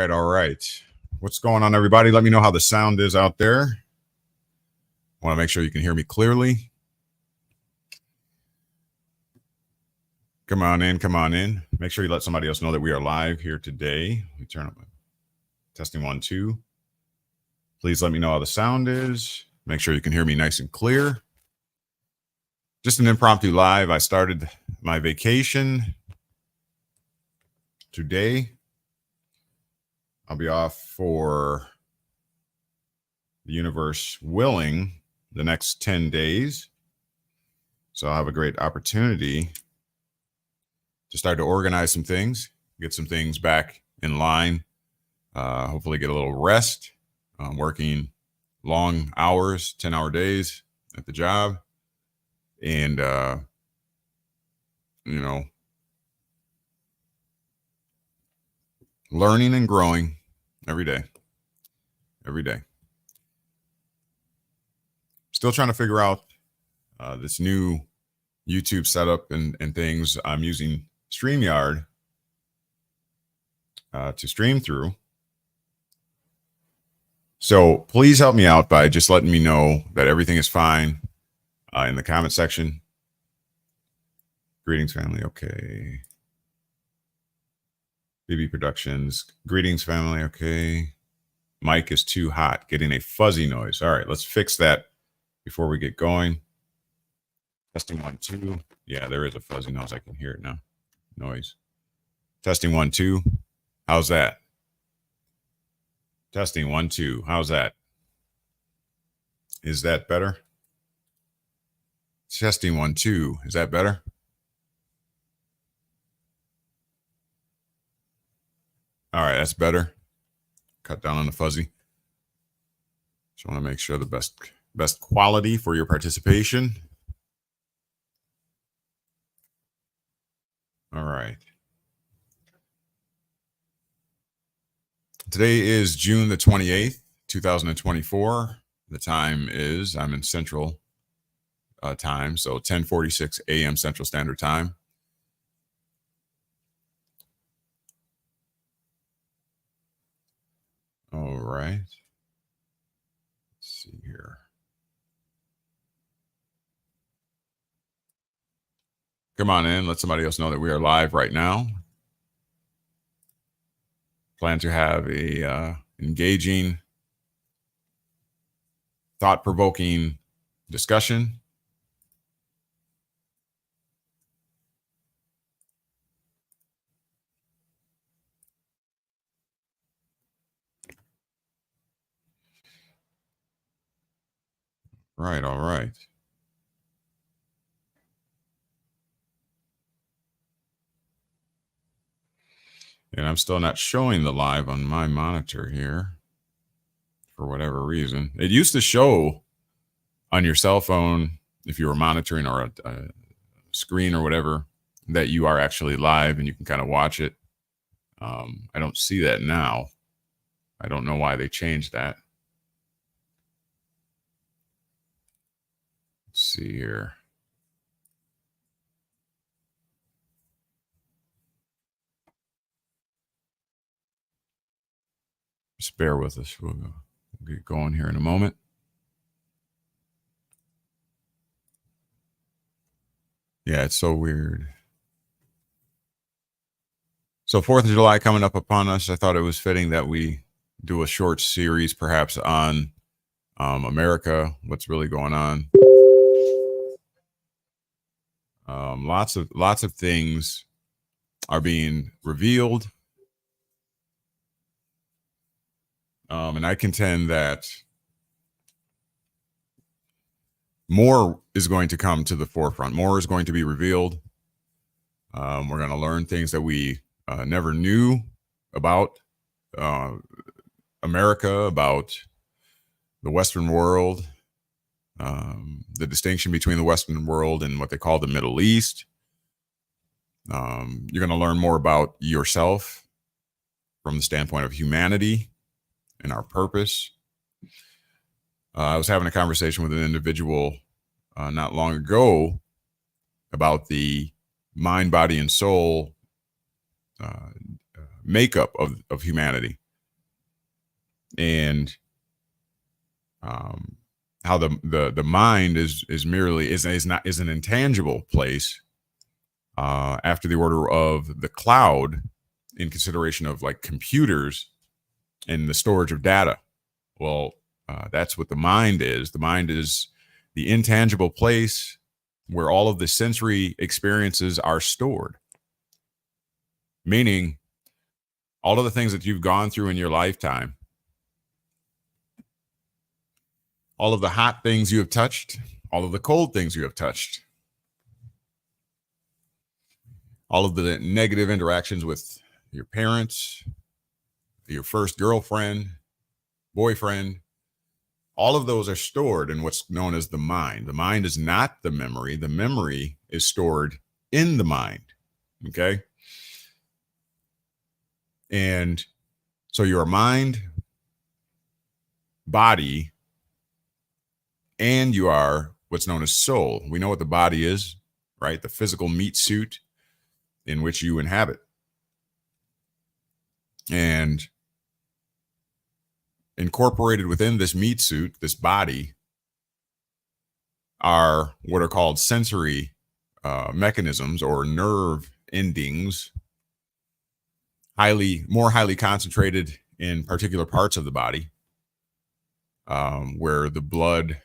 All right. What's going on, everybody? Let me know how the sound is out there. I want to make sure you can hear me clearly. Come on in, come on in. Make sure you let somebody else know that we are live here today. We turn up testing 1, 2. Please let me know how the sound is. Make sure you can hear me nice and clear. Just an impromptu live. I started my vacation today. I'll be off for the universe willing the next 10 days. So I'll have a great opportunity to start to organize some things, get some things back in line, hopefully get a little rest. Working long hours, 10-hour days at the job. And, learning and growing every day. Still trying to figure out this new YouTube setup and things. I'm using StreamYard to stream through. So please help me out by just letting me know that everything is fine in the comment section. Greetings, family. Okay. BB Productions. Greetings, family. Okay. Mic is too hot. Getting a fuzzy noise. All right. Let's fix that before we get going. Testing 1, 2. Yeah, there is a fuzzy noise. I can hear it now. Noise. Testing 1, 2. How's that? Testing 1, 2. How's that? Is that better? Testing 1, 2. Is that better? All right, that's better. Cut down on the fuzzy. Just want to make sure the best quality for your participation. All right. Today is June the 28th, 2024. The time is, I'm in Central time, so 10:46 a.m. Central Standard Time. All right. Let's see here. Come on in. Let somebody else know that we are live right now. Plan to have a engaging, thought-provoking discussion. Right. All right. And I'm still not showing the live on my monitor here for whatever reason. It used to show on your cell phone if you were monitoring or a screen or whatever that you are actually live and you can kind of watch it. I don't see that now. I don't know why they changed that. Let's see here. Just bear with us. We'll get going here in a moment. Yeah, it's so weird. So 4th of July coming up upon us. I thought it was fitting that we do a short series perhaps on America, what's really going on. Lots of things are being revealed. And I contend that more is going to come to the forefront. More is going to be revealed. We're going to learn things that we never knew about America, about the Western world, the distinction between the Western world and what they call the Middle East. You're going to learn more about yourself from the standpoint of humanity and our purpose. I was having a conversation with an individual not long ago about the mind, body, and soul makeup of humanity, and how the mind is an intangible place after the order of the cloud, in consideration of like computers and the storage of data. Well, that's what the mind is. The mind is the intangible place where all of the sensory experiences are stored. Meaning, all of the things that you've gone through in your lifetime, all of the hot things you have touched, all of the cold things you have touched, all of the negative interactions with your parents, your first girlfriend, boyfriend, all of those are stored in what's known as the mind. The mind is not the memory. The memory is stored in the mind. Okay. And so your mind, body, and you are what's known as soul. We know what the body is, right? The physical meat suit in which you inhabit. And incorporated within this meat suit, this body, are what are called sensory mechanisms or nerve endings, more highly concentrated in particular parts of the body, where the blood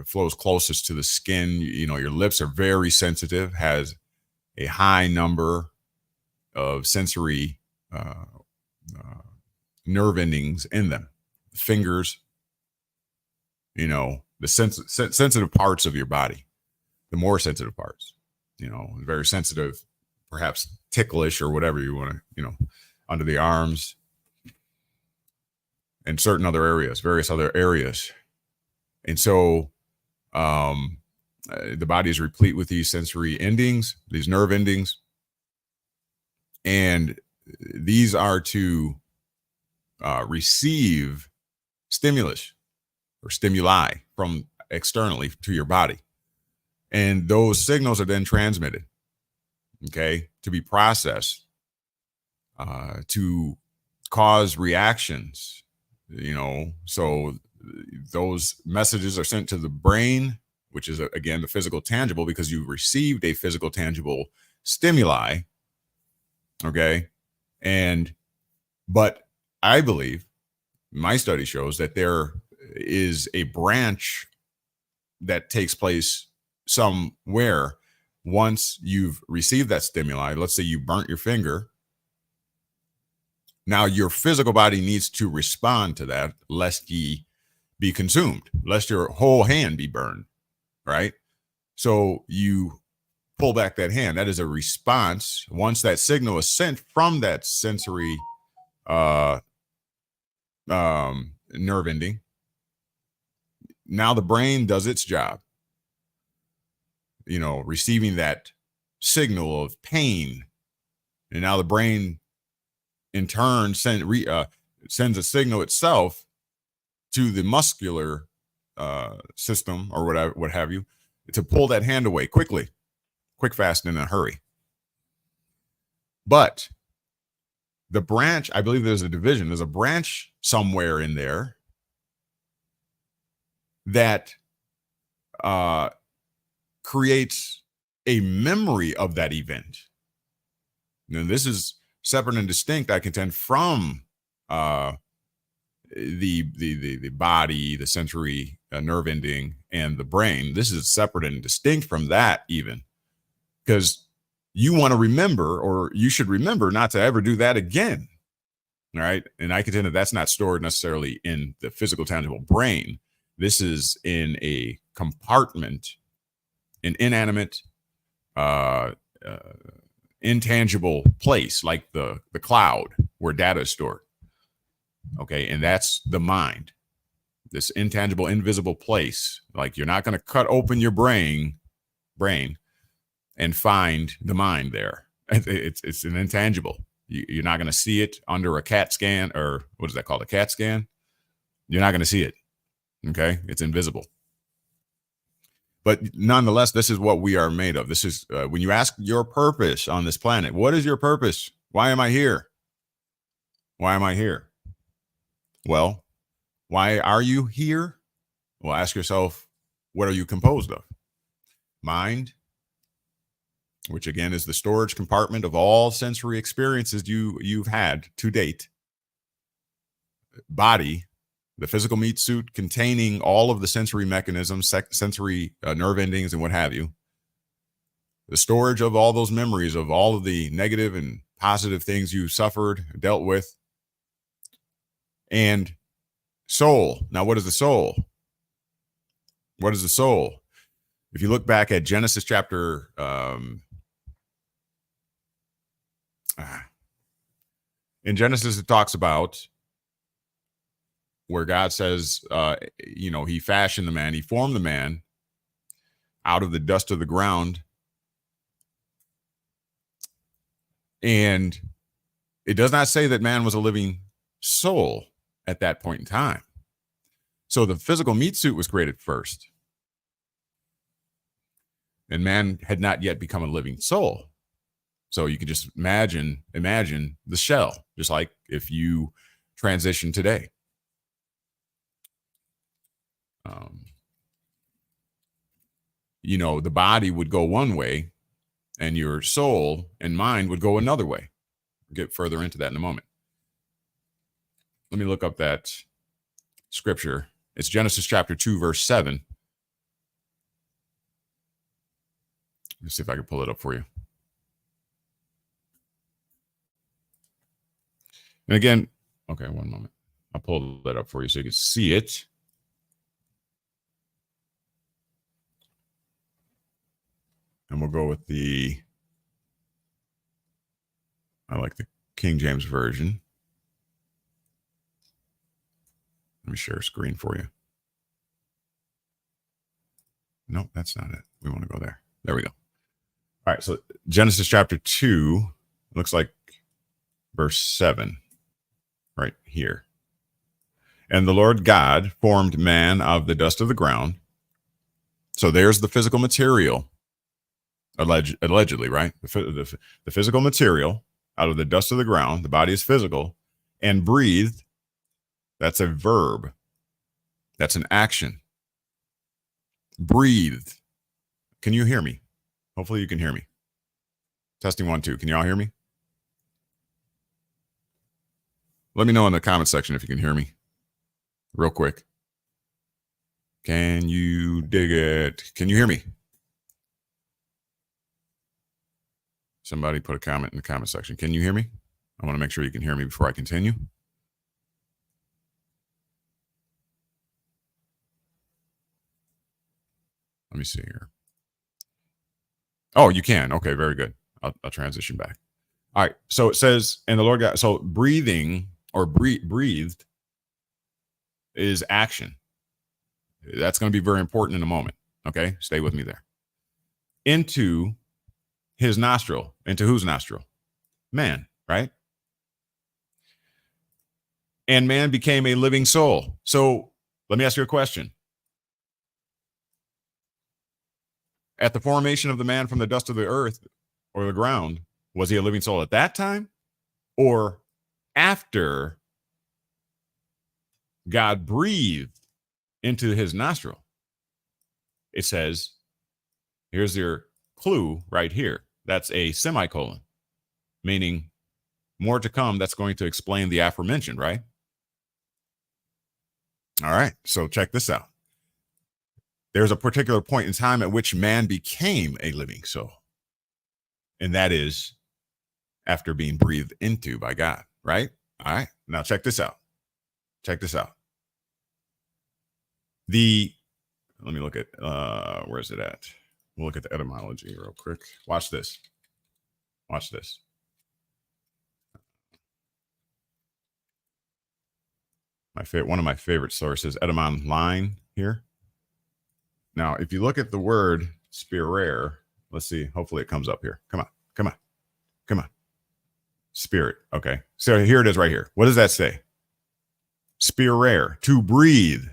flows closest to the skin. You know, your lips are very sensitive, has a high number of sensory nerve endings in them. Fingers, you know, the sensitive parts of your body, the more sensitive parts, you know, very sensitive, perhaps ticklish or whatever you want to, you know, under the arms and certain other areas, various other areas. And so the body is replete with these sensory endings, these nerve endings. And these are to receive stimulus or stimuli from externally to your body. And those signals are then transmitted, okay, to be processed, to cause reactions, you know. So those messages are sent to the brain, which is, again, the physical tangible, because you received a physical tangible stimuli, okay. But I believe my study shows that there is a branch that takes place somewhere once you've received that stimuli. Let's say you burnt your finger. Now your physical body needs to respond to that, lest ye be consumed, lest your whole hand be burned, right? So you pull back that hand. That is a response. Once that signal is sent from that sensory nerve ending, now the brain does its job, receiving that signal of pain. And now the brain in turn sends a signal itself to the muscular system or what have you, to pull that hand away quick, fast, and in a hurry. But the branch, I believe there's a branch somewhere in there that creates a memory of that event. Now, this is separate and distinct, I contend, from the body, the sensory nerve ending, and the brain. This is separate and distinct from that, even, because you want to remember, or you should remember, not to ever do that again. All right. And I contend that that's not stored necessarily in the physical, tangible brain. This is in a compartment, an inanimate, intangible place, like the cloud where data is stored. Okay. And that's the mind, this intangible, invisible place. Like, you're not going to cut open your brain and find the mind there. It's an intangible. You're not going to see it under a CAT scan, or what is that called? A CAT scan? You're not going to see it. Okay. It's invisible. But nonetheless, this is what we are made of. This is when you ask your purpose on this planet, what is your purpose? Why am I here? Why am I here? Well, why are you here? Well, ask yourself, what are you composed of? Mind, which again is the storage compartment of all sensory experiences you've had to date. Body, the physical meat suit containing all of the sensory mechanisms, sensory nerve endings, and what have you. The storage of all those memories of all of the negative and positive things you suffered, dealt with. And soul. Now, what is the soul? What is the soul? If you look back at Genesis chapter in Genesis, it talks about where God says, he fashioned the man, he formed the man out of the dust of the ground. And it does not say that man was a living soul at that point in time. So the physical meat suit was created first. And man had not yet become a living soul. So you can just imagine the shell, just like if you transition today. The body would go one way and your soul and mind would go another way. We'll get further into that in a moment. Let me look up that scripture. It's Genesis chapter 2, verse 7. Let's see if I can pull it up for you. And again, okay, one moment. I'll pull that up for you so you can see it. And we'll go with I like the King James Version. Let me share a screen for you. No, that's not it. We want to go there. There we go. All right. So Genesis chapter 2, looks like verse 7 right here. And the Lord God formed man out of the dust of the ground. So there's the physical material, allegedly, right? The physical material out of the dust of the ground. The body is physical. And breathed. That's a verb. That's an action. Breathed. Can you hear me? Hopefully you can hear me. Testing 1, 2. Can y'all hear me? Let me know in the comment section if you can hear me. Real quick. Can you dig it? Can you hear me? Somebody put a comment in the comment section. Can you hear me? I want to make sure you can hear me before I continue. me see here. Oh, you can. Okay, very good. I'll transition back. All right. So it says, and the Lord God, so breathing or breathed is action. That's going to be very important in a moment. Okay. Stay with me there. Into his nostril. Into whose nostril? Man, right? And man became a living soul. So let me ask you a question. At the formation of the man from the dust of the earth or the ground, was he a living soul at that time? Or after God breathed into his nostril? It says, here's your clue right here. That's a semicolon, meaning more to come. That's going to explain the aforementioned, right? All right. So check this out. There's a particular point in time at which man became a living soul. And that is after being breathed into by God, right? All right. Now check this out. Check this out. Let me look at, where is it at? We'll look at the etymology real quick. Watch this. Watch this. One of my favorite sources, etymon line here. Now, if you look at the word spirare, let's see. Hopefully it comes up here. Come on. Come on. Come on. Spirit. Okay. So here it is right here. What does that say? Spirare, to breathe.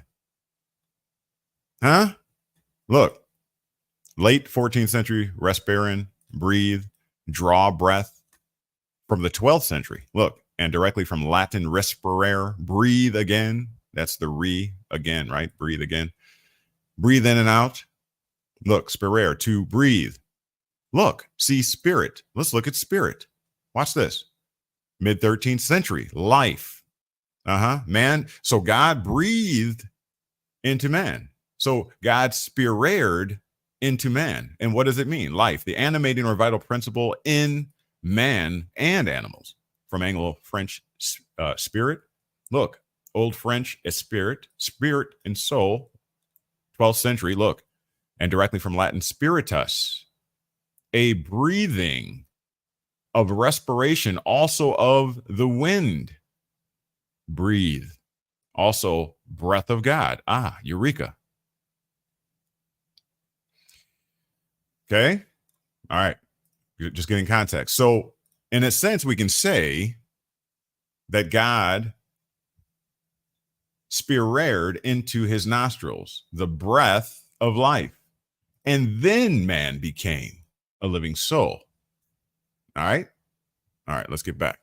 Huh? Look. Late 14th century, respirin, breathe, draw breath. From the 12th century, look, and directly from Latin respirare, breathe again. That's the re again, right? Breathe again. Breathe in and out. Look, spirare, to breathe. Look, see spirit. Let's look at spirit. Watch this. Mid 13th century, life. Man. So God breathed into man. So God spirared into man. And what does it mean? Life, the animating or vital principle in man and animals. From Anglo-French spirit. Look, Old French esprit, spirit and soul. 12th century, look, and directly from Latin spiritus, a breathing of respiration, also of the wind. Breathe. Also breath of God. Eureka. Okay. All right. Just getting context. So in a sense, we can say that God spirared into his nostrils the breath of life, and then man became a living soul. All right. Let's get back.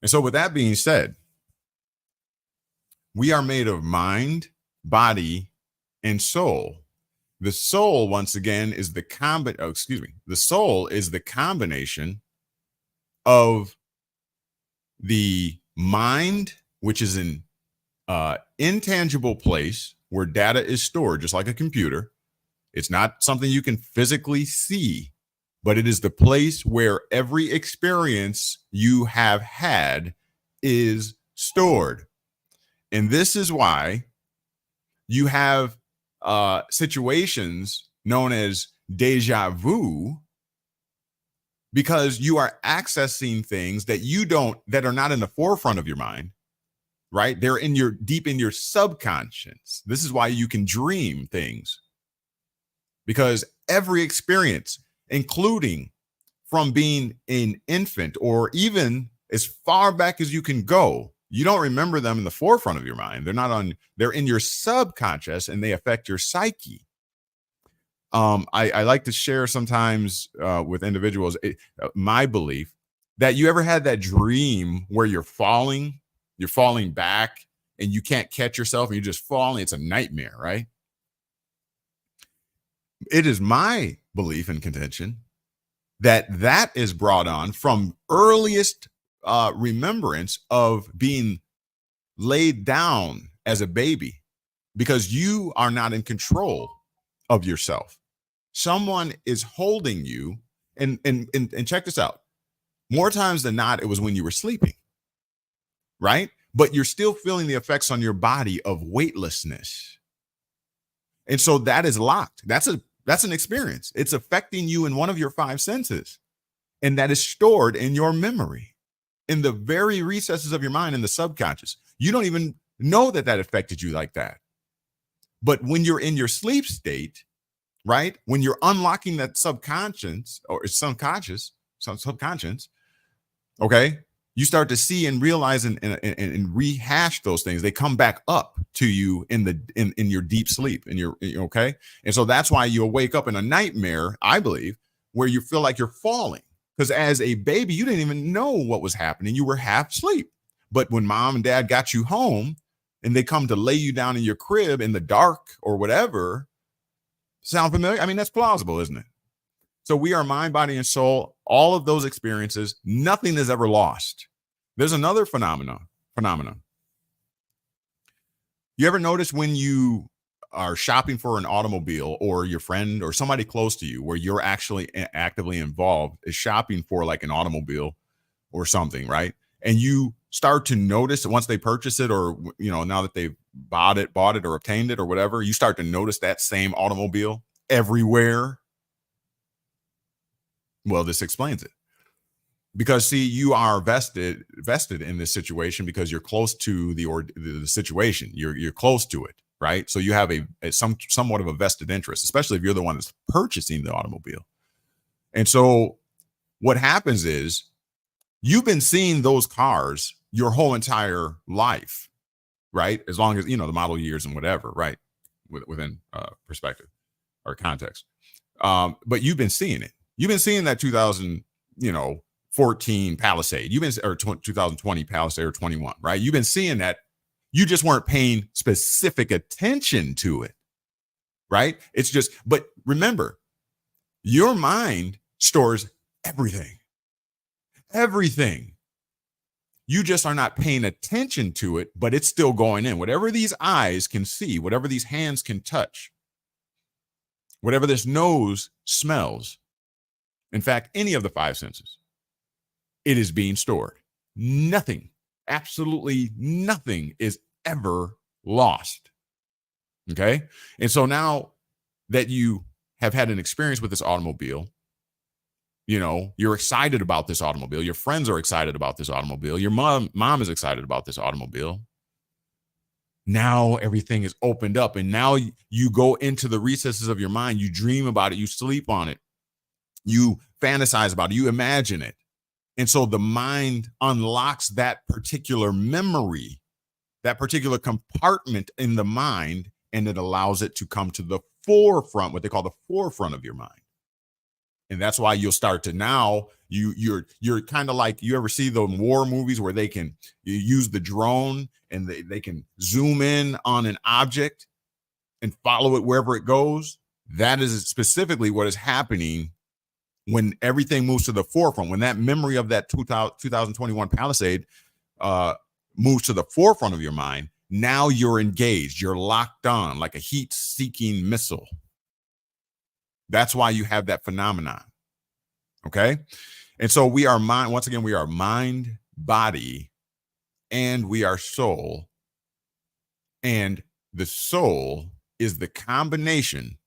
And so with that being said, we are made of mind, body, and soul. The soul, once again, is the the soul is the combination of the mind, which is an intangible place where data is stored, just like a computer. It's not something you can physically see, but it is the place where every experience you have had is stored. And this is why you have situations known as deja vu, because you are accessing things that are not in the forefront of your mind, right? They're deep in your subconscious. This is why you can dream things, because every experience, including from being an infant or even as far back as you can go, you don't remember them in the forefront of your mind. They're in your subconscious, and they affect your psyche. I like to share sometimes with individuals my belief that you ever had that dream where you're falling back and you can't catch yourself and you're just falling. It's a nightmare, right? It is my belief and contention that is brought on from earliest remembrance of being laid down as a baby, because you are not in control of yourself. Someone is holding you, and check this out. More times than not, it was when you were sleeping, right? But you're still feeling the effects on your body of weightlessness. And so that is locked. That's an experience. It's affecting you in one of your five senses. And that is stored in your memory, in the very recesses of your mind, in the subconscious. You don't even know that affected you like that. But when you're in your sleep state, right? When you're unlocking that subconscious, okay, you start to see and realize and rehash those things. They come back up to you in your deep sleep, okay. And so that's why you'll wake up in a nightmare, I believe, where you feel like you're falling, because as a baby, you didn't even know what was happening. You were half asleep. But when mom and dad got you home and they come to lay you down in your crib in the dark or whatever, sound familiar? I mean, that's plausible, isn't it? So we are mind, body, and soul. All of those experiences, nothing is ever lost. There's another phenomenon. You ever notice when you are shopping for an automobile, or your friend or somebody close to you where you're actually actively involved is shopping for like an automobile or something, right? And you start to notice once they purchase it, or now that they've bought it or obtained it or whatever, you start to notice that same automobile everywhere. Well, this explains it. Because see, you are vested in this situation because you're close to the situation. You're close to it, right? So you have somewhat of a vested interest, especially if you're the one that's purchasing the automobile. And so what happens is you've been seeing those cars your whole entire life, right? As long as the model years and whatever, right? Within perspective or context. But you've been seeing it. You've been seeing that 2014 Palisade. 2020 Palisade or 21, right? You've been seeing that. You just weren't paying specific attention to it, right? It's just, but remember, your mind stores everything. Everything. You just are not paying attention to it, but it's still going in. Whatever these eyes can see, whatever these hands can touch, whatever this nose smells, in fact, any of the five senses, it is being stored. Nothing, absolutely nothing is ever lost. Okay. And so now that you have had an experience with this automobile, you're excited about this automobile. Your friends are excited about this automobile. Your mom is excited about this automobile. Now everything is opened up, and now you go into the recesses of your mind. You dream about it. You sleep on it. You fantasize about it. You imagine it. And so the mind unlocks that particular memory, that particular compartment in the mind, and it allows it to come to the forefront, what they call the forefront of your mind. And that's why you'll start to now you're kind of like, you ever see the war movies where you use the drone and they can zoom in on an object and follow it wherever it goes? That is specifically what is happening when everything moves to the forefront. When that memory of that 2021 Palisade moves to the forefront of your mind, now you're engaged. You're locked on like a heat-seeking missile. That's why you have that phenomenon. Okay. And so we are mind, once again, we are mind, body, and we are soul. And the soul is the combination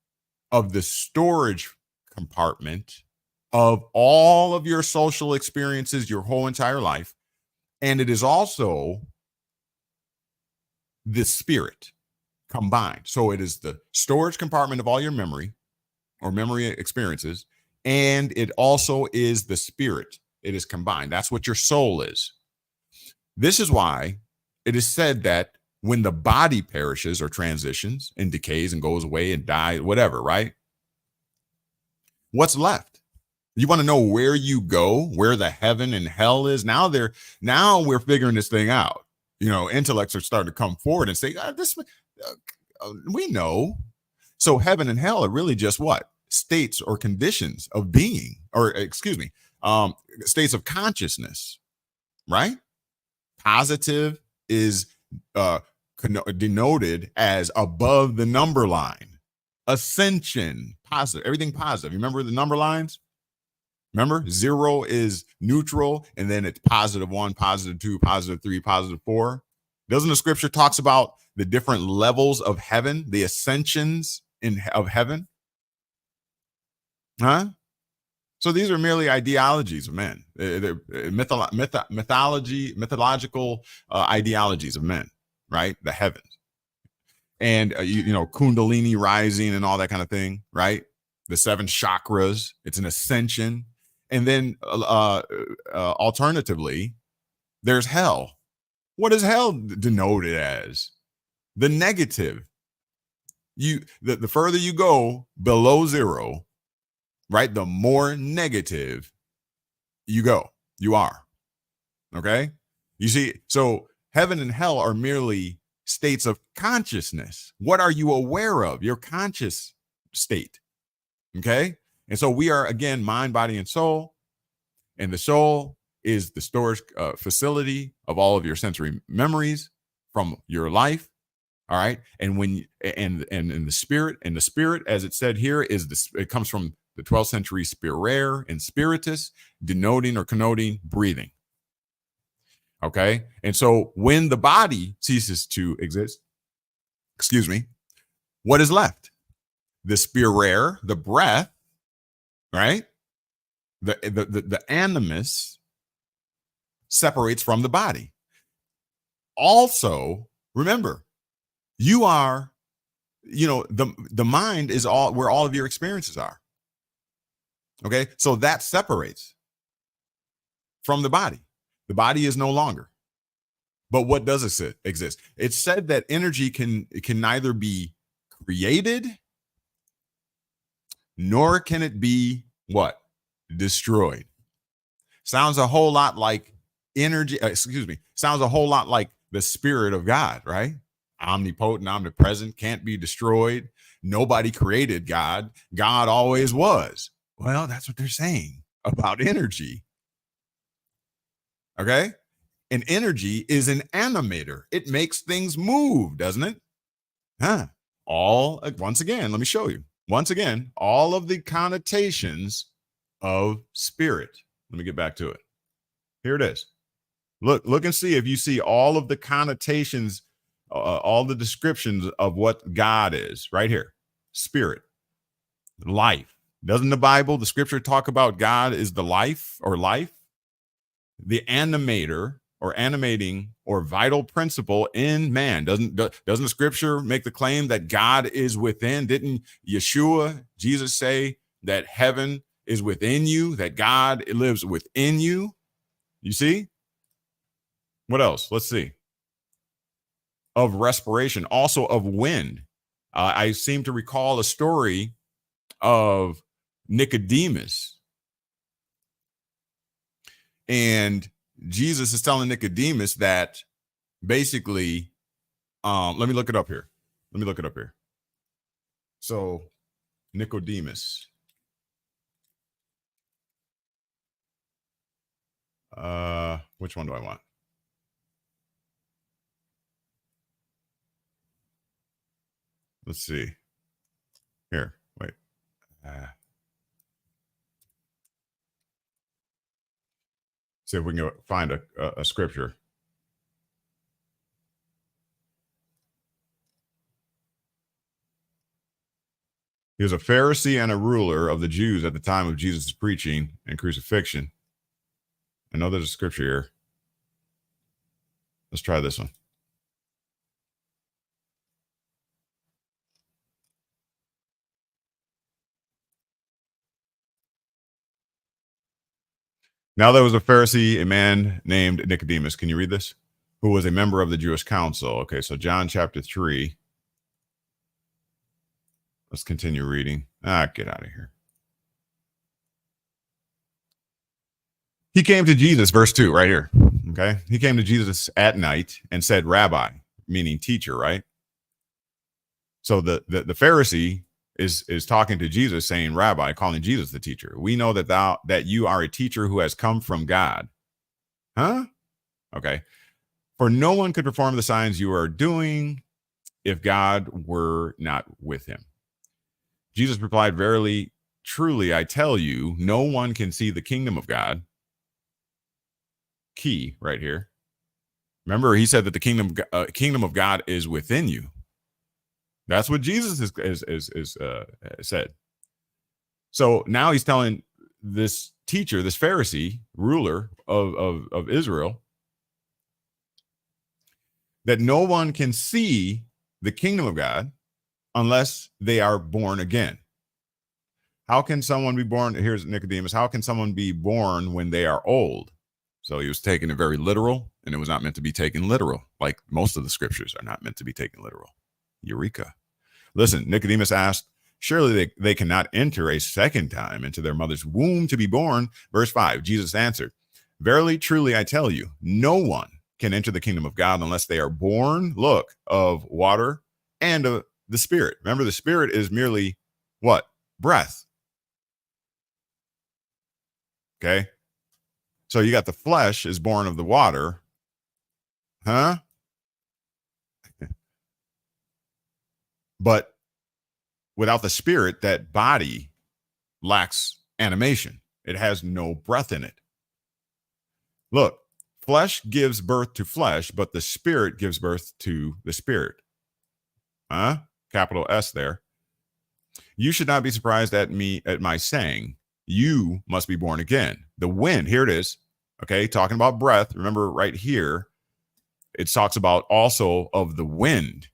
of the storage compartment of all of your social experiences your whole entire life. And it is also the spirit combined. So it is the storage compartment of all your memory or memory experiences, and it also is the spirit. It is combined. That's what your soul is. This is why it is said that when the body perishes or transitions and decays and goes away and dies, whatever, right? What's left? You want to know where you go, where the heaven and hell is? Now we're figuring this thing out. Intellects are starting to come forward and say, we know. So heaven and hell are really just what? States or conditions of being, states of consciousness, right? Positive is denoted as above the number line. Ascension, positive, everything positive. You remember the number lines? Remember, 0 is neutral, and then it's +1, +2, +3, +4. Doesn't the scripture talks about the different levels of heaven, the ascensions of heaven? Huh? So these are merely ideologies of men. They're mythological ideologies of men, right? The heavens. And, Kundalini rising and all that kind of thing, right? The 7 chakras, it's an ascension. And then alternatively, there's hell. What is hell denoted as? The negative. The further you go below zero, right, the more negative you are. Okay? You see, so heaven and hell are merely states of consciousness. What are you aware of? Your conscious state. Okay? And so we are, again, mind, body, and soul. And the soul is the storage facility of all of your sensory memories from your life. All right. And the spirit, as it said here, it comes from the 12th century spirare and spiritus, denoting or connoting breathing. Okay. And so when the body ceases to exist, what is left? The spirare, the breath, right? The animus separates from the body. Also, remember, you are, the mind is all where all of your experiences are. Okay. So that separates from the body. The body is no longer. But what does exist? It's said that energy can neither be created nor can it be what? Destroyed. Sounds a whole lot like energy. Sounds a whole lot like the Spirit of God, right? Omnipotent, omnipresent, can't be destroyed. Nobody created God. God always was. Well, that's what they're saying about energy. Okay? And energy is an animator. It makes things move, doesn't it? Huh. Once again, let me show you. Once again, all of the connotations of spirit. Let me get back to it. Here it is. Look and see if you see all of the connotations, all the descriptions of what God is right here. Spirit, life. Doesn't the Bible, the scripture talk about God is the life or life? The animator or animating or vital principle in man. Doesn't the scripture make the claim that God is within? Didn't Yeshua, Jesus, say that heaven is within you, that God lives within you? You see? What else? Let's see. Of respiration, also of wind. I seem to recall a story of Nicodemus. And Jesus is telling Nicodemus that basically, let me look it up here. So Nicodemus. Which one do I want? Let's see. Here, wait. See if we can find a scripture. He was a Pharisee and a ruler of the Jews at the time of Jesus' preaching and crucifixion. I know there's a scripture here. Let's try this one. Now there was a Pharisee, a man named Nicodemus. Can you read this? Who was a member of the Jewish council. Okay, so John chapter 3. Let's continue reading. Get out of here. He came to Jesus, verse 2, right here. Okay. He came to Jesus at night and said, Rabbi, meaning teacher, right? So the Pharisee is talking to Jesus, saying, Rabbi, calling Jesus the teacher. We know that you are a teacher who has come from God. Huh? Okay. For no one could perform the signs you are doing if God were not with him. Jesus replied, verily, truly, I tell you, no one can see the kingdom of God. Key right here. Remember, he said that the kingdom of God is within you. That's what Jesus is said. So now he's telling this teacher, this Pharisee ruler of Israel, that no one can see the kingdom of God unless they are born again. How can someone be born? Here's Nicodemus. How can someone be born when they are old? So he was taking it very literal, and it was not meant to be taken literal, like most of the scriptures are not meant to be taken literal. Eureka. Listen, Nicodemus asked, surely they cannot enter a second time into their mother's womb to be born. Verse 5, Jesus answered, verily, truly, I tell you, no one can enter the kingdom of God unless they are born, look, of water and of the Spirit. Remember, the Spirit is merely what? Breath. Okay. So you got the flesh is born of the water. Huh? But without the Spirit, that body lacks animation. It has no breath in it. Look, flesh gives birth to flesh, but the Spirit gives birth to the Spirit. Huh? Capital S there. You should not be surprised at my saying, you must be born again. The wind, here it is. Okay, talking about breath. Remember right here, it talks about also of the wind.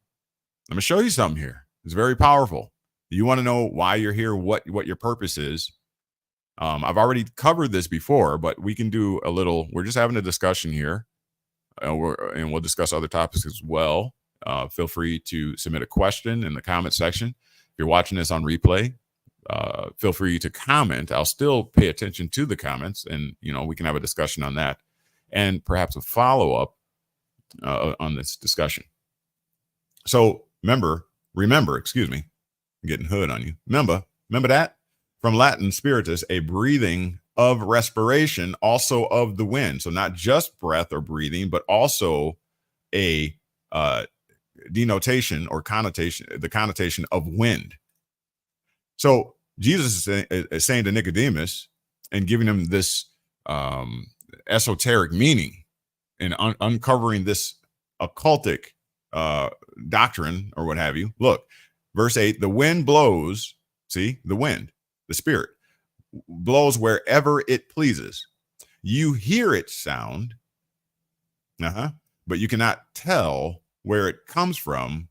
Let me show you something here. It's very powerful. You want to know why you're here, what your purpose is. I've already covered this before, but we can do a little. We're just having a discussion here, and we'll discuss other topics as well. Feel free to submit a question in the comment section. If you're watching this on replay, feel free to comment. I'll still pay attention to the comments, and we can have a discussion on that, and perhaps a follow-up on this discussion. So remember, excuse me, I'm getting hood on you. Remember that from Latin spiritus, a breathing of respiration, also of the wind. So not just breath or breathing, but also a denotation or connotation, the connotation of wind. So Jesus is saying to Nicodemus and giving him this esoteric meaning and uncovering this occultic doctrine or what have you. Look, verse 8, the wind blows, see, the wind, the Spirit blows wherever it pleases. You hear its sound, but you cannot tell where it comes from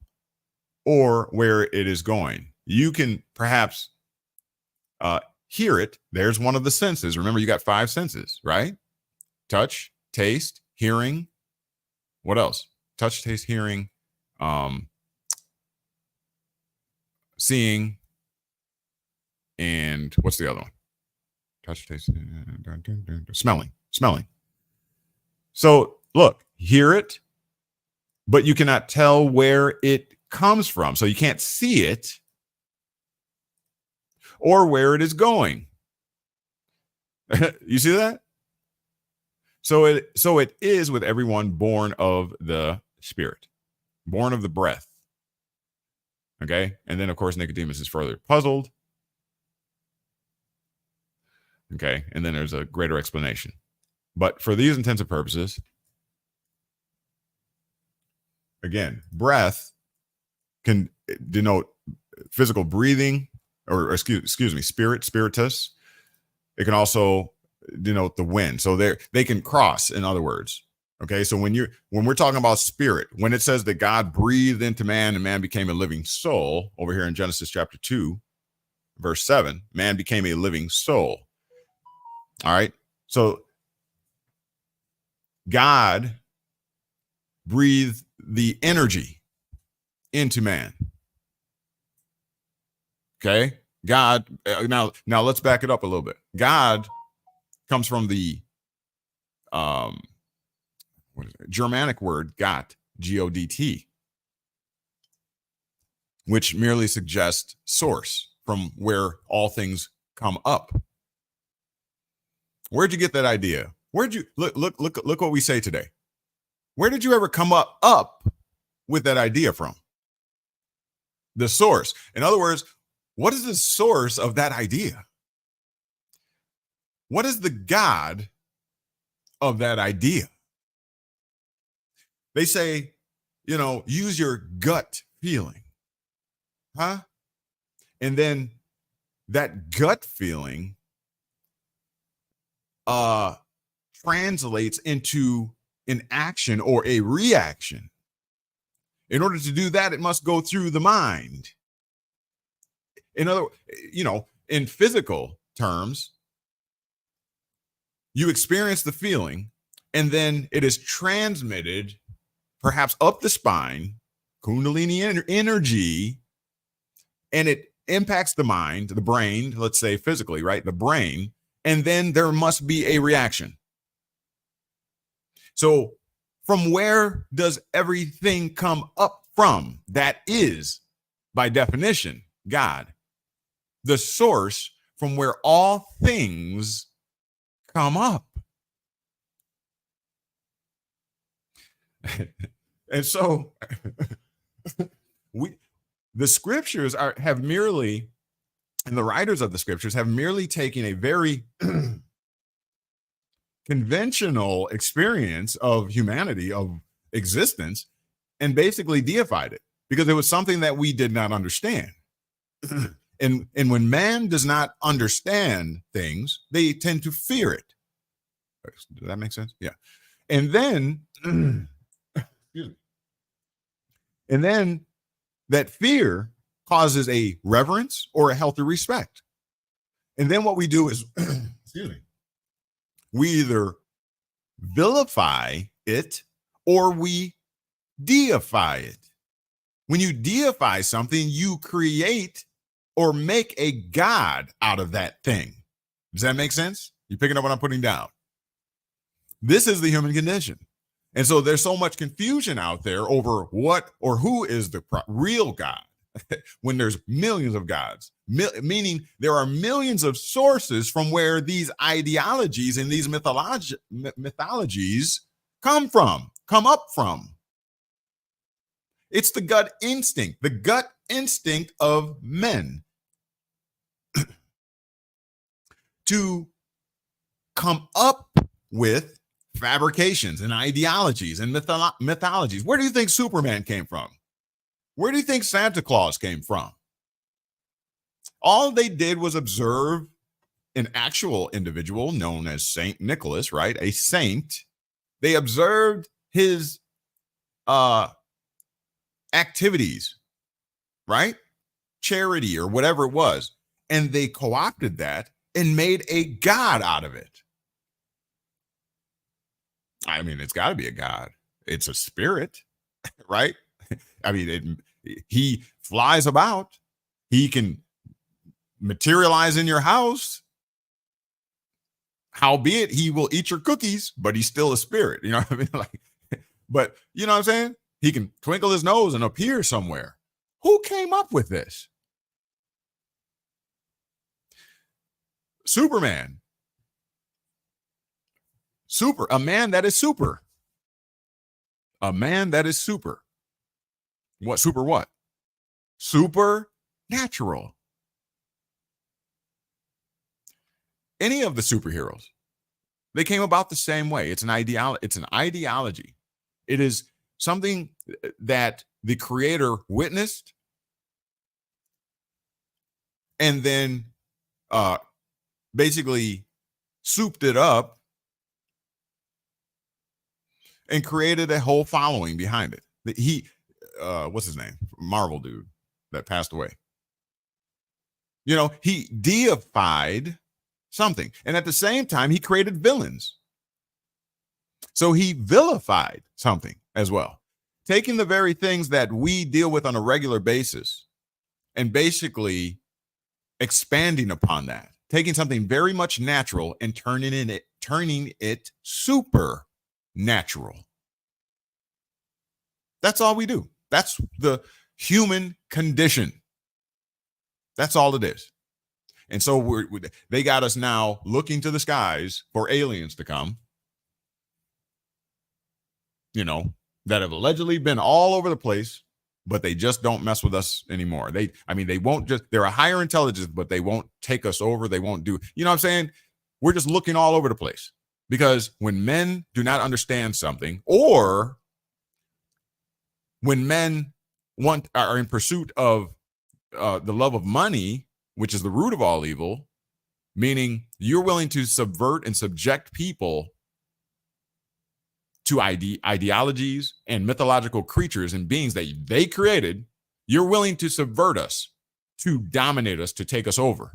or where it is going. You can perhaps hear it. There's one of the senses. Remember, you got 5 senses, right? Touch, taste, hearing. What else? Touch, taste, hearing, seeing, and what's the other one? Touch, taste, smelling. So look, hear it, but you cannot tell where it comes from. So you can't see it or where it is going. You see that? So it is with everyone born of the Spirit, born of the breath. Okay. And then, of course, Nicodemus is further puzzled. Okay. And then there's a greater explanation. But for these intents and purposes, again, breath can denote physical breathing or excuse me, spiritus. It can also denote the wind. So they can cross, in other words. Okay, so when we're talking about spirit, when it says that God breathed into man and man became a living soul, over here in Genesis chapter 2, verse 7, man became a living soul. All right, so God breathed the energy into man. Okay, God, now let's back it up a little bit. God comes from the Germanic word got, G-O-D-T, which merely suggests source, from where all things come up. Where'd you get that idea? Where'd you look what we say today? Where did you ever come up with that idea from? The source. In other words, what is the source of that idea? What is the God of that idea? They say, use your gut feeling. huh? And then that gut feeling translates into an action or a reaction. In order to do that, it must go through the mind. In other, in physical terms, you experience the feeling, and then it is transmitted perhaps up the spine, Kundalini energy, and it impacts the mind, the brain, let's say physically, right? The brain, and then there must be a reaction. So from where does everything come up from? That is, by definition, God, the source from where all things come up. And so the scriptures have merely, and the writers of the scriptures have merely taken a very conventional experience of humanity, of existence, and basically deified it because it was something that we did not understand. And when man does not understand things, they tend to fear it. Does that make sense? Yeah. And then, excuse me. And then that fear causes a reverence or a healthy respect. And then what we do is, excuse me, we either vilify it or we deify it. When you deify something, you create or make a god out of that thing. Does that make sense? You picking up what I'm putting down? This is the human condition. And so there's so much confusion out there over what or who is the real God when there's millions of gods, meaning there are millions of sources from where these ideologies and these mythologies come up from. It's the gut instinct of men to come up with fabrications and ideologies and mythologies. Where do you think Superman came from? Where do you think Santa Claus came from? All they did was observe an actual individual known as Saint Nicholas, right? A saint. They observed his activities, right? Charity or whatever it was. And they co-opted that and made a god out of it. I mean, it's got to be a god. It's a spirit, right? I mean, he flies about. He can materialize in your house. Howbeit, he will eat your cookies, but he's still a spirit. You know what I mean? But you know what I'm saying? He can twinkle his nose and appear somewhere. Who came up with this? Superman. A man that is super. A man that is super. What? Super what? Supernatural. Any of the superheroes, they came about the same way. It's an ideology. It is something that the creator witnessed and then basically souped it up and created a whole following behind it. What's his name? Marvel dude that passed away. You know, he deified something. And at the same time, he created villains. So he vilified something as well, taking the very things that we deal with on a regular basis and basically expanding upon that, taking something very much natural and turning it supernatural. That's all we do. That's the human condition. That's all it is. And so they got us now looking to the skies for aliens to come, you know, that have allegedly been all over the place, but they just don't mess with us anymore. They won't just, they're a higher intelligence, but they won't take us over. They won't do, you know what I'm saying? We're just looking all over the place because when men do not understand something, or when men are in pursuit of the love of money, which is the root of all evil, meaning you're willing to subvert and subject people to ideologies and mythological creatures and beings that they created. You're willing to subvert us, to dominate us, to take us over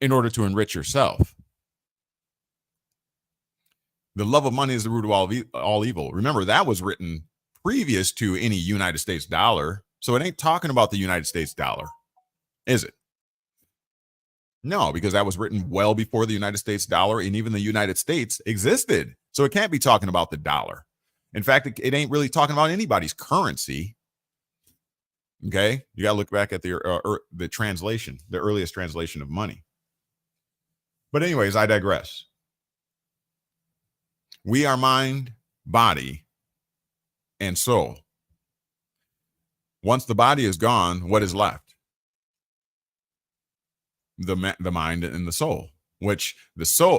in order to enrich yourself. The love of money is the root of all evil. Remember, that was written previous to any United States dollar. So it ain't talking about the United States dollar, is it? No, because that was written well before the United States dollar and even the United States existed. So it can't be talking about the dollar. In fact, it ain't really talking about anybody's currency. Okay, you got to look back at the translation, the earliest translation of money. But anyways, I digress. We are mind, body, and soul. Once the body is gone, what is left? The mind and the soul, which the soul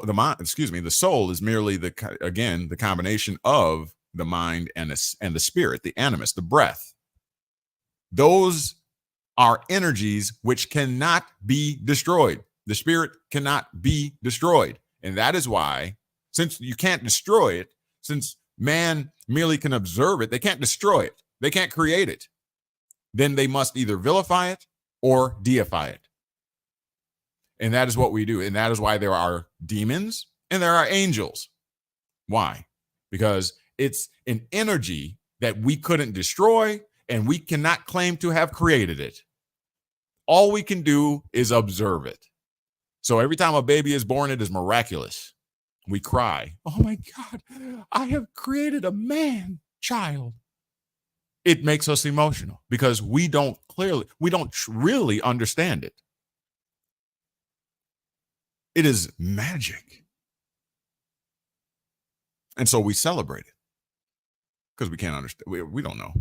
is merely the combination of the mind and the spirit, the animus, the breath. Those are energies which cannot be destroyed. The spirit cannot be destroyed. And that is why, since you can't destroy it, since man merely can observe it, they can't destroy it. They can't create it. Then they must either vilify it or deify it. And that is what we do. And that is why there are demons and there are angels. Why? Because it's an energy that we couldn't destroy and we cannot claim to have created it. All we can do is observe it. So every time a baby is born, it is miraculous. We cry, oh my God, I have created a man child. It makes us emotional because we don't really understand it. It is magic. And so we celebrate it because we can't understand. We don't know.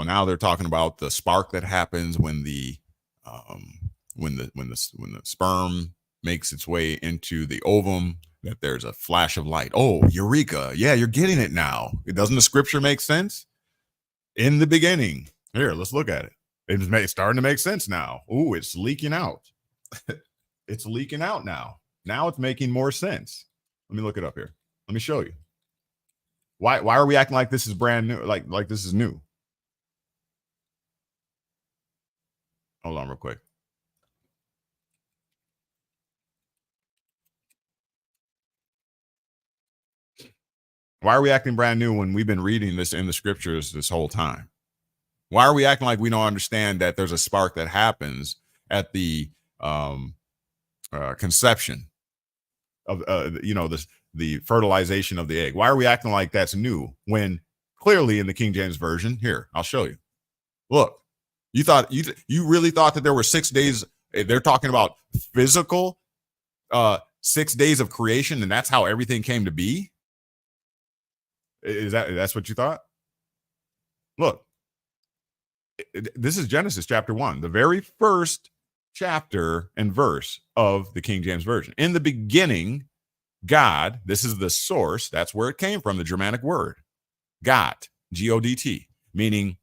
Now they're talking about the spark that happens when the sperm makes its way into the ovum, that there's a flash of light. Oh, eureka. Yeah, you're getting it now. Doesn't the scripture make sense? In the beginning. Here, let's look at it. It's starting to make sense now. Ooh, it's leaking out. It's leaking out now. Now it's making more sense. Let me look it up here. Let me show you. Why are we acting like this is brand new? Like this is new? Hold on real quick. Why are we acting brand new when we've been reading this in the scriptures this whole time? Why are we acting like we don't understand that there's a spark that happens at the conception of the fertilization of the egg? Why are we acting like that's new when clearly in the King James Version, here, I'll show you. Look, you really thought that there were 6 days. They're talking about physical 6 days of creation, and that's how everything came to be. That's what you thought? Look, this is Genesis chapter 1, the very first chapter and verse of the King James Version. In the beginning, God, this is the source. That's where it came from, the Germanic word, God, G-O-D-T, meaning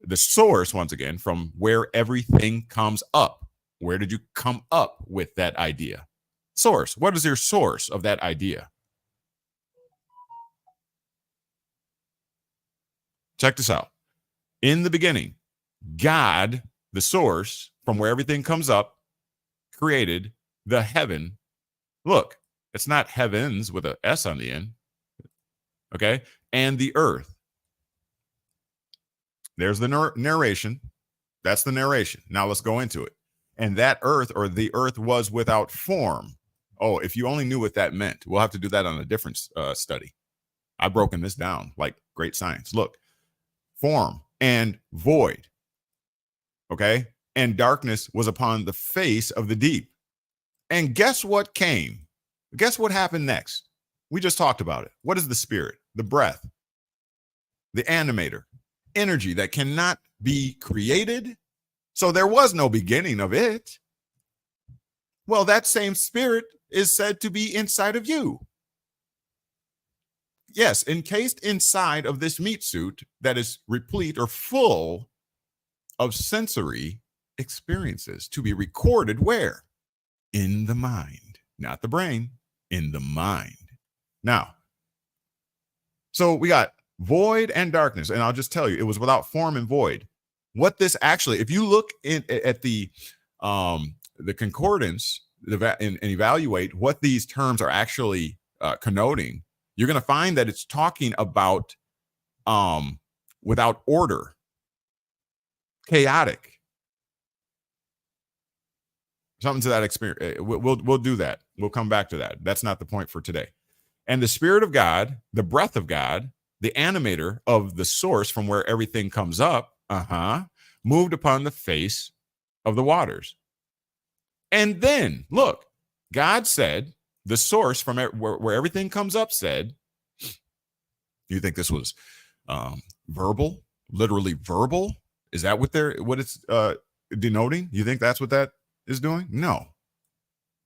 the source, once again, from where everything comes up. Where did you come up with that idea? Source. What is your source of that idea? Check this out. In the beginning, God, the source from where everything comes up, created the heaven. Look, it's not heavens with an S on the end. Okay. And the earth. There's the narration. That's the narration. Now let's go into it. And that earth, or the earth, was without form. Oh, if you only knew what that meant, we'll have to do that on a different study. I've broken this down like great science. Look, form and void. Okay. And darkness was upon the face of the deep. And guess what came? Guess what happened next? We just talked about it. What is the spirit? The breath, the animator, energy that cannot be created. So there was no beginning of it. Well, that same spirit is said to be inside of you. Yes, encased inside of this meat suit that is replete or full of sensory experiences to be recorded where? In the mind, not the brain, in the mind. Now, so we got void and darkness, and I'll just tell you, it was without form and void. What this actually, if you look at the concordance and evaluate what these terms are actually connoting, you're going to find that it's talking about without order, chaotic, something to that experience. We'll do that. We'll come back to that. That's not the point for today. And the Spirit of God, the breath of God, the animator of the source from where everything comes up, moved upon the face of the waters. And then, look, God said, the source from where everything comes up said, you think this was verbal, literally verbal? Is that what it's denoting? You think that's what that is doing? No.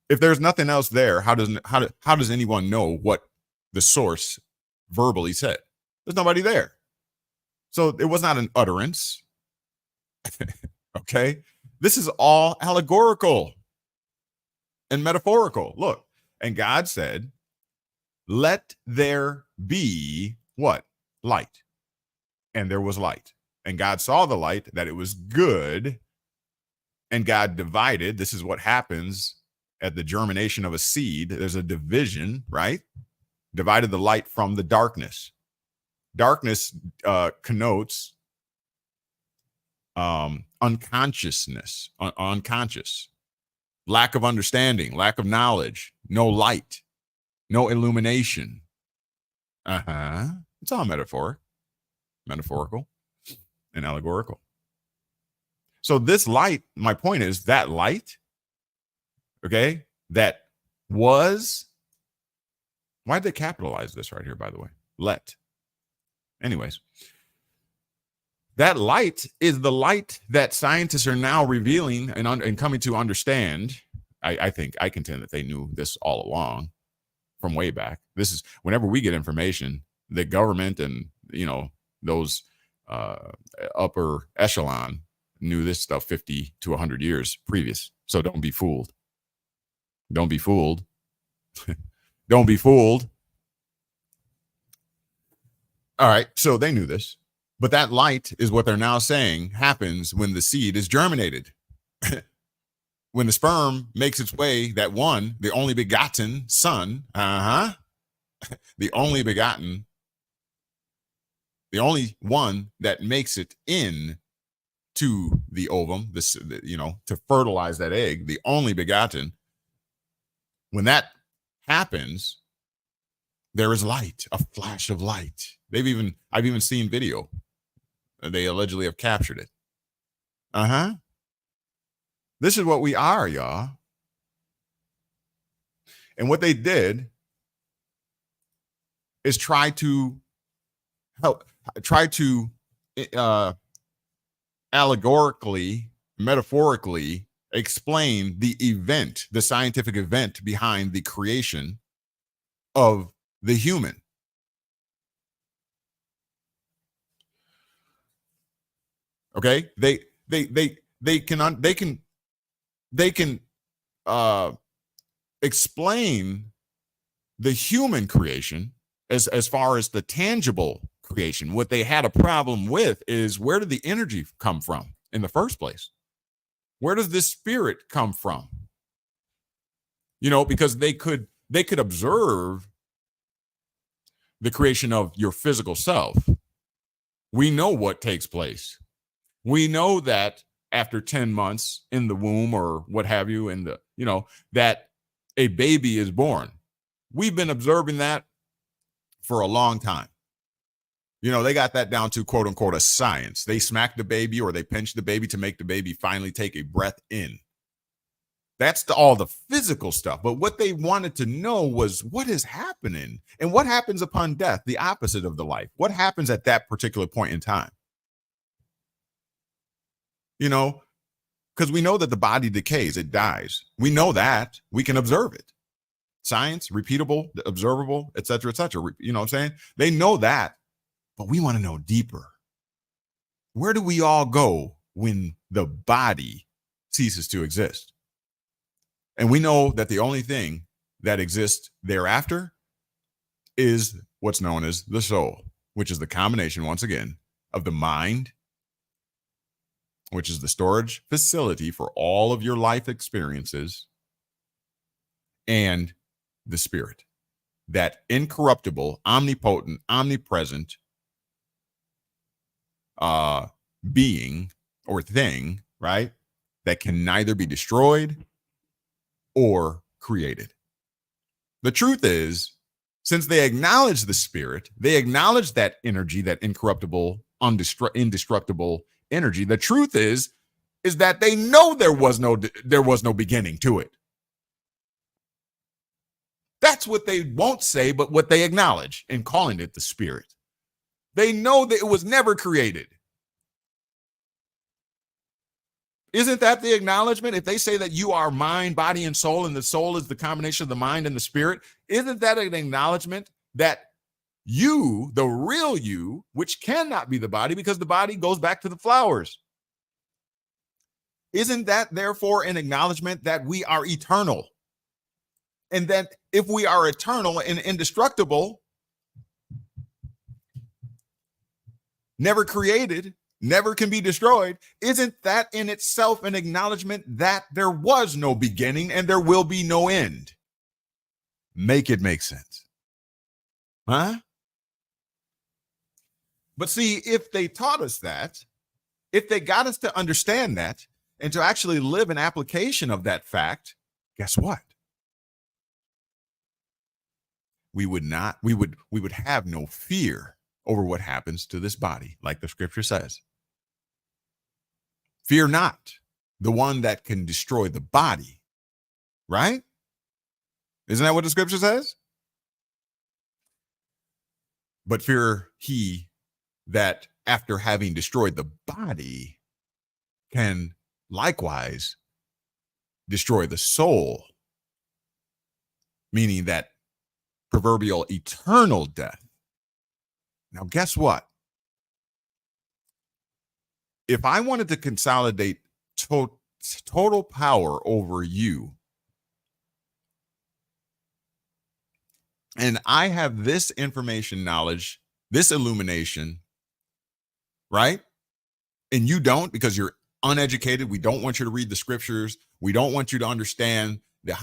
If there's nothing else there, how does anyone know what the source verbally said? There's nobody there. So it was not an utterance. Okay? This is all allegorical and metaphorical. Look, and God said, let there be what? Light. And there was light. And God saw the light, that it was good. And God divided. This is what happens at the germination of a seed. There's a division, right? Divided the light from the darkness. Darkness connotes unconsciousness, unconscious, lack of understanding, lack of knowledge, no light, no illumination. It's all metaphorical and allegorical. So this light, my point is that light, okay, that was, why did they capitalize this right here, by the way? Let. Anyways, that light is the light that scientists are now revealing and coming to understand. I think, I contend that they knew this all along from way back. This is, whenever we get information, the government and, those upper echelon knew this stuff 50 to 100 years previous. So don't be fooled. Don't be fooled. Don't be fooled. All right. So they knew this, but that light is what they're now saying happens when the seed is germinated. When the sperm makes its way, that one, the only begotten son, the only begotten, the only one that makes it in to the ovum, to fertilize that egg, the only begotten. When that happens, there is light, a flash of light. I've even seen video. They allegedly have captured it. This is what we are, y'all. And what they did is try to allegorically, metaphorically explain the event, the scientific event behind the creation of the human. Okay, they can explain the human creation as far as the tangible creation. What they had a problem with is, where did the energy come from in the first place? Where does this spirit come from? Because they could observe the creation of your physical self. We know what takes place. We know that after 10 months in the womb or what have you, that a baby is born. We've been observing that for a long time. They got that down to quote unquote a science. They smack the baby or they pinch the baby to make the baby finally take a breath in. That's all the physical stuff. But what they wanted to know was, what is happening and what happens upon death, the opposite of the life. What happens at that particular point in time? Because we know that the body decays, it dies. We know that. We can observe it. science, repeatable, observable, et cetera, et cetera. You know what I'm saying? They know that, but we want to know deeper. Where do we all go when the body ceases to exist? And we know that the only thing that exists thereafter is what's known as the soul, which is the combination, once again, of the mind, which is the storage facility for all of your life experiences, and the spirit, that incorruptible, omnipotent, omnipresent being or thing, right? That can neither be destroyed or created. The truth is, since they acknowledge the spirit, they acknowledge that energy, that incorruptible, indestructible energy. The truth is that they know there was no beginning to it. That's what they won't say, but what they acknowledge in calling it the spirit. They know that it was never created. Isn't that the acknowledgement? If they say that you are mind, body, and soul, and the soul is the combination of the mind and the spirit, isn't that an acknowledgement that you, the real you, which cannot be the body because the body goes back to the flowers, isn't that therefore an acknowledgement that we are eternal? And that if we are eternal and indestructible, never created, never can be destroyed, isn't that in itself an acknowledgement that there was no beginning and there will be no end? Make it make sense. Huh? But see, if they taught us that, if they got us to understand that and to actually live an application of that fact, guess what? We would have no fear over what happens to this body, like the scripture says. Fear not the one that can destroy the body, right? Isn't that what the scripture says? But fear he that after having destroyed the body can likewise destroy the soul, meaning that proverbial eternal death. Now, guess what? If I wanted to consolidate total power over you, and I have this information, knowledge, this illumination, right? And you don't, because you're uneducated. We don't want you to read the scriptures. We don't want you to understand the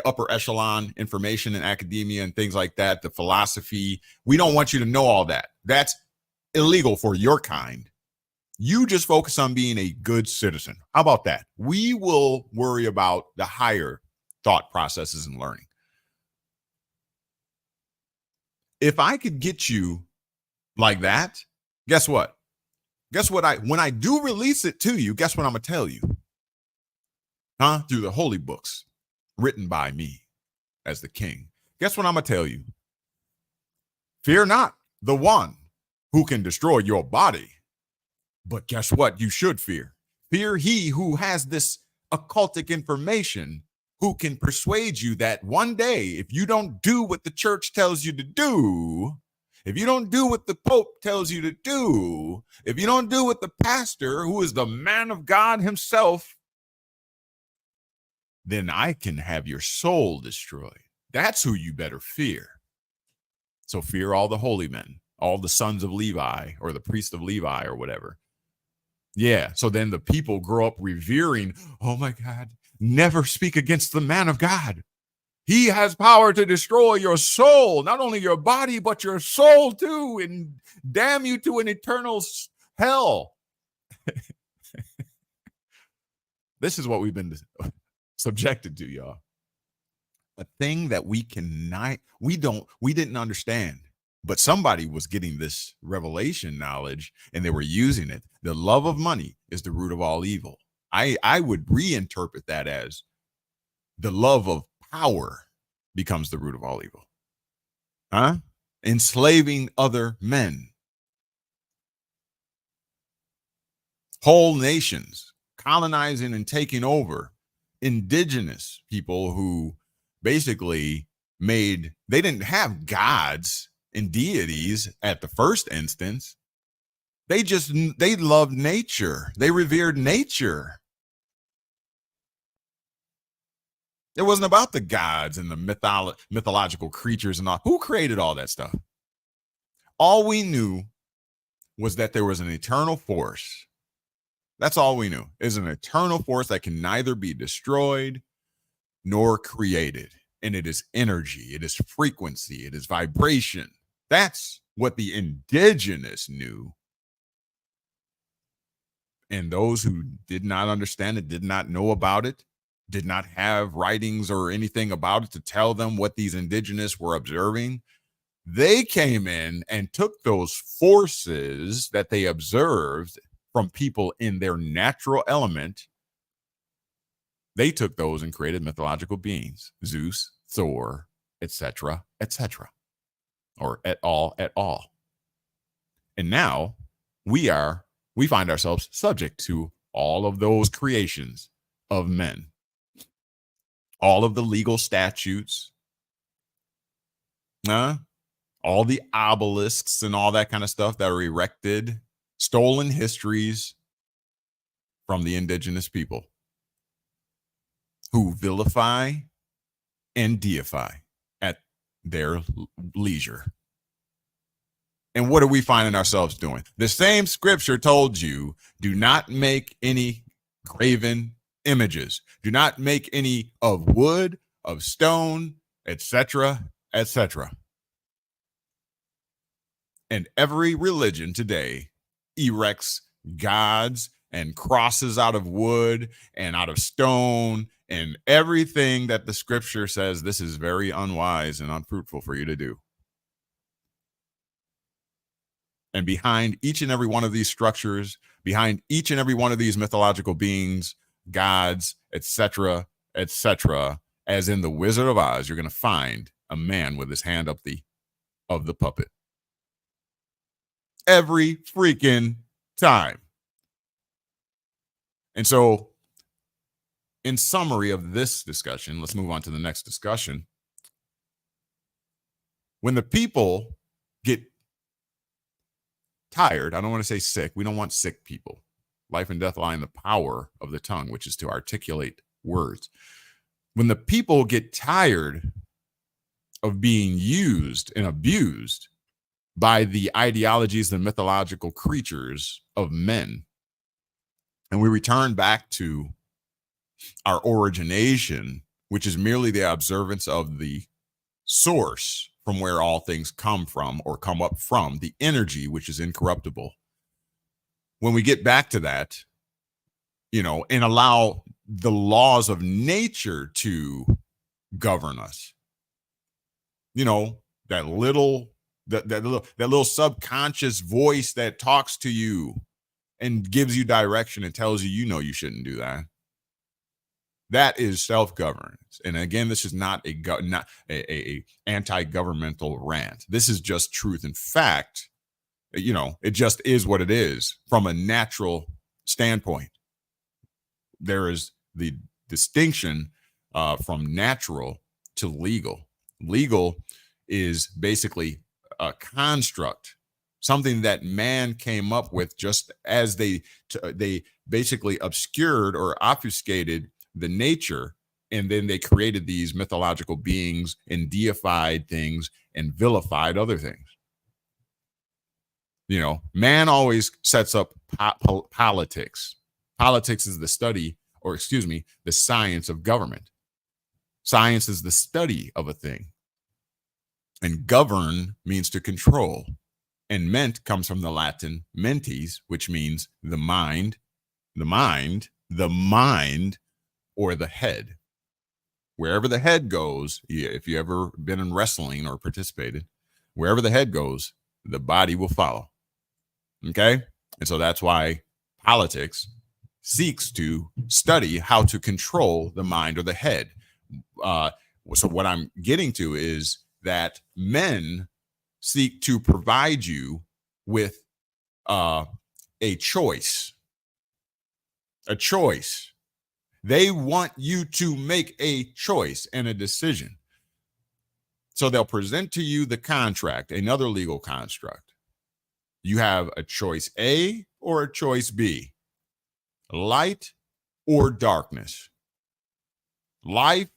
upper echelon information in academia and things like that, the philosophy. We don't want you to know all that. That's illegal for your kind. You just focus on being a good citizen. How about that? We will worry about the higher thought processes and learning. If I could get you like that, guess what? When I do release it to you, guess what I'm going to tell you? Through the holy books written by me as the king. Guess what I'm going to tell you? Fear not the one who can destroy your body. But guess what? You should fear. Fear he who has this occultic information, who can persuade you that one day, if you don't do what the church tells you to do, if you don't do what the Pope tells you to do, if you don't do what the pastor, who is the man of God himself, then I can have your soul destroyed. That's who you better fear. So fear all the holy men, all the sons of Levi, or the priest of Levi, or whatever. Yeah, so then the people grow up revering, oh my God, never speak against the man of God. He has power to destroy your soul, not only your body, but your soul too, and damn you to an eternal hell. This is what we've been subjected to, y'all. A thing that we didn't understand, but somebody was getting this revelation knowledge and they were using it. The love of money is the root of all evil. I would reinterpret that as the love of power becomes the root of all evil. Enslaving other men, whole nations, colonizing and taking over indigenous people who basically they didn't have gods and deities at the first instance. They loved nature. They revered nature. It wasn't about the gods and the mythological creatures and all. Who created all that stuff? All we knew was that there was an eternal force. That's all we knew, is an eternal force that can neither be destroyed nor created. And it is energy, it is frequency, it is vibration. That's what the indigenous knew. And those who did not understand it, did not know about it, did not have writings or anything about it to tell them what these indigenous were observing, they came in and took those forces that they observed from people in their natural element. They took those and created mythological beings, Zeus, Thor, etc., or et al. And now we find ourselves subject to all of those creations of men, all of the legal statutes, all the obelisks and all that kind of stuff that are erected, stolen histories from the indigenous people who vilify and deify at their leisure. And what are we finding ourselves doing? The same scripture told you, do not make any graven images. Do not make any of wood, of stone, etc., etc. And every religion today erects gods and crosses out of wood and out of stone and everything that the scripture says this is very unwise and unfruitful for you to do. And behind each and every one of these structures, behind each and every one of these mythological beings, gods, etc., etc., as in the Wizard of Oz, you're going to find a man with his hand up of the puppet. Every freaking time. And so, in summary of this discussion, let's move on to the next discussion. When the people get tired, I don't want to say sick. We don't want sick people. Life and death lie in the power of the tongue, which is to articulate words. When the people get tired of being used and abused by the ideologies and mythological creatures of men, and we return back to our origination, which is merely the observance of the source from where all things come from or come up from, the energy, which is incorruptible. When we get back to that, and allow the laws of nature to govern us, that little subconscious voice that talks to you and gives you direction and tells you, you shouldn't do that. That is self-governance. And again, this is not a anti-governmental rant. This is just truth and fact. It just is what it is from a natural standpoint. There is the distinction from natural to legal. Legal is basically a construct, something that man came up with just as they basically obscured or obfuscated the nature, and then they created these mythological beings and deified things and vilified other things. Man always sets up politics. Politics is the science of government. Science is the study of a thing. And govern means to control. And ment comes from the Latin mentis, which means the mind, or the head. Wherever the head goes, if you ever been in wrestling or participated, wherever the head goes, the body will follow. Okay? And so that's why politics seeks to study how to control the mind or the head. So what I'm getting to is that men seek to provide you with a choice. They want you to make a choice and a decision. So they'll present to you the contract, another legal construct. You have a choice A or a choice B, light or darkness, life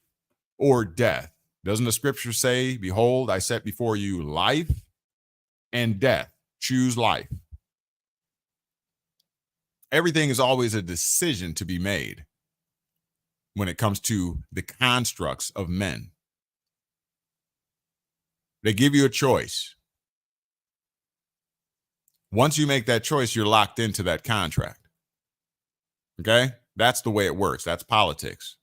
or death. Doesn't the scripture say, behold, I set before you life and death? Choose life. Everything is always a decision to be made when it comes to the constructs of men. They give you a choice. Once you make that choice, you're locked into that contract. Okay? That's the way it works. That's politics.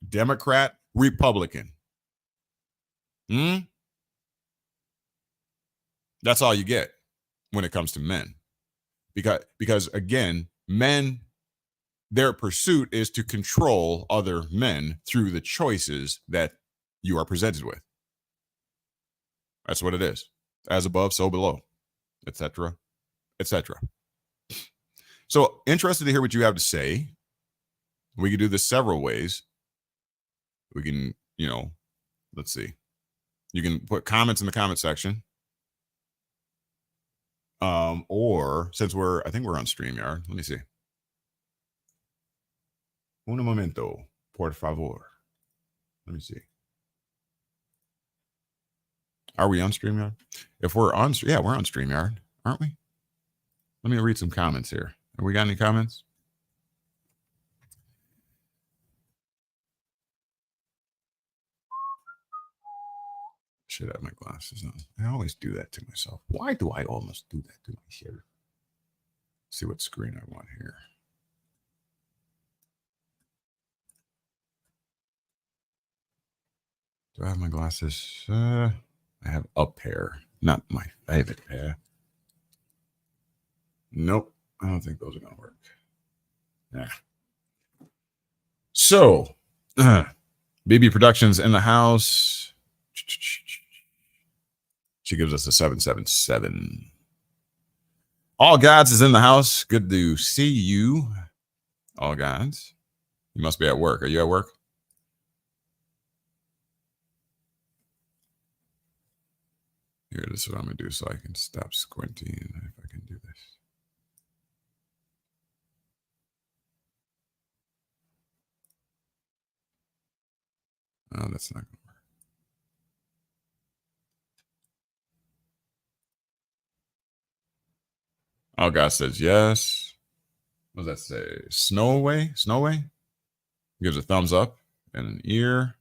Democrat, Republican. That's all you get when it comes to men. Because again, men, their pursuit is to control other men through the choices that you are presented with. That's what it is. As above, so below, etc., etc. So interested to hear what you have to say. We can do this several ways. We can, let's see. You can put comments in the comment section. Or since I think we're on StreamYard. Let me see. Un momento, por favor. Let me see. Are we on StreamYard? If we're on, yeah, we're on StreamYard, aren't we? Let me read some comments here. Have we got any comments? Should have my glasses on. I always do that to myself. Why do I almost do that to myself? See what screen I want here. Do I have my glasses? I have a pair, not my favorite pair. Nope, I don't think those are going to work. Yeah. So, BB Productions in the house. She gives us a 777. All Gods is in the house. Good to see you. All Gods. You must be at work. Are you at work? Here, this is what I'm going to do so I can stop squinting if I can do this. Oh, that's not going to work. All God says yes. What does that say? Snowaway? Snowaway? Gives a thumbs up and an ear.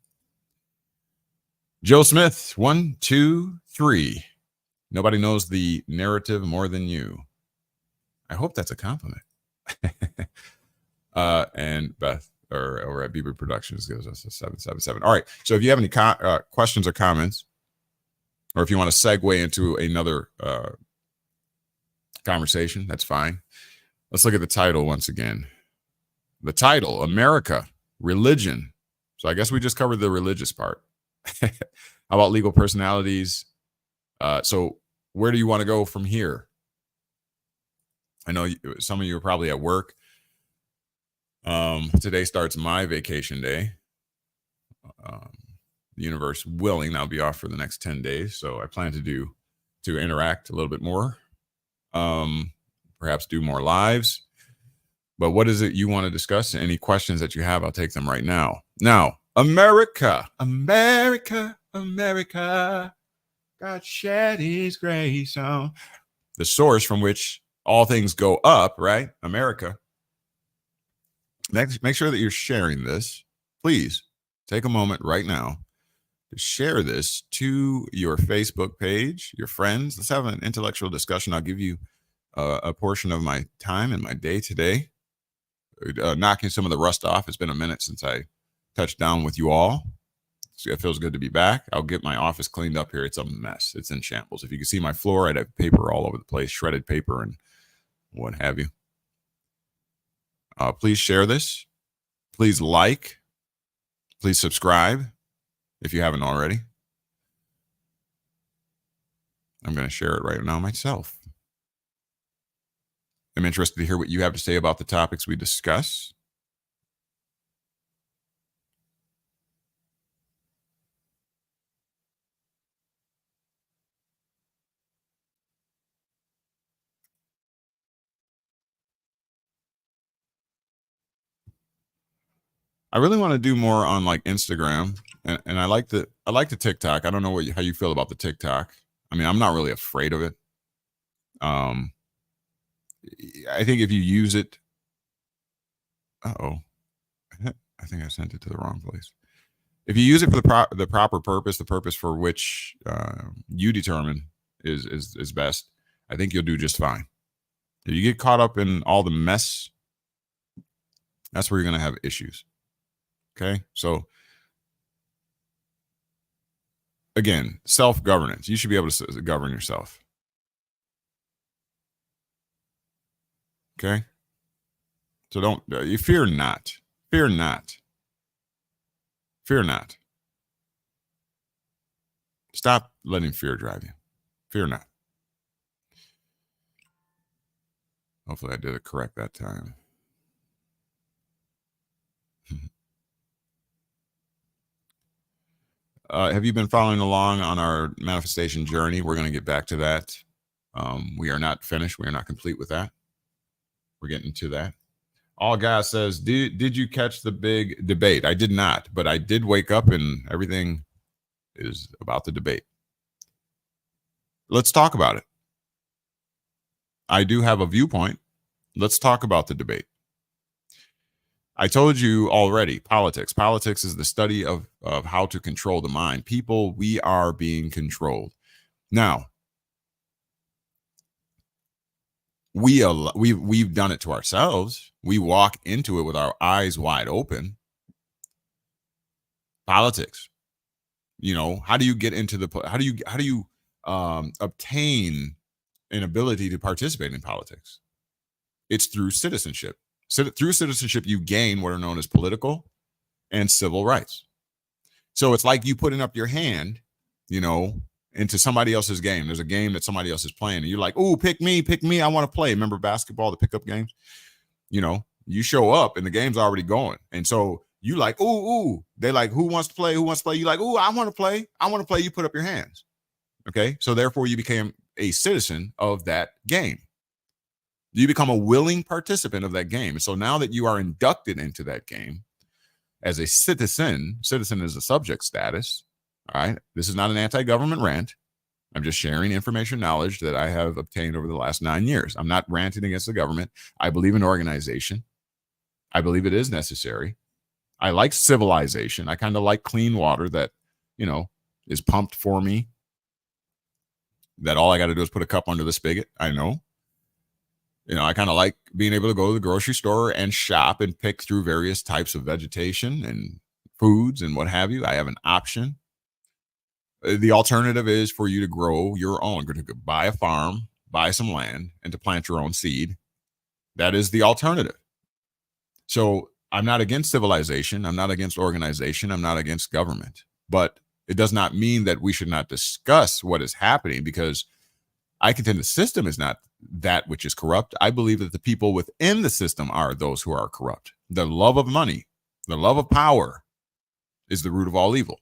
Joe Smith, 1, 2, 3. Nobody knows the narrative more than you. I hope that's a compliment. And Beth or at BB Productions gives us a 777. All right. So if you have any questions or comments, or if you want to segue into another conversation, that's fine. Let's look at the title once again. The title, America, Religion. So I guess we just covered the religious part. How about legal personalities? So where do you want to go from here? I know some of you are probably at work. Today starts my vacation day. The universe willing, I'll be off for the next 10 days. So I plan to interact a little bit more. Perhaps do more lives. But what is it you want to discuss? Any questions that you have, I'll take them right now. Now, America, America, America, God shed his grace on. The source from which all things go up, right? America. Make sure that you're sharing this. Please take a moment right now to share this to your Facebook page, your friends. Let's have an intellectual discussion. I'll give you a portion of my time and my day today, knocking some of the rust off. It's been a minute since I touched down with you all. So it feels good to be back. I'll get my office cleaned up here. It's a mess. It's in shambles. If you can see my floor, I'd have paper all over the place, shredded paper and what have you. Please share this. Please like. Please subscribe if you haven't already. I'm going to share it right now myself. I'm interested to hear what you have to say about the topics we discuss. I really want to do more on like Instagram, and I like the TikTok. I don't know how you feel about the TikTok. I mean, I'm not really afraid of it. Um, I think if you use it, oh, I think I sent it to the wrong place. If you use it for the proper purpose, the purpose for which you determine is best, I think you'll do just fine. If you get caught up in all the mess, that's where you're going to have issues. Okay, so again, self-governance. You should be able to govern yourself. Okay, so don't you fear not, fear not, fear not. Stop letting fear drive you. Fear not. Hopefully, I did it correct that time. Have you been following along on our manifestation journey? We're going to get back to that. We are not finished. We are not complete with that. We're getting to that. All Gas says, did you catch the big debate? I did not, but I did wake up and everything is about the debate. Let's talk about it. I do have a viewpoint. Let's talk about the debate. I told you already, politics. Politics is the study of how to control the mind. People, we are being controlled. Now, we've done it to ourselves. We walk into it with our eyes wide open. Politics. You know, how do you get into how do you obtain an ability to participate in politics? It's through citizenship. So through citizenship, you gain what are known as political and civil rights. So it's like you putting up your hand, you know, into somebody else's game. There's a game that somebody else is playing, and you're like, "Oh, pick me, I want to play." Remember basketball, the pickup games? You know, you show up and the game's already going, and so you like, "Ooh." They like, "Who wants to play? Who wants to play?" You like, "Ooh, I want to play. I want to play." You put up your hands. Okay, so therefore you became a citizen of that game. You become a willing participant of that game. And so now that you are inducted into that game as a citizen is a subject status. All right. This is not an anti-government rant. I'm just sharing information, knowledge that I have obtained over the last 9 years. I'm not ranting against the government. I believe in organization. I believe it is necessary. I like civilization. I kind of like clean water that, you know, is pumped for me. That all I got to do is put a cup under the spigot. I know. You know, I kind of like being able to go to the grocery store and shop and pick through various types of vegetation and foods and what have you. I have an option. The alternative is for you to grow your own, to buy a farm, buy some land, and to plant your own seed. That is the alternative. So I'm not against civilization. I'm not against organization. I'm not against government. But it does not mean that we should not discuss what is happening, because I contend the system is not that which is corrupt. I believe that the people within the system are those who are corrupt. The love of money, the love of power is the root of all evil,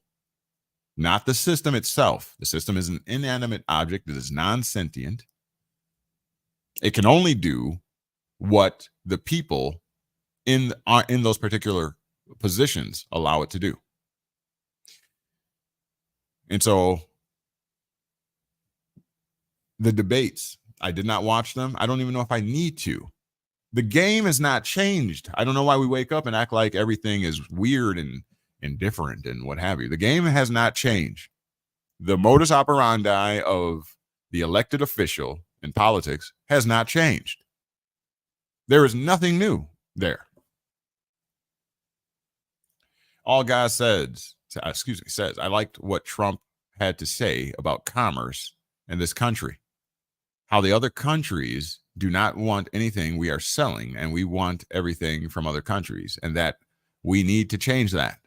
not the system itself. The system is an inanimate object that is non-sentient. It can only do what the people in those particular positions allow it to do. And so the debates, I did not watch them. I don't even know if I need to. The game has not changed. I don't know why we wake up and act like everything is weird and different and what have you. The game has not changed. The modus operandi of the elected official in politics has not changed. There is nothing new there. All Guy says, I liked what Trump had to say about commerce in this country. How the other countries do not want anything we are selling, and we want everything from other countries, and that we need to change that.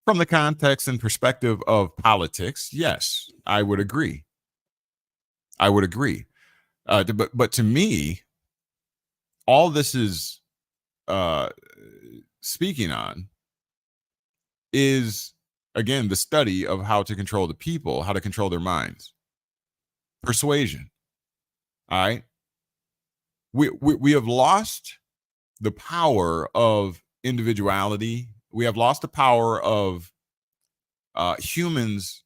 From the context and perspective of politics, yes, I would agree. But to me, all this is speaking on is, again, the study of how to control the people, how to control their minds. Persuasion. All right. We have lost the power of individuality. We have lost the power of humans'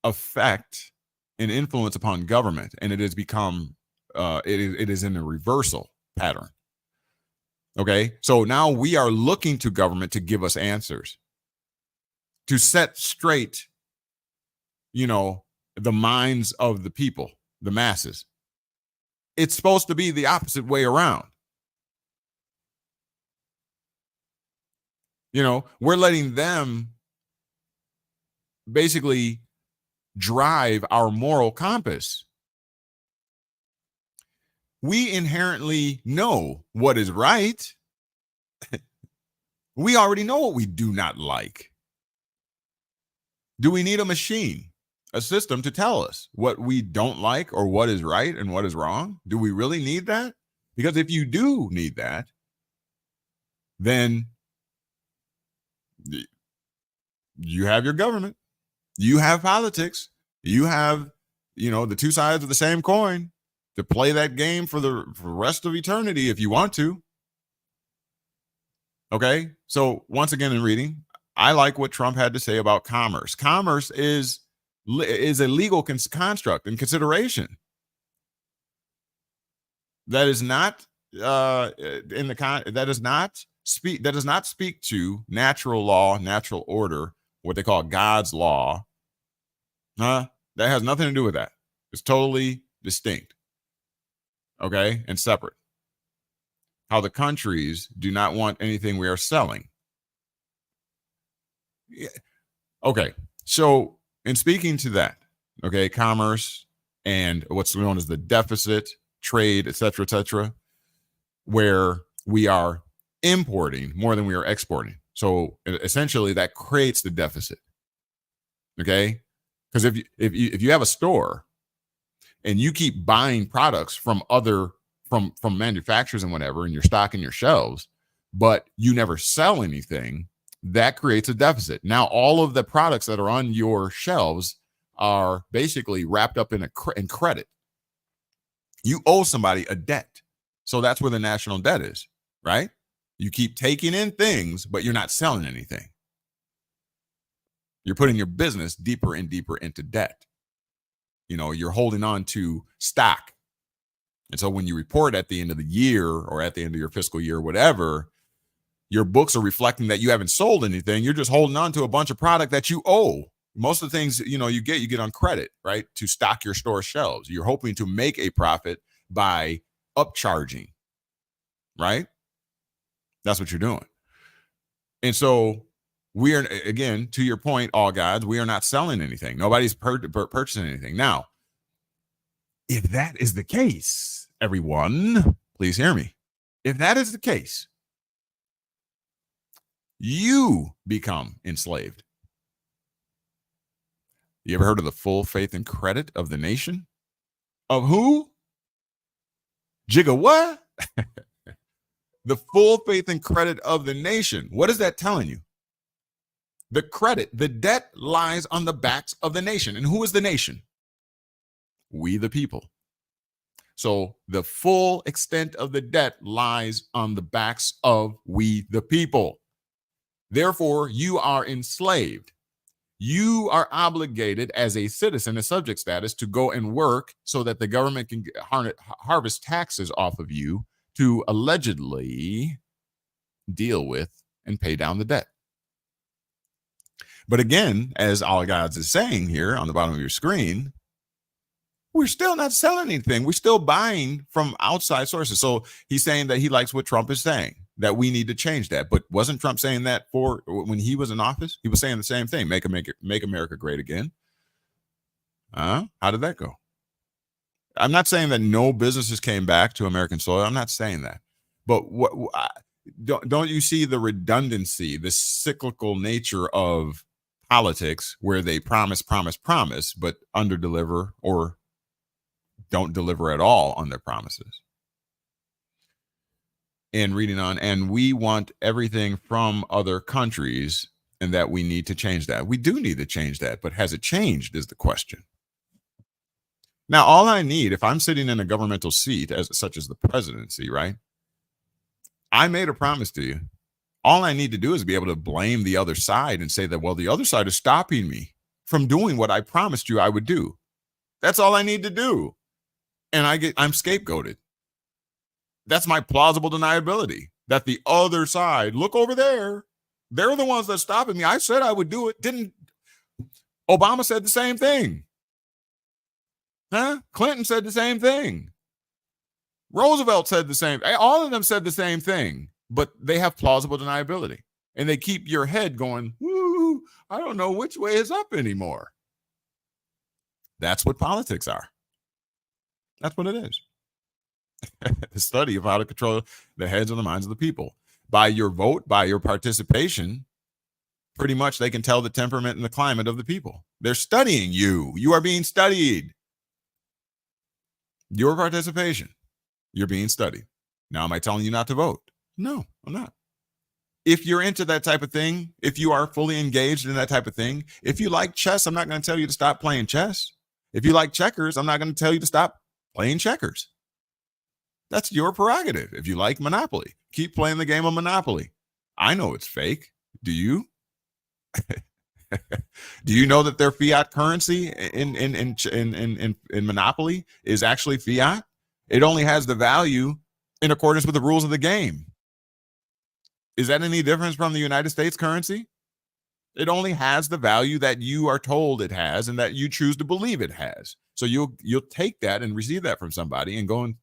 effect and influence upon government, and it has become it is in a reversal pattern. Okay, so now we are looking to government to give us answers, to set straight, the minds of the people, the masses. It's supposed to be the opposite way around. We're letting them basically drive our moral compass. We inherently know what is right. We already know what we do not like. Do we need a machine, a system to tell us what we don't like or what is right and what is wrong? Do we really need that? Because if you do need that, then you have your government, you have politics, you have, the two sides of the same coin to play that game for the rest of eternity if you want to. Okay, so once again in reading, I like what Trump had to say about commerce. Commerce is a legal construct and consideration that is not that does not speak to natural law, natural order, what they call God's law. That has nothing to do with that. It's totally distinct. Okay, and separate. How the countries do not want anything we are selling. Yeah. Okay, so in speaking to that, okay, commerce and what's known as the deficit, trade, et cetera, where we are importing more than we are exporting. So essentially that creates the deficit. Okay, because if you have a store and you keep buying products from from manufacturers and whatever, and you're stocking your shelves, but you never sell anything, that creates a deficit. Now all of the products that are on your shelves are basically wrapped up in credit. You owe somebody a debt. So that's where the national debt is, right? You keep taking in things, but you're not selling anything. You're putting your business deeper and deeper into debt. You're holding on to stock. And so when you report at the end of the year or at the end of your fiscal year, whatever, your books are reflecting that you haven't sold anything. You're just holding on to a bunch of product that you owe. Most of the things, you get on credit, right? To stock your store shelves. You're hoping to make a profit by upcharging, right? That's what you're doing. And so we are, again, to your point, all gods, we are not selling anything. Nobody's purchasing anything. Now, if that is the case, everyone, please hear me. If that is the case, you become enslaved. You ever heard of the full faith and credit of the nation? Of who? Jigga what? The full faith and credit of the nation. What is that telling you? The credit, the debt lies on the backs of the nation. And who is the nation? We the people. So the full extent of the debt lies on the backs of we the people. Therefore, you are enslaved. You are obligated as a citizen, a subject status, to go and work so that the government can harvest taxes off of you to allegedly deal with and pay down the debt. But again, as All Gods is saying here on the bottom of your screen, we're still not selling anything. We're still buying from outside sources. So he's saying that he likes what Trump is saying, that we need to change that. But wasn't Trump saying that for when he was in office? He was saying the same thing, make America great again. How did that go? I'm not saying that no businesses came back to American soil. I'm not saying that. But don't you see the redundancy, the cyclical nature of politics where they promise, but underdeliver or don't deliver at all on their promises? And reading on, and we want everything from other countries, and that we need to change that. We do need to change that, but has it changed is the question. Now, all I need, if I'm sitting in a governmental seat, such as the presidency, right? I made a promise to you. All I need to do is be able to blame the other side and say that, well, the other side is stopping me from doing what I promised you I would do. That's all I need to do. And I'm scapegoated. That's my plausible deniability, that the other side, look over there, they're the ones that's stopping me. I said I would do it. Didn't Obama said the same thing? Huh? Clinton said the same thing. Roosevelt said the same. All of them said the same thing, but they have plausible deniability. And they keep your head going, woo, I don't know which way is up anymore. That's what politics are. That's what it is. The study of how to control the heads and the minds of the people. By your vote, by your participation, pretty much they can tell the temperament and the climate of the people. They're studying you. You are being studied. Your participation, you're being studied. Now, am I telling you not to vote? No, I'm not. If you're into that type of thing, if you are fully engaged in that type of thing, if you like chess, I'm not going to tell you to stop playing chess. If you like checkers, I'm not going to tell you to stop playing checkers. That's your prerogative. If you like Monopoly, keep playing the game of Monopoly. I know it's fake. Do you? Do you know that their fiat currency in Monopoly is actually fiat? It only has the value in accordance with the rules of the game. Is that any difference from the United States currency? It only has the value that you are told it has and that you choose to believe it has. So you'll take that and receive that from somebody and go and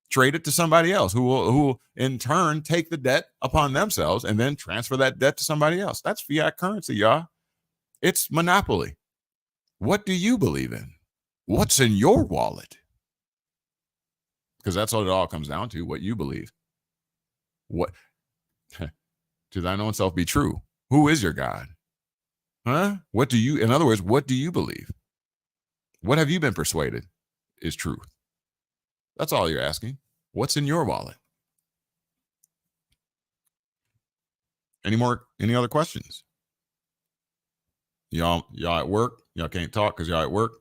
trade it to somebody else who will in turn take the debt upon themselves and then transfer that debt to somebody else. That's fiat currency, y'all. It's monopoly. What do you believe in? What's in your wallet? Because that's what it all comes down to, what you believe. What to thine own self be true. Who is your God? Huh? In other words, what do you believe? What have you been persuaded is truth? That's all you're asking. What's in your wallet? Any other questions? Y'all at work? Y'all can't talk because y'all at work?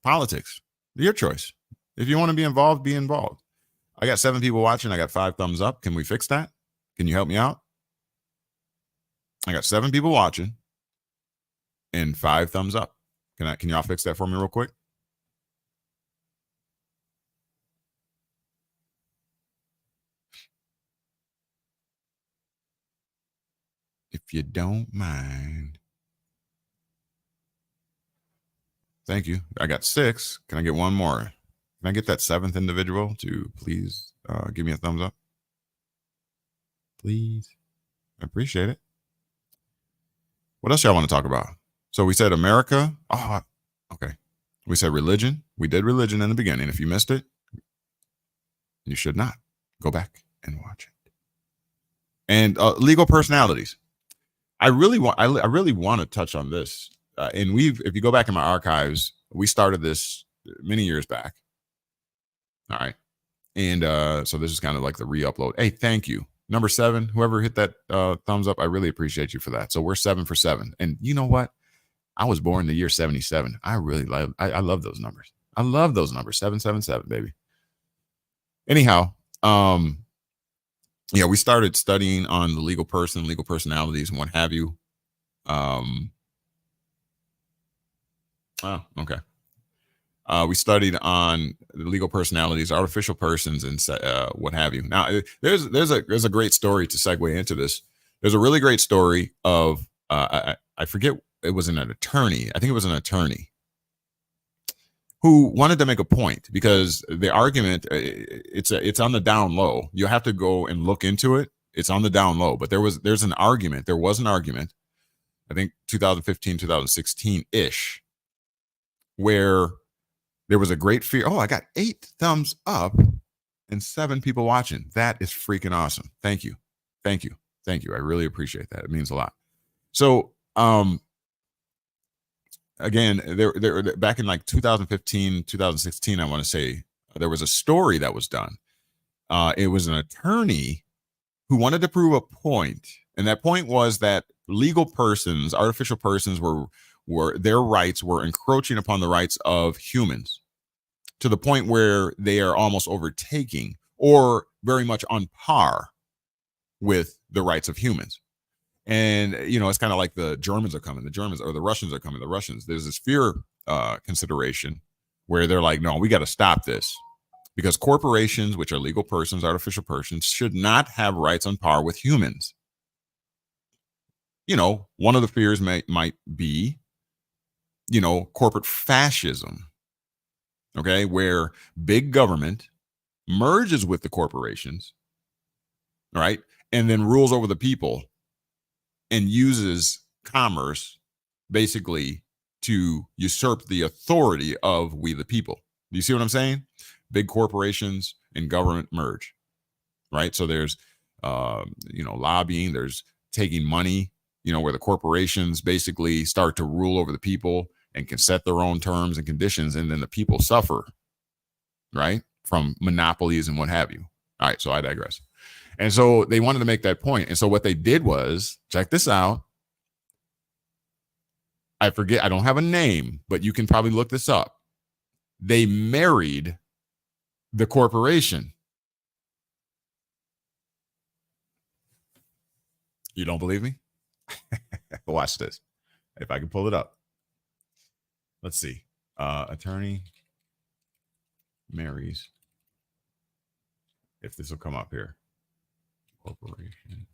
Politics. Your choice. If you want to be involved, be involved. I got 7 people watching. I got 5 thumbs up. Can we fix that? Can you help me out? I got 7 people watching and 5 thumbs up. Can y'all fix that for me real quick? If you don't mind. Thank you. I got 6. Can I get one more? Can I get that 7th individual to please give me a thumbs up? Please. I appreciate it. What else y'all want to talk about? So we said America. Oh, okay. We said religion. We did religion in the beginning. If you missed it, you should not. Go back and watch it. And legal personalities. I really want to touch on this. And if you go back in my archives, we started this many years back. All right. And so this is kind of like the re-upload. Hey, thank you. Number 7, whoever hit that thumbs up, I really appreciate you for that. So we're 7 for 7. And you know what? I was born the year 77. I love those numbers. I love those numbers. 777, baby. Anyhow, we started studying on the legal personalities and what have you. Okay. We studied on the legal personalities, artificial persons, and what have you. Now, there's a great story to segue into this. There's a really great story of I forget, it was an attorney. I think it was an attorney who wanted to make a point because the argument it's on the down low. You have to go and look into it. It's on the down low, but there was an argument. There was an argument. I think 2015, 2016 ish, where there was a great fear. Oh, I got 8 thumbs up and 7 people watching. That is freaking awesome. Thank you. Thank you. Thank you. I really appreciate that. It means a lot. So, again, there back in like 2015, 2016, I want to say, there was a story that was done. It was an attorney who wanted to prove a point. And that point was that legal persons, artificial persons were their rights were encroaching upon the rights of humans to the point where they are almost overtaking or very much on par with the rights of humans. And it's kind of like the Germans are coming, the Germans, or the Russians are coming, the Russians. There's this fear consideration where they're like, no, we got to stop this because corporations, which are legal persons, artificial persons, should not have rights on par with humans. One of the fears might be, corporate fascism. Okay, where big government merges with the corporations, right, and then rules over the people and uses commerce basically to usurp the authority of we the people. Do you see what I'm saying? Big corporations and government merge, right? So there's lobbying, there's taking money, where the corporations basically start to rule over the people and can set their own terms and conditions, and then the people suffer, right, from monopolies and what have you. All right, so I digress. And so they wanted to make that point. And so what they did was, check this out. I forget, I don't have a name, but you can probably look this up. They married the corporation. You don't believe me? Watch this. If I can pull it up. Let's see. Attorney marries. If this will come up here. Corporation.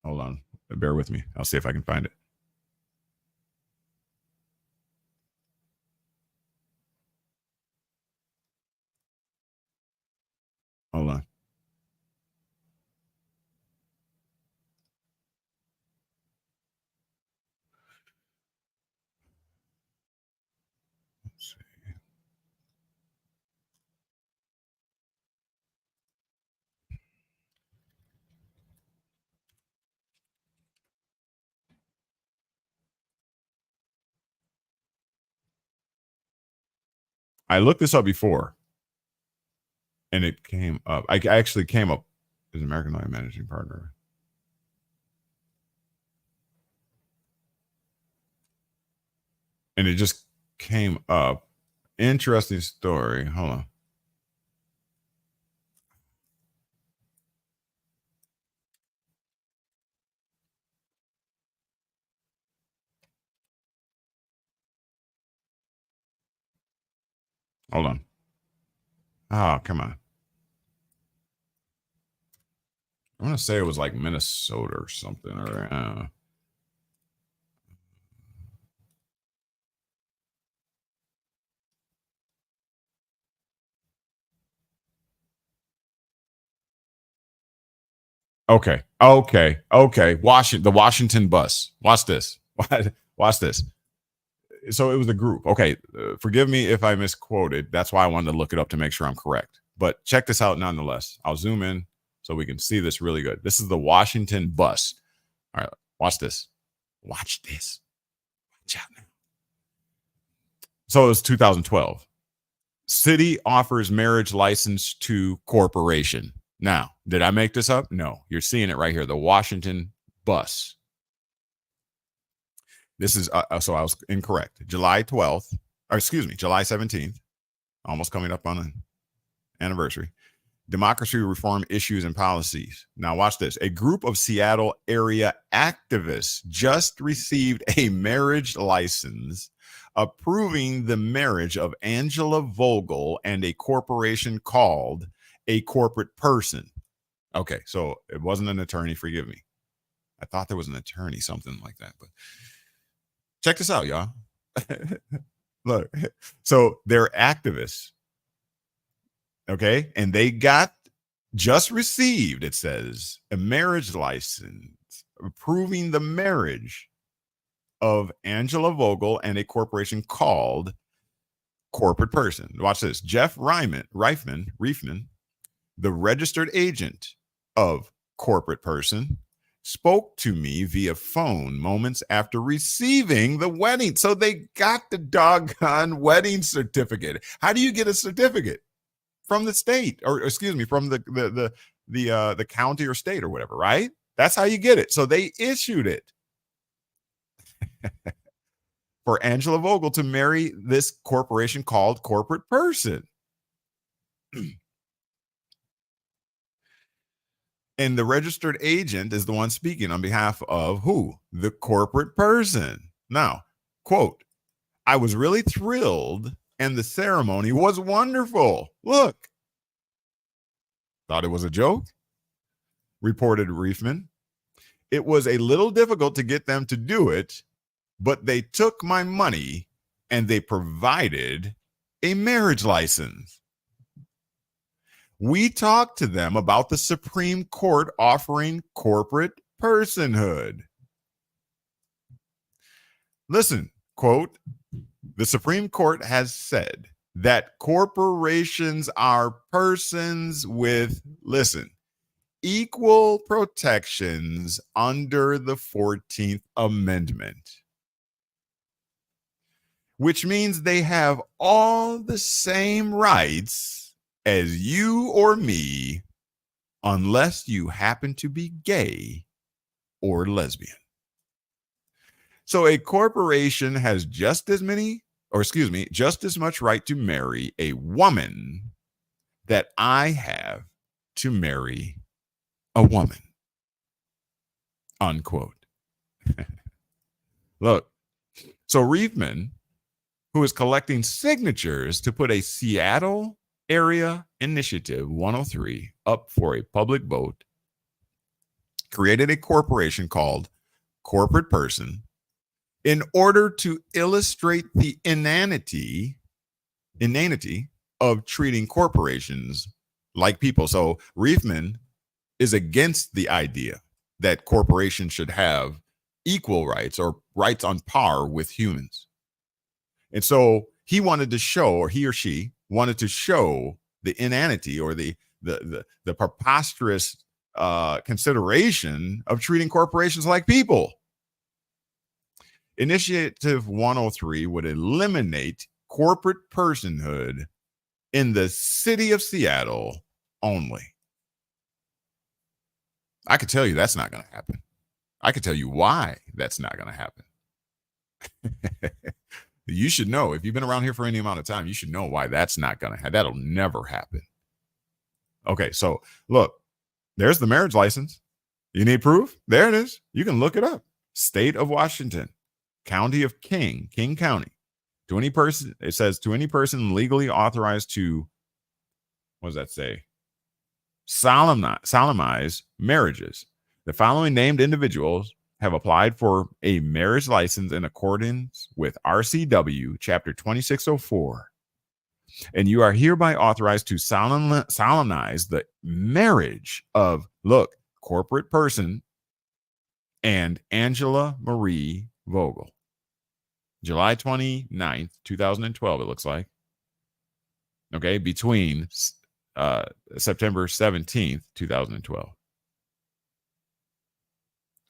Hold on. Bear with me. I'll see if I can find it. Hold on. Let's see. I looked this up before, and it came up. I actually came up as American Lawyer Managing Partner. And it just came up. Interesting story. Hold on. Hold on. Oh, come on. I want to say it was like Minnesota or something. Or Okay. The Washington bus. Watch this. Watch this. So it was a group. Okay. Forgive me if I misquoted. That's why I wanted to look it up to make sure I'm correct. But check this out nonetheless. I'll zoom in so we can see this really good. This is the Washington bus. All right. Watch this. Watch this. Watch out now. So it was 2012. City offers marriage license to corporation. Now, did I make this up? No. You're seeing it right here. The Washington bus. This is, so I was incorrect. July 12th, or excuse me, July 17th, almost coming up on an anniversary. Democracy reform issues and policies. Now, watch this. A group of Seattle area activists just received a marriage license approving the marriage of Angela Vogel and a corporation called a corporate person. Okay, so it wasn't an attorney. Forgive me. I thought there was an attorney, something like that. But check this out, y'all. Look, so they're activists. Okay, and they just received, it says, a marriage license approving the marriage of Angela Vogel and a corporation called corporate person. Watch this. Jeff Reifman, the registered agent of corporate person, spoke to me via phone moments after receiving the wedding. So they got the doggone wedding certificate. How do you get a certificate? From the state, or excuse me, from the county or state or whatever, right? That's how you get it. So they issued it for Angela Vogel to marry this corporation called corporate person. And the registered agent is the one speaking on behalf of who? The corporate person. Now, quote, I was really thrilled and the ceremony was wonderful. Look, thought it was a joke, reported Reefman. It was a little difficult to get them to do it, but they took my money and they provided a marriage license. We talked to them about the Supreme Court offering corporate personhood. Listen, quote, the Supreme Court has said that corporations are persons with, listen, equal protections under the 14th Amendment, which means they have all the same rights as you or me, unless you happen to be gay or lesbian. So a corporation has just as much right to marry a woman that I have to marry a woman. Unquote. Look, so Reefman, who is collecting signatures to put a Seattle Area Initiative 103 up for a public vote, created a corporation called Corporate Person in order to illustrate the inanity of treating corporations like people. So Reefman is against the idea that corporations should have equal rights or rights on par with humans. And so he wanted to show, or he or she wanted to show the inanity or the preposterous consideration of treating corporations like people. Initiative 103 would eliminate corporate personhood in the city of Seattle only. I could tell you that's not going to happen. I could tell you why that's not going to happen. You should know, if you've been around here for any amount of time, you should know why that's not going to happen. That'll never happen. Okay, so look, there's the marriage license. You need proof? There it is. You can look it up. State of Washington, County of King County. To any person, it says, to any person legally authorized to, what does that say? Solemnize marriages. The following named individuals have applied for a marriage license in accordance with RCW Chapter 2604. And you are hereby authorized to solemnize the marriage of, look, Corporate Person and Angela Marie Vogel. July 29th, 2012, it looks like. Okay, between September 17th, 2012.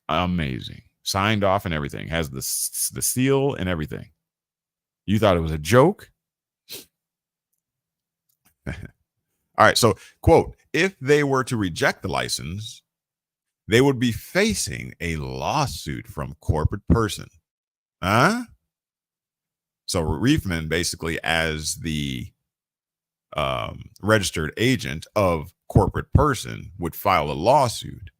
Amazing. Signed off and everything. Has the seal and everything. You thought it was a joke? All right, so, quote, if they were to reject the license, they would be facing a lawsuit from Corporate Person. Huh? So Reefman, basically, as the registered agent of Corporate Person, would file a lawsuit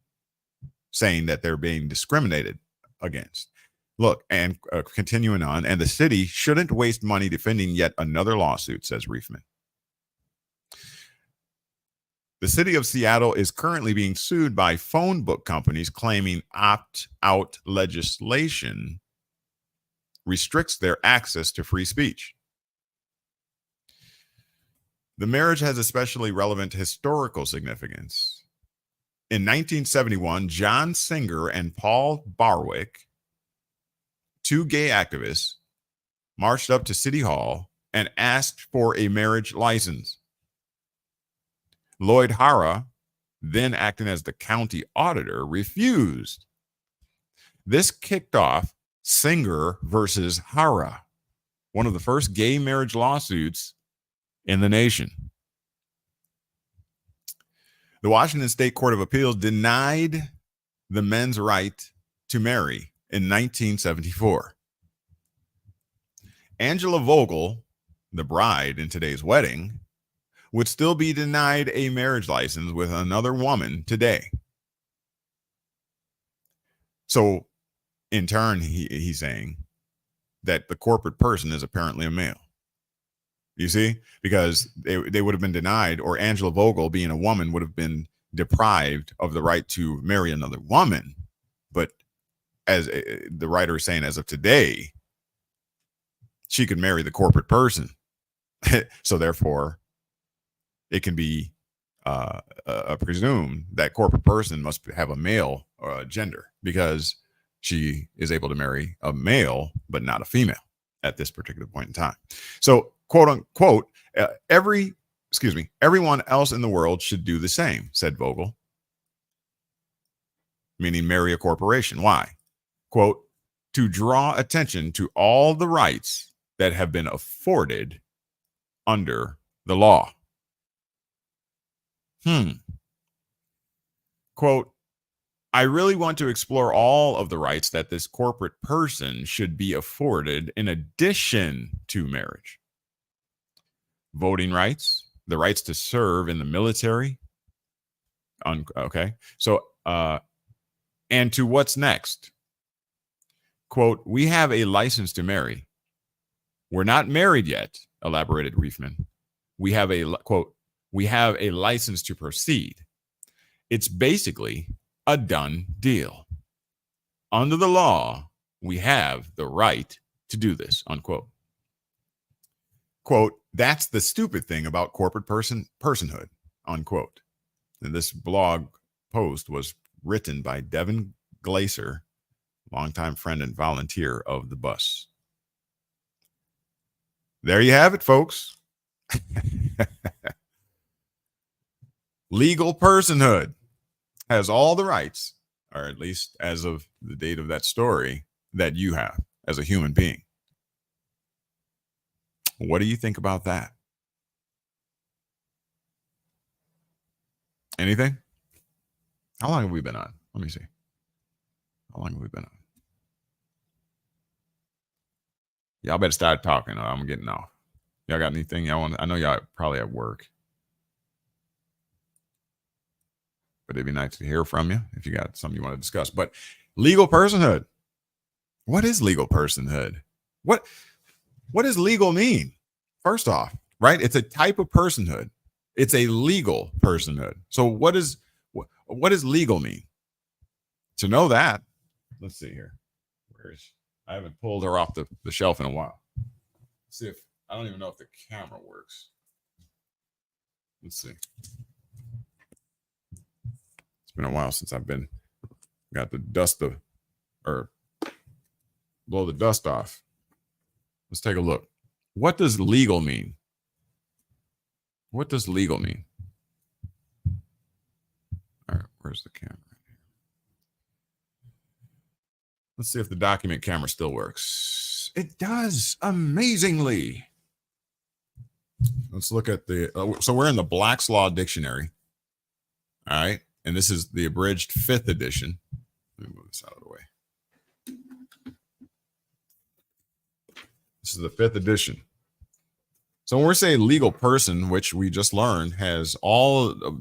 saying that they're being discriminated against. Look, and continuing on, and the city shouldn't waste money defending yet another lawsuit, says Reefman. The city of Seattle is currently being sued by phone book companies claiming opt-out legislation restricts their access to free speech. The marriage has especially relevant historical significance. In 1971, John Singer and Paul Barwick, two gay activists, marched up to City Hall and asked for a marriage license. Lloyd Hara, then acting as the county auditor, refused. This kicked off Singer versus Hara, one of the first gay marriage lawsuits in the nation. The Washington State Court of Appeals denied the men's right to marry in 1974. Angela Vogel, the bride in today's wedding, would still be denied a marriage license with another woman today. So in turn, he's saying that the corporate person is apparently a male. You see, because they would have been denied, or Angela Vogel, being a woman, would have been deprived of the right to marry another woman. But as the writer is saying, as of today, she could marry the corporate person. So therefore, it can be presumed that corporate person must have a male gender, because she is able to marry a male, but not a female at this particular point in time. So, quote unquote, everyone else in the world should do the same, said Vogel, meaning marry a corporation. Why? Quote, to draw attention to all the rights that have been afforded under the law. Quote, I really want to explore all of the rights that this corporate person should be afforded in addition to marriage. Voting rights, the rights to serve in the military. Okay. So, and to what's next? Quote, we have a license to marry. We're not married yet, elaborated Reifman. We have a, quote, we have a license to proceed. It's basically a done deal. Under the law, we have the right to do this, unquote. Quote, that's the stupid thing about corporate personhood, unquote. And this blog post was written by Devin Glaser, longtime friend and volunteer of the bus. There you have it, folks. Legal personhood has all the rights, or at least as of the date of that story, that you have as a human being. What do you think about that? Anything? How long have we been on? Let me see. How long have we been on? Y'all better start talking, or I'm getting off. Y'all got anything y'all want? I know y'all probably at work, but it'd be nice to hear from you if you got something you want to discuss. But legal personhood. What is legal personhood? What does legal mean? First off, right? It's a type of personhood. It's a legal personhood. So what does legal mean? To know that, let's see here. I haven't pulled her off the shelf in a while. Let's see if I don't even know if the camera works. Let's see. It's been a while since I've got the dust or blow the dust off. Let's take a look. What does legal mean? What does legal mean? All right, where's the camera? Let's see if the document camera still works. It does, amazingly. Let's look at so we're in the Black's Law Dictionary. All right, and this is the abridged 5th edition. Let me move this out of the way. This is the 5th edition. So when we're saying legal person, which we just learned has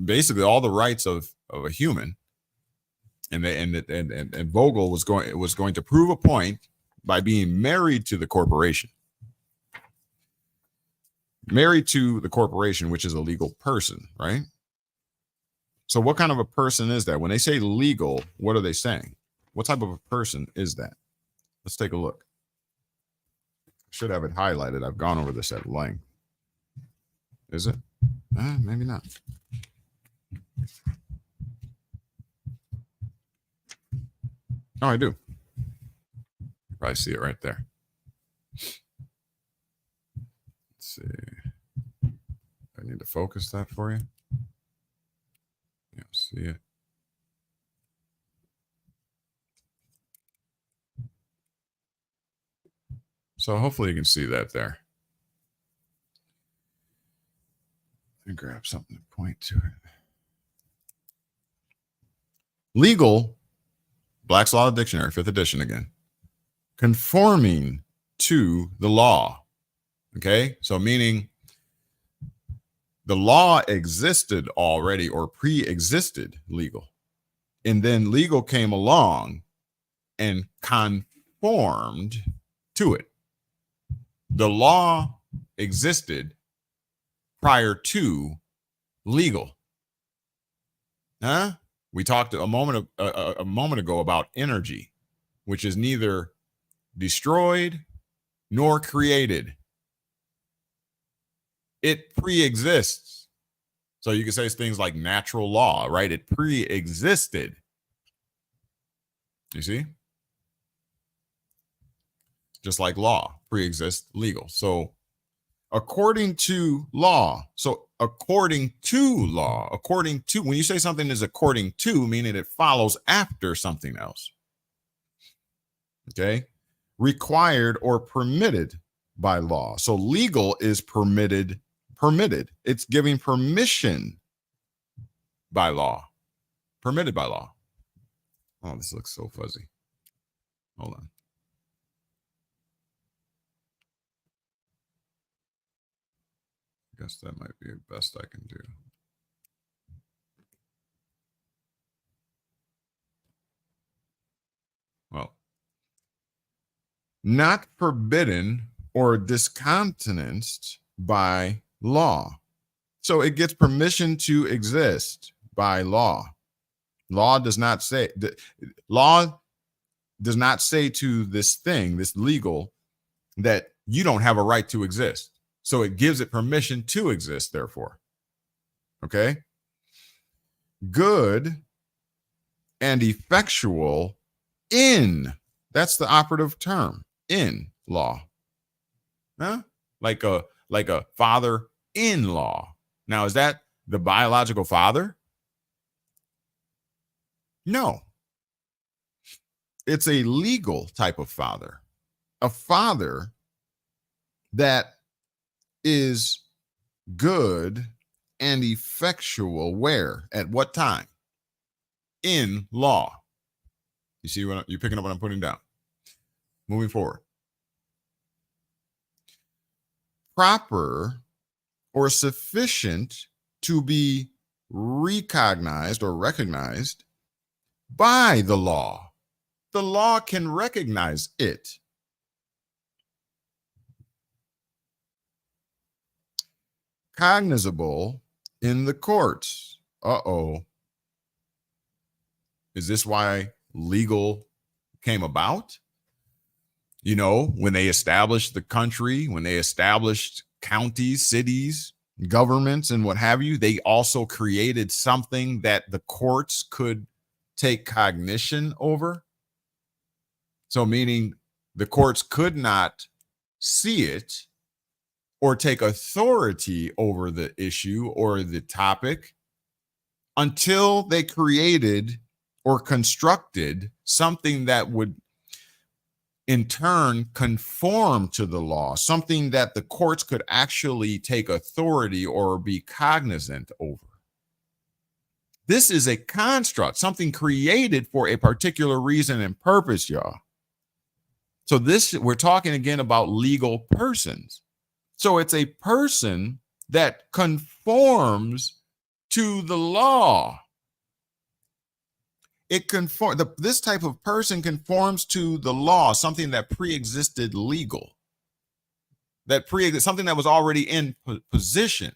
basically all the rights of a human, and Vogel was going to prove a point by being married to the corporation. Married to the corporation, which is a legal person, right? So what kind of a person is that? When they say legal, what are they saying? What type of a person is that? Let's take a look. Should have it highlighted. I've gone over this at length. Is it? Maybe not. Oh, I do. You probably see it right there. Let's see. I need to focus that for you. Yeah, see it. So hopefully you can see that there. And grab something to point to it. Legal, Black's Law Dictionary, 5th edition again. Conforming to the law. Okay? So meaning The law existed already or pre-existed legal. And then legal came along and conformed to it. The law existed prior to legal. Huh? We talked a moment ago about energy, which is neither destroyed nor created. It pre-exists. So you can say things like natural law, right? It pre-existed. You see? Just like law pre-exists legal. So according to law, according to, when you say something is according to, meaning it follows after something else. Okay? Required or permitted by law. So legal is permitted. It's giving permission by law. Permitted by law. Oh, this looks so fuzzy. Hold on. I guess that might be the best I can do. Well, not forbidden or discountenanced by law. So it gets permission to exist by law. Law does not say to this thing, this legal, that you don't have a right to exist. So it gives it permission to exist, therefore. Okay? Good and effectual in, that's the operative term, in law. Huh? Like a father-in-law. Now, is that the biological father? No. It's a legal type of father. A father that is good and effectual where? At what time? In law. You see what you're picking up what I'm putting down? Moving forward. Proper or sufficient to be recognized or recognized by the law. The law can recognize it. Cognizable in the courts. Uh-oh. Is this why legal came about? You know, when they established the country, when they established counties, cities, governments, and what have you, they also created something that the courts could take cognition over. So meaning the courts could not see it or take authority over the issue or the topic until they created or constructed something that would in turn conform to the law, something that the courts could actually take authority or be cognizant over. This is a construct, something created for a particular reason and purpose, y'all. So this, we're talking again about legal persons. So it's a person that conforms to the law. This type of person conforms to the law, something that pre-existed legal, something that was already in position.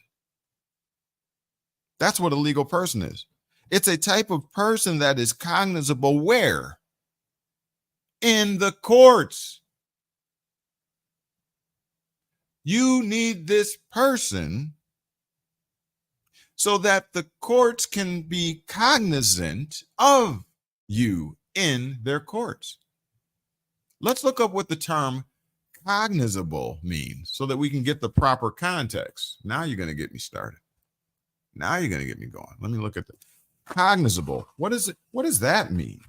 That's what a legal person is. It's a type of person that is cognizable where? In the courts. You need this person so that the courts can be cognizant of you in their courts. Let's look up what the term cognizable means so that we can get the proper context. Now you're going to get me started. Now you're going to get me going. Let me look at the cognizable. What is it? What does that mean?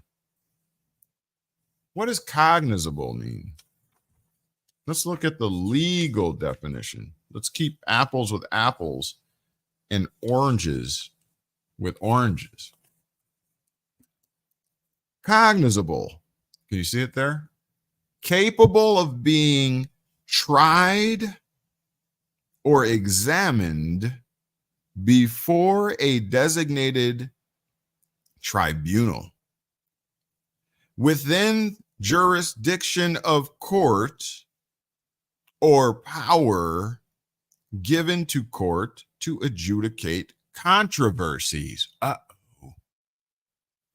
What does cognizable mean? Let's look at the legal definition. Let's keep apples with apples and oranges with oranges. Cognizable. Can you see it there? Capable of being tried or examined before a designated tribunal within jurisdiction of court or power given to court to adjudicate controversies.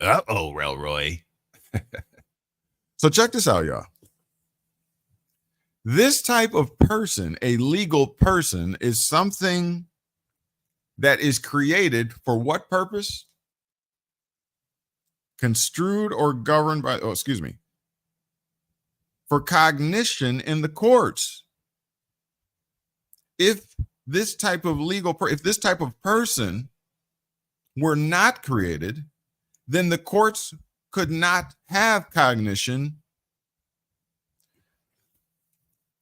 Relroy. So check this out, y'all. This type of person, a legal person, is something that is created for what purpose? Construed or governed by, for cognition in the courts. If this type of if this type of person were not created, then the courts could not have cognition,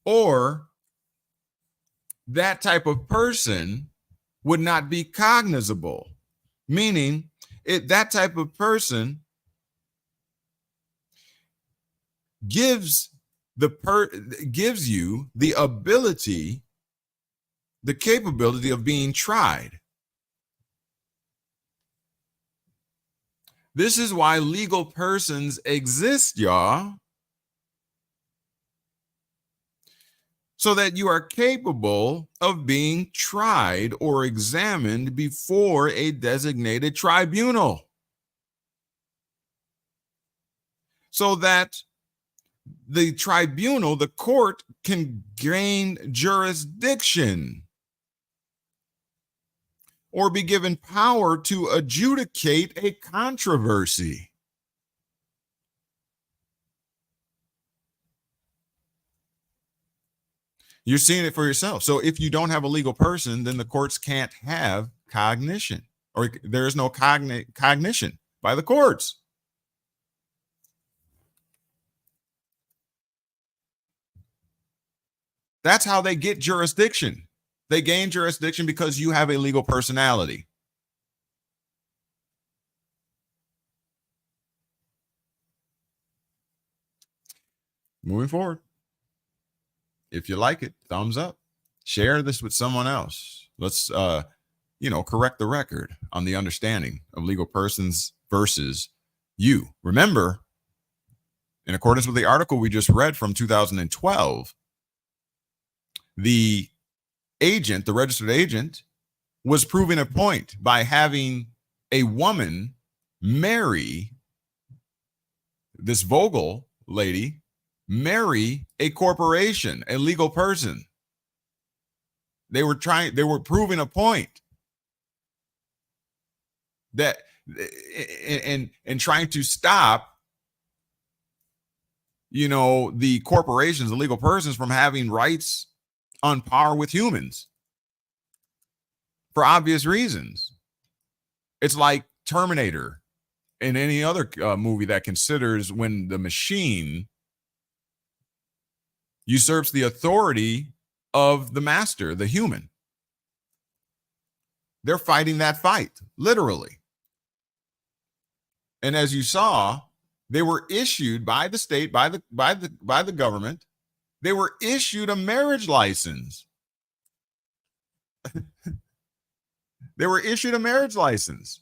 or that type of person would not be cognizable, meaning that type of person gives you the ability, the capability of being tried. This is why legal persons exist, y'all. So that you are capable of being tried or examined before a designated tribunal. So that the tribunal, the court, can gain jurisdiction or be given power to adjudicate a controversy. You're seeing it for yourself. So if you don't have a legal person, then the courts can't have cognition, or there is no cognition by the courts. That's how they get jurisdiction. They gain jurisdiction because you have a legal personality. Moving forward. If you like it, thumbs up. Share this with someone else. Let's, correct the record on the understanding of legal persons versus you. Remember, in accordance with the article we just read from 2012, the agent, the registered agent, was proving a point by having a woman marry this Vogel lady, marry a corporation, a legal person. They were proving a point that and trying to stop, the corporations, the legal persons, from having rights on par with humans for obvious reasons. It's like Terminator and any other movie that considers when the machine usurps the authority of the master, the human. They're fighting that fight, literally. And as you saw, they were issued by the state, by the government. They were issued a marriage license. They were issued a marriage license.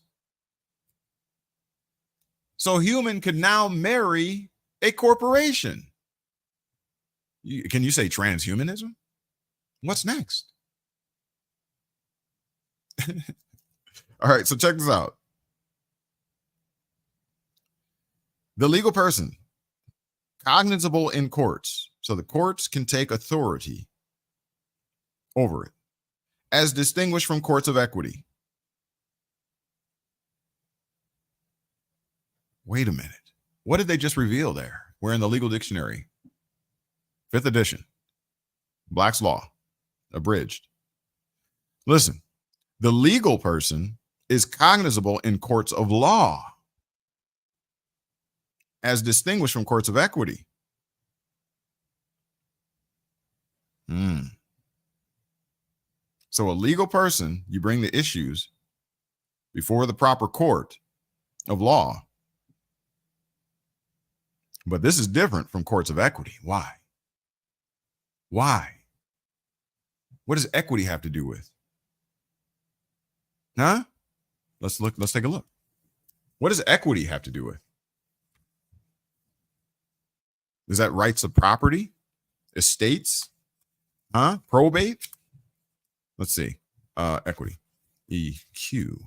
So human could now marry a corporation. Can you say transhumanism? What's next? All right, so check this out. The legal person, cognizable in courts. So the courts can take authority over it, as distinguished from courts of equity. Wait a minute. What did they just reveal there? We're in the legal dictionary, 5th edition, Black's Law, abridged. Listen, the legal person is cognizable in courts of law, as distinguished from courts of equity. So a legal person, you bring the issues before the proper court of law. But this is different from courts of equity. Why? Why? What does equity have to do with? Huh? Let's take a look. What does equity have to do with? Is that rights of property? Estates? Huh? Probate? Let's see. Equity. EQ.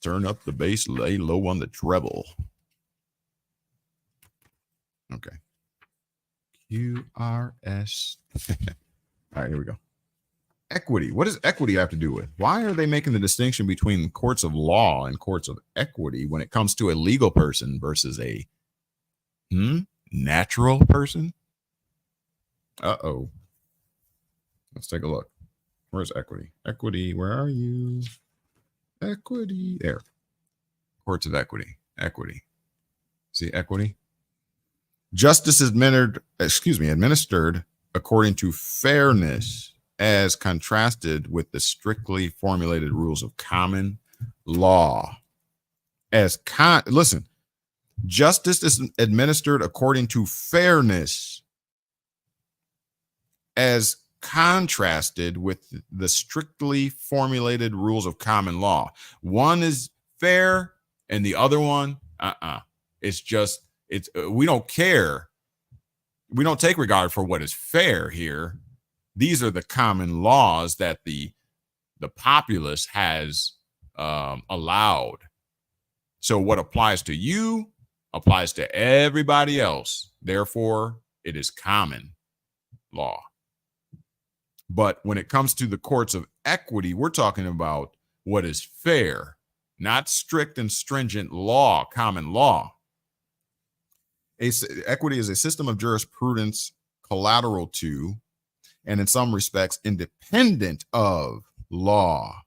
Turn up the bass, lay low on the treble. Okay. QRS. All right, here we go. Equity. What does equity have to do with? Why are they making the distinction between courts of law and courts of equity when it comes to a legal person versus a natural person? Uh-oh. Let's take a look. Where's equity? Equity, where are you? Equity. There. Courts of equity. Equity. See equity? Justice is administered according to fairness as contrasted with the strictly formulated rules of common law. Listen, justice is administered according to fairness as contrasted with the strictly formulated rules of common law. One is fair and the other one, we don't care. We don't take regard for what is fair here. These are the common laws that the populace has allowed. So what applies to you applies to everybody else. Therefore, it is common law. But when it comes to the courts of equity, we're talking about what is fair, not strict and stringent law, common law. Equity is a system of jurisprudence collateral to, and in some respects, independent of law,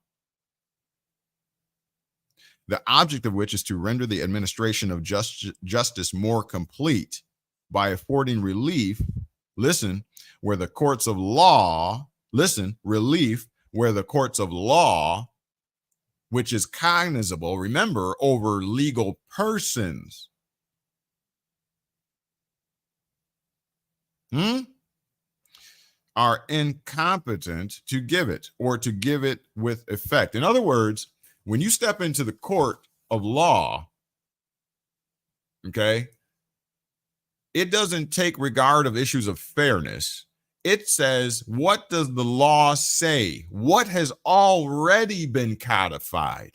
the object of which is to render the administration of justice more complete by affording relief, where the courts of law, which is cognizable, remember, over legal persons, are incompetent to give it or to give it with effect. In other words, when you step into the court of law, okay, it doesn't take regard of issues of fairness. It says, what does the law say? What has already been codified?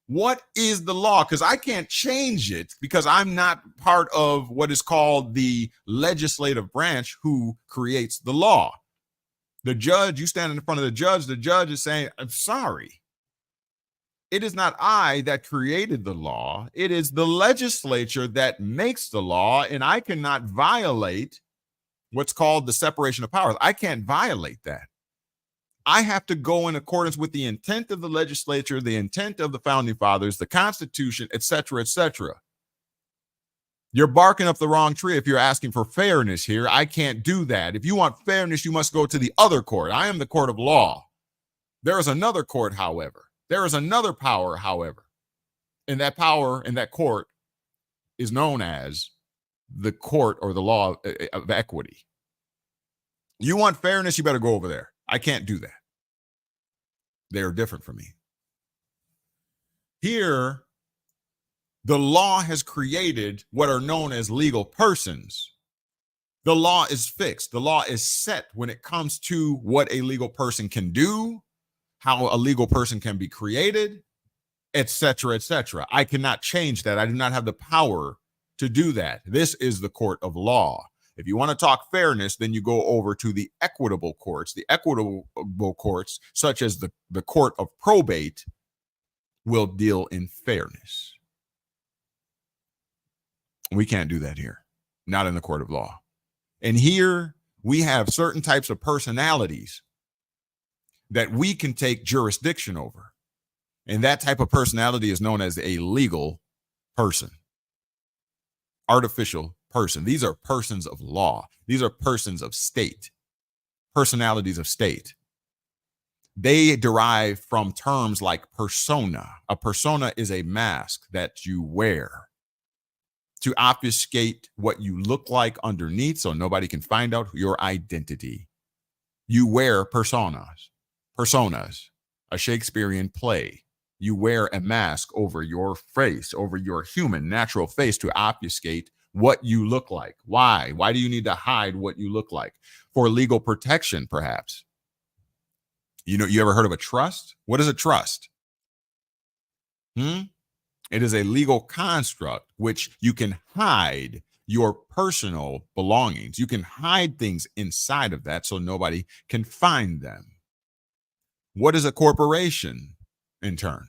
What is the law? Because I can't change it because I'm not part of what is called the legislative branch who creates the law. The judge, you stand in front of the judge is saying, I'm sorry. It is not I that created the law. It is the legislature that makes the law, and I cannot violate what's called the separation of powers. I can't violate that. I have to go in accordance with the intent of the legislature, the intent of the founding fathers, the Constitution, etc., etc. You're barking up the wrong tree if you're asking for fairness here. I can't do that. If you want fairness, you must go to the other court. I am the court of law. There is another court, however. There is another power, however. And that power and that court is known as the court or the law of equity. You want fairness, you better go over there. I can't do that. They are different from me. Here, the law has created what are known as legal persons. The law is fixed. The law is set when it comes to what a legal person can do, how a legal person can be created, etc., etc. I cannot change that. I do not have the power to do that. This is the court of law. If you want to talk fairness, then you go over to the equitable courts. The equitable courts, such as the court of probate, will deal in fairness. We can't do that here, not in the court of law. And here we have certain types of personalities that we can take jurisdiction over. And that type of personality is known as a legal person, artificial person. These are persons of law. These are persons of state, personalities of state. They derive from terms like persona. A persona is a mask that you wear to obfuscate what you look like underneath so nobody can find out your identity. You wear personas. personas, a Shakespearean play. You wear a mask over your face, over your human natural face, to obfuscate what you look like. Why? Why do you need to hide what you look like? For legal protection, perhaps. You ever heard of a trust? What is a trust? It is a legal construct which you can hide your personal belongings. You can hide things inside of that so nobody can find them. What is a corporation in turn?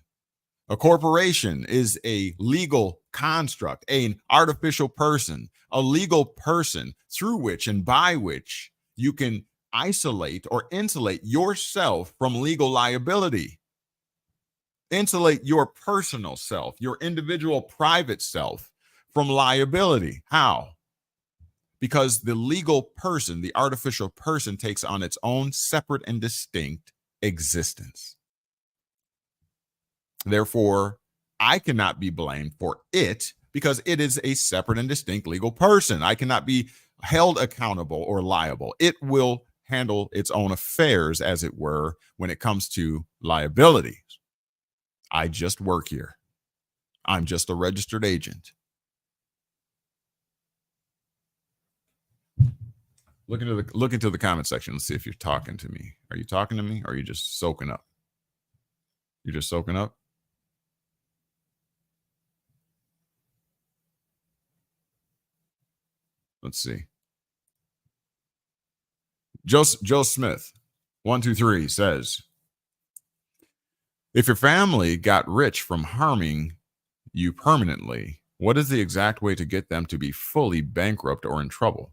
A corporation is a legal construct, an artificial person, a legal person through which and by which you can isolate or insulate yourself from legal liability. Insulate your personal self, your individual private self from liability. How? Because the legal person, the artificial person, takes on its own separate and distinct existence. Therefore, I cannot be blamed for it because it is a separate and distinct legal person. I cannot be held accountable or liable. It will handle its own affairs, as it were, when it comes to liabilities. I just work here. I'm just a registered agent. Look into the comment section. Let's see if you're talking to me. Are you talking to me, or are you just soaking up? You're just soaking up? Let's see. Joe Smith, 123, says, if your family got rich from harming you permanently, what is the exact way to get them to be fully bankrupt or in trouble?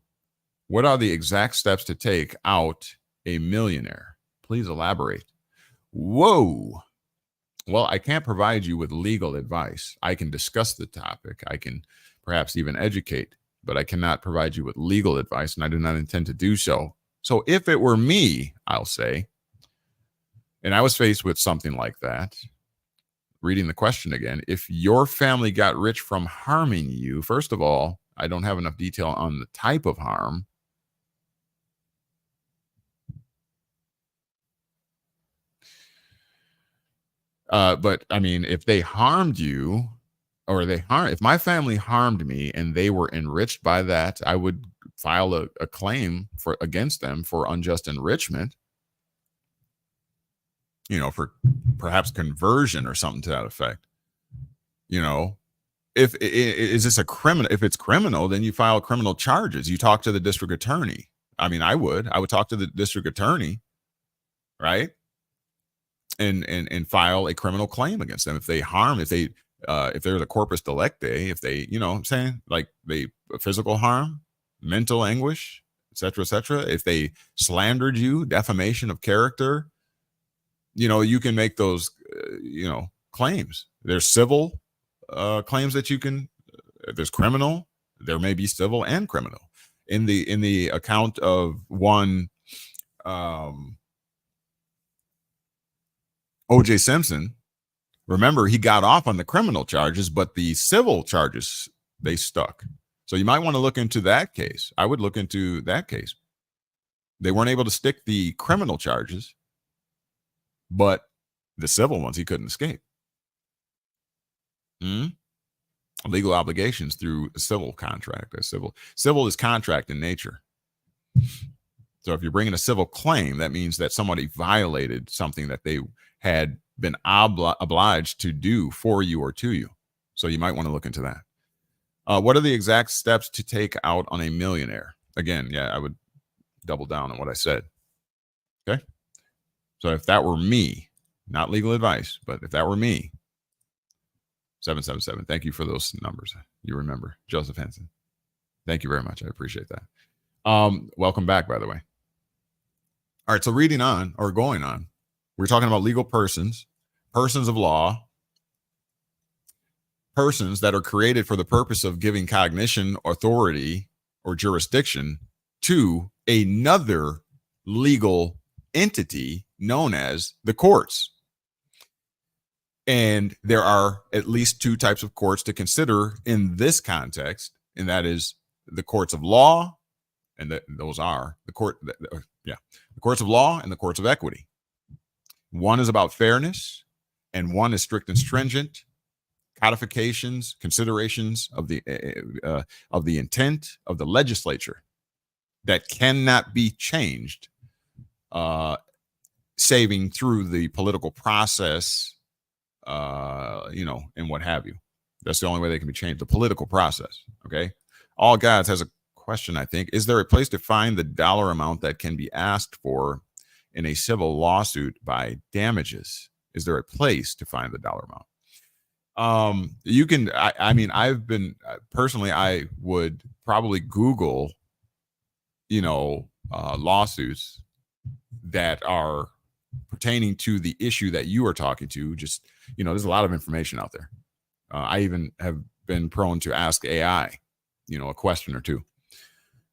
What are the exact steps to take out a millionaire? Please elaborate. Whoa. Well, I can't provide you with legal advice. I can discuss the topic. I can perhaps even educate, but I cannot provide you with legal advice, and I do not intend to do so. So if it were me, I'll say, and I was faced with something like that, reading the question again, if your family got rich from harming you, first of all, I don't have enough detail on the type of harm. But I mean, if they harmed you, or if my family harmed me and they were enriched by that, I would file a claim against them for unjust enrichment, for perhaps conversion or something to that effect. If is this a criminal? If it's criminal, then you file criminal charges. You talk to the district attorney. I mean, I would talk to the district attorney, right? And file a criminal claim against them if they harm, if there's a corpus delicti, if they, I'm saying, like physical harm, mental anguish, et cetera, if they slandered you, defamation of character, you can make those, claims. There's civil claims that you can, there's criminal, there may be civil and criminal. In the account of one, O.J. Simpson, remember, he got off on the criminal charges, but the civil charges, they stuck. So you might want to look into that case. I would look into that case. They weren't able to stick the criminal charges, but the civil ones, he couldn't escape. Legal obligations through a civil contract. Civil is contract in nature. So if you're bringing a civil claim, that means that somebody violated something that they had been obliged to do for you or to you. So you might want to look into that. What are the exact steps to take out on a millionaire? Again, yeah, I would double down on what I said. Okay. So if that were me, not legal advice, but if that were me, 777. Thank you for those numbers. You remember Joseph Henson. Thank you very much. I appreciate that. Welcome back, by the way. All right. So reading on, or going on, we're talking about legal persons, persons of law, persons that are created for the purpose of giving cognition, authority, or jurisdiction to another legal entity known as the courts. And there are at least two types of courts to consider in this context, and that is the courts of law, and those are the courts of law and the courts of equity. One is about fairness, and one is strict and stringent codifications, considerations of the intent of the legislature that cannot be changed, saving through the political process, and what have you. That's the only way they can be changed, the political process. Okay. All Gods has a question, I think. Is there a place to find the dollar amount that can be asked for in a civil lawsuit by damages? Is there a place to find the dollar amount? You can, I mean, I've been personally, I would probably Google, lawsuits that are pertaining to the issue that you are talking to. Just, there's a lot of information out there. I even have been prone to ask AI, a question or two.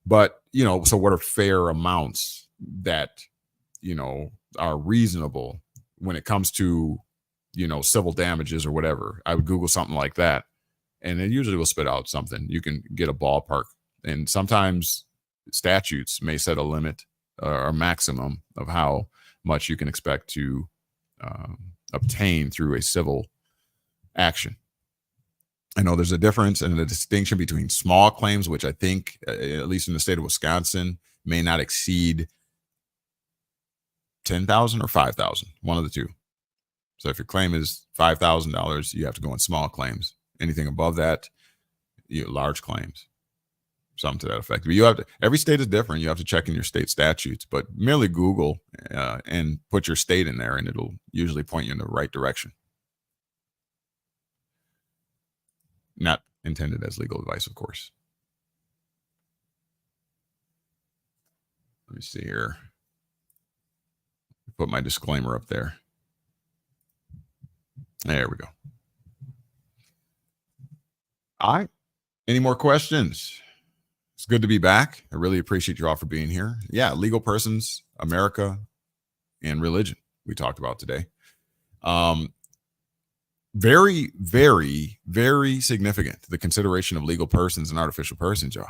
But, so what are fair amounts that, are reasonable when it comes to, civil damages or whatever? I would Google something like that, and it usually will spit out something. You can get a ballpark. And sometimes statutes may set a limit or maximum of how much you can expect to obtain through a civil action. I know there's a difference and a distinction between small claims, which I think, at least in the state of Wisconsin, may not exceed $10,000 or $5,000, one of the two. So if your claim is $5,000, you have to go in small claims. Anything above that, large claims, something to that effect. But you have to. Every state is different. You have to check in your state statutes. But merely Google and put your state in there, and it'll usually point you in the right direction. Not intended as legal advice, of course. Let me see here. Put my disclaimer up there. There we go. All right. Any more questions? It's good to be back. I really appreciate you all for being here. Yeah, legal persons, America, and religion we talked about today. Very, very, very significant, the consideration of legal persons and artificial persons, y'all.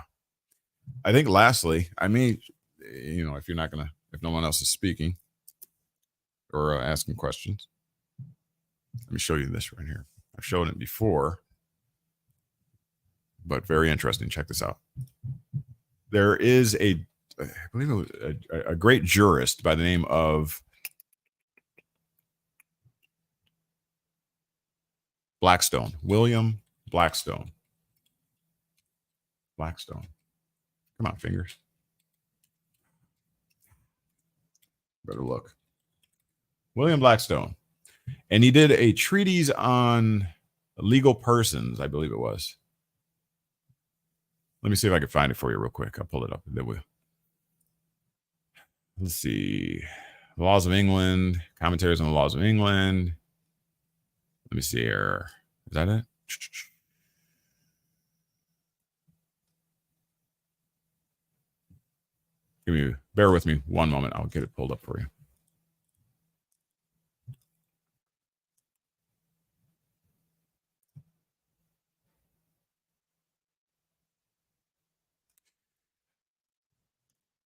I think lastly, I may, if no one else is speaking or asking questions, let me show you this right here. I've shown it before, but very interesting. Check this out. There is I believe it was a great jurist by the name of Blackstone, William Blackstone. Blackstone. Come on, fingers. Better look. William Blackstone. And he did a treatise on legal persons, I believe it was. Let me see if I can find it for you real quick. I'll pull it up. Let's see. The Laws of England, commentaries on the Laws of England. Let me see here. Is that it? Bear with me one moment. I'll get it pulled up for you.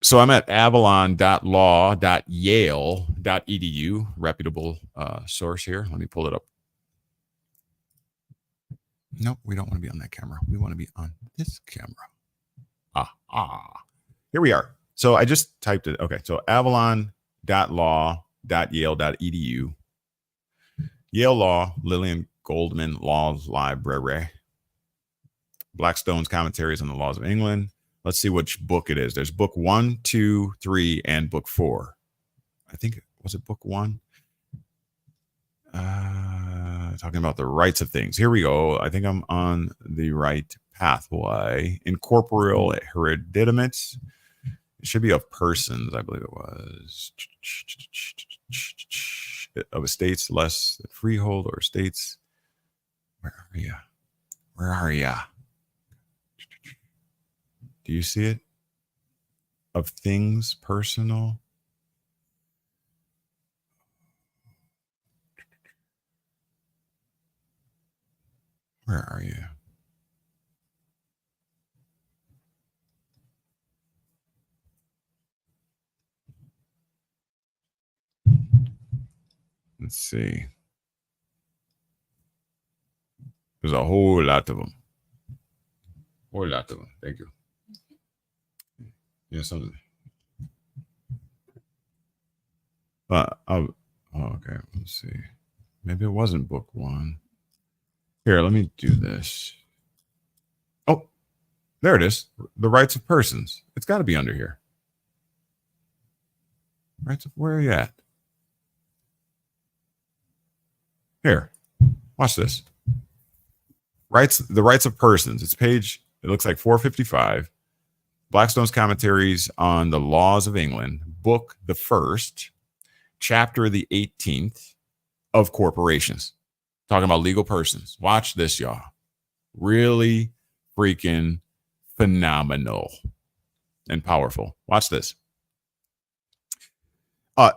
So I'm at avalon.law.yale.edu, reputable source here. Let me pull it up. Nope, we don't want to be on that camera. We want to be on this camera. Here we are. So I just typed it. Okay, so avalon.law.yale.edu. Yale Law, Lillian Goldman Laws Library. Blackstone's commentaries on the Laws of England. Let's see which book it is. There's book 1, 2, 3, and book 4. I think, was it book 1? Talking about the rights of things. Here we go. I think I'm on the right pathway. Incorporeal hereditaments. It should be of persons, I believe it was. Of estates less than freehold or estates. Where are you? Where are you? Do you see it? Of things personal. Where are you? Let's see. There's a whole lot of them. Whole lot of them. Thank you. Yeah, something. Okay. Let's see. Maybe it wasn't book one. Here, let me do this. Oh, there it is. The rights of persons. It's got to be under here. Rights of, where are you at? Here, watch this. The rights of persons. It's page, it looks like 455. Blackstone's Commentaries on the Laws of England, book the 1st, chapter the 18th of corporations. Talking about legal persons. Watch this, y'all. Really freaking phenomenal and powerful. Watch this.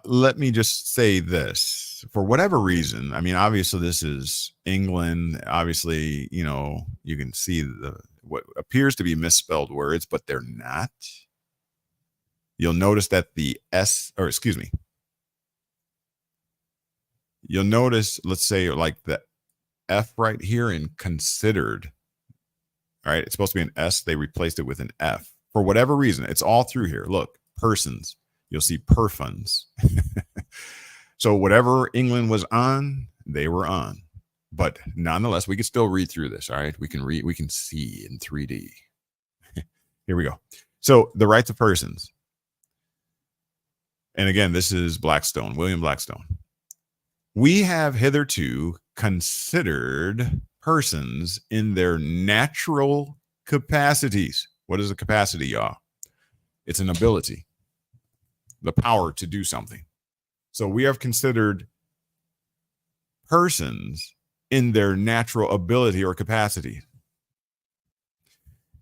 Let me just say this. For whatever reason, I mean, obviously this is England. Obviously, you know, you can see what appears to be misspelled words, but they're not. You'll notice that the S, or excuse me, you'll notice, let's say like the F right here in considered. All right, it's supposed to be an S. They replaced it with an F. For whatever reason, it's all through here. Look, persons. You'll see perfons. So whatever England was on, they were on. But nonetheless, we can still read through this. All right, we can read, we can see in 3D. Here we go. So the rights of persons. And again, this is Blackstone, William Blackstone. We have hitherto considered persons in their natural capacities. What is a capacity, y'all? It's an ability, the power to do something. So we have considered persons in their natural ability or capacity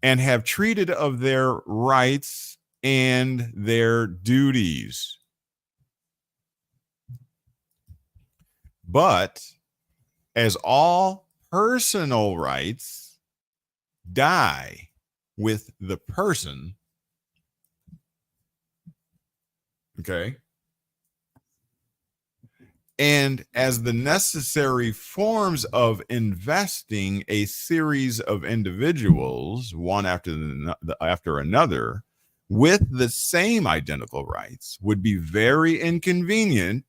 and have treated of their rights and their duties. But as all personal rights die with the person, okay, and as the necessary forms of investing a series of individuals, one after another, with the same identical rights would be very inconvenient,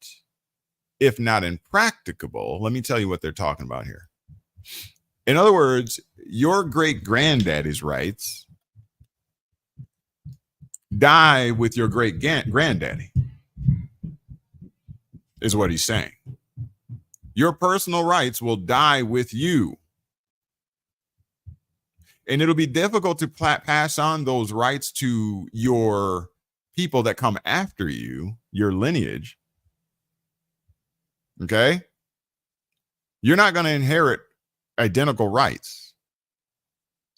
if not impracticable. Let me tell you what they're talking about here. In other words, your great granddaddy's rights die with your great granddaddy, is what he's saying. Your personal rights will die with you. And it'll be difficult to pass on those rights to your people that come after you, your lineage. Okay? You're not going to inherit identical rights.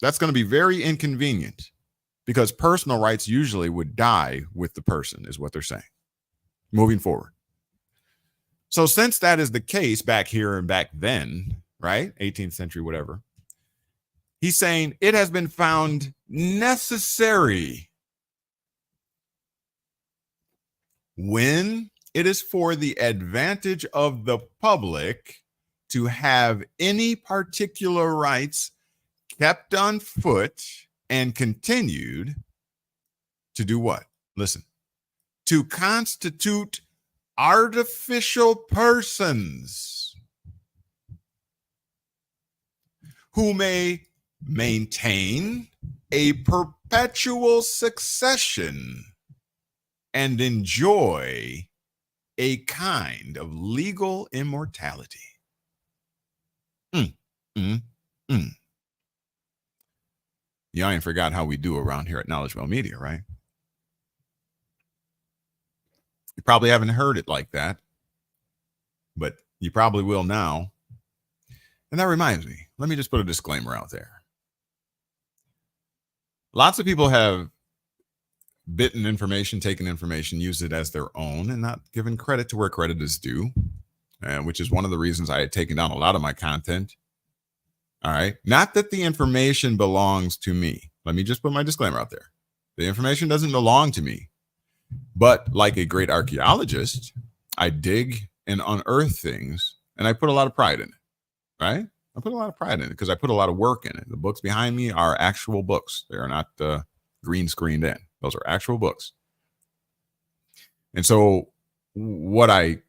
That's going to be very inconvenient because personal rights usually would die with the person, is what they're saying. Moving forward. So since that is the case back here and back then, right? 18th century, whatever. He's saying it has been found necessary when it is for the advantage of the public to have any particular rights kept on foot and continued to do what? Listen, to constitute artificial persons who may maintain a perpetual succession and enjoy a kind of legal immortality. Y'all ain't forgot how we do around here at KnowledgeWell Media, right? You probably haven't heard it like that, but you probably will now. And that reminds me, let me just put a disclaimer out there. Lots of people have bitten information, taken information, used it as their own, and not given credit to where credit is due, which is one of the reasons I had taken down a lot of my content. All right. Not that the information belongs to me. Let me just put my disclaimer out there. The information doesn't belong to me. But like a great archaeologist, I dig and unearth things, and I put a lot of pride in it, right? I put a lot of pride in it because I put a lot of work in it. The books behind me are actual books. They are not green screened in. Those are actual books. And so what I,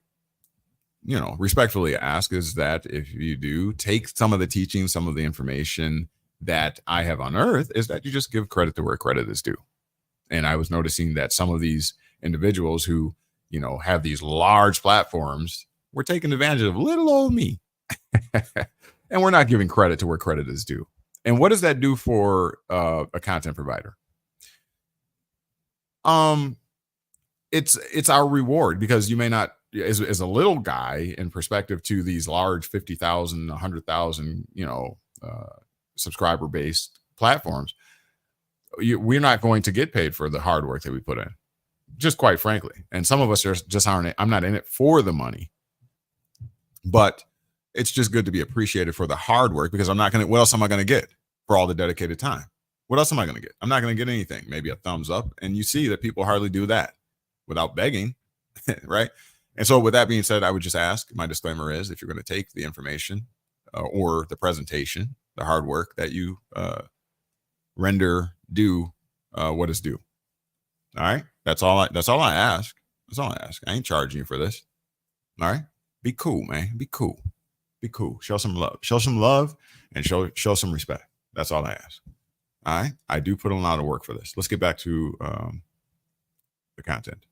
respectfully ask is that if you do take some of the teaching, some of the information that I have unearthed, is that you just give credit to where credit is due. And I was noticing that some of these individuals who, have these large platforms were taking advantage of little old me. And we're not giving credit to where credit is due. And what does that do for a content provider? It's our reward, because you may not, as a little guy in perspective to these large 50,000, 100,000, subscriber based platforms, we're not going to get paid for the hard work that we put in, just quite frankly. And some of us just aren't. I'm not in it for the money, but it's just good to be appreciated for the hard work, because what else am I going to get for all the dedicated time? What else am I going to get? I'm not going to get anything, maybe a thumbs up. And you see that people hardly do that without begging, right? And so with that being said, I would just ask, my disclaimer is, if you're going to take the information or the presentation, the hard work that you render due what is due. All right. That's all I ask. That's all I ask. I ain't charging you for this. All right. Be cool, man. Be cool. Be cool. Show some love. Show some love and show some respect. That's all I ask. All right. I do put a lot of work for this. Let's get back to the content.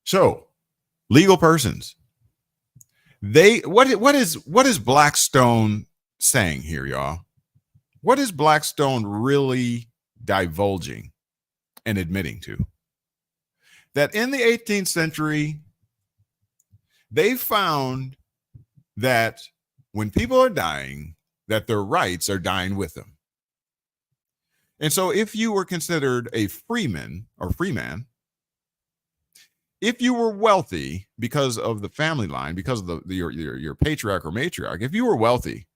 So, legal persons. What is Blackstone saying here, y'all? What is Blackstone really divulging and admitting to? That in the 18th century, they found that when people are dying, that their rights are dying with them. And so if you were considered a freeman or freeman, if you were wealthy because of the family line, because of your patriarch or matriarch, if you were wealthy,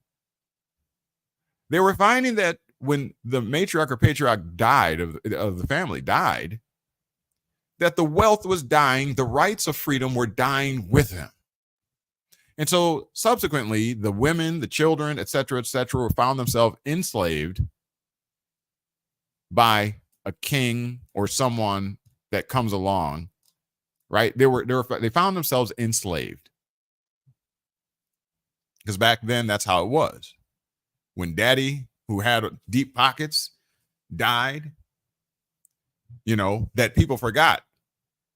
they were finding that when the matriarch or patriarch died of the family died, that the wealth was dying, the rights of freedom were dying with him. And so subsequently, the women, the children, et cetera, found themselves enslaved by a king or someone that comes along, right? They found themselves enslaved. Because back then, that's how it was. When daddy, who had deep pockets, died, that people forgot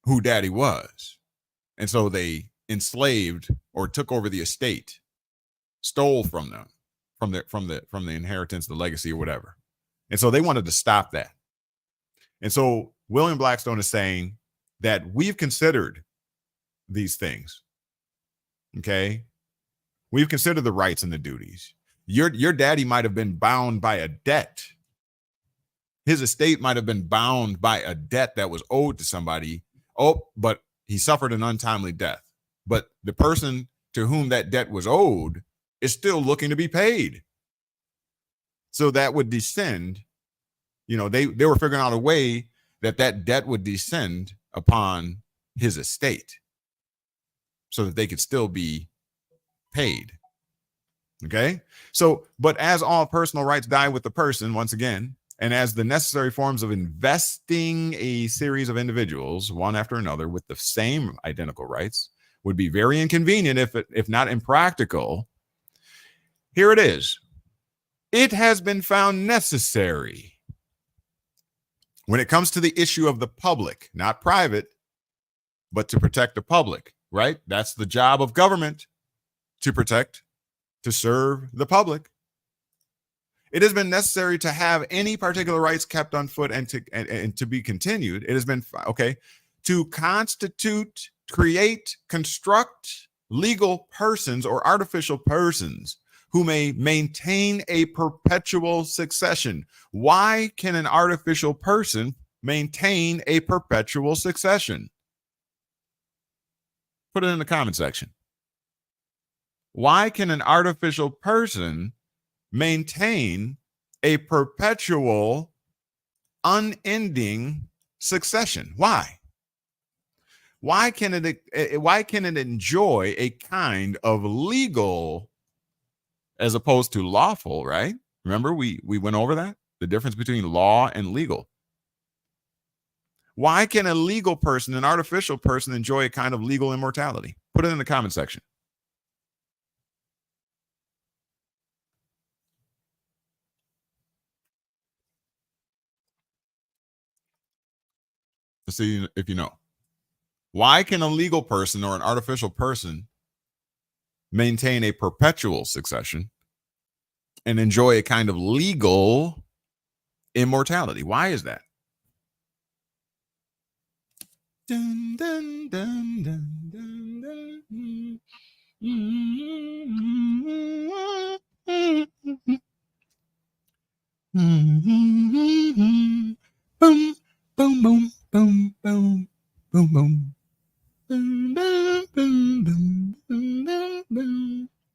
who daddy was. And so they enslaved or took over the estate, stole from them, from the inheritance, the legacy, or whatever. And so they wanted to stop that. And so William Blackstone is saying that we've considered these things. Okay. We've considered the rights and the duties. Your daddy might have been bound by a debt. His estate might have been bound by a debt that was owed to somebody. Oh, but he suffered an untimely death. But the person to whom that debt was owed is still looking to be paid. So that would descend, they were figuring out a way that debt would descend upon his estate so that they could still be paid. Okay. So, but as all personal rights die with the person, once again, and as the necessary forms of investing a series of individuals, one after another, with the same identical rights, would be very inconvenient, if not impractical. Here it is. It has been found necessary when it comes to the issue of the public, not private, but to protect the public, right? That's the job of government, to protect, to serve the public. It has been necessary to have any particular rights kept on foot and to be continued. It has been, to constitute, create, construct legal persons or artificial persons who may maintain a perpetual succession. Why can an artificial person maintain a perpetual succession? Put it in the comment section. Why can an artificial person maintain a perpetual, unending succession? Why? Why can it enjoy a kind of legal as opposed to lawful, right? Remember we went over that? The difference between law and legal. Why can a legal person, an artificial person, enjoy a kind of legal immortality? Put it in the comment section. Let's see if you know. Why can a legal person or an artificial person maintain a perpetual succession and enjoy a kind of legal immortality? Why is that? Dun, dun, dun, dun, dun, dun. Boom, boom, boom, boom, boom, boom, boom.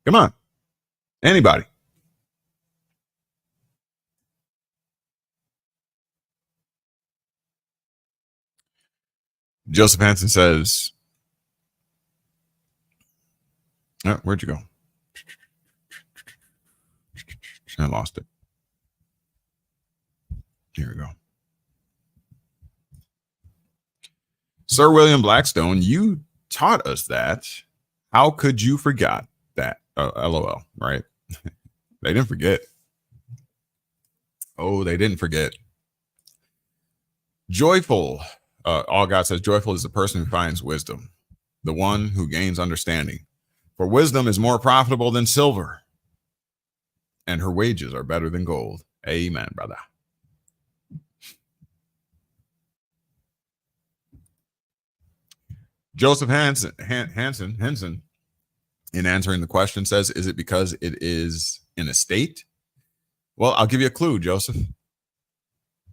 Come on. Anybody. Joseph Hansen says, oh, where'd you go? I lost it. Here we go. Sir William Blackstone, you taught us that. How could you forget that? LOL, right? They didn't forget. Oh, they didn't forget. Joyful. All God says, joyful is the person who finds wisdom, the one who gains understanding. For wisdom is more profitable than silver, and her wages are better than gold. Amen, brother. Joseph Henson, in answering the question, says, is it because it is in a state? Well, I'll give you a clue, Joseph.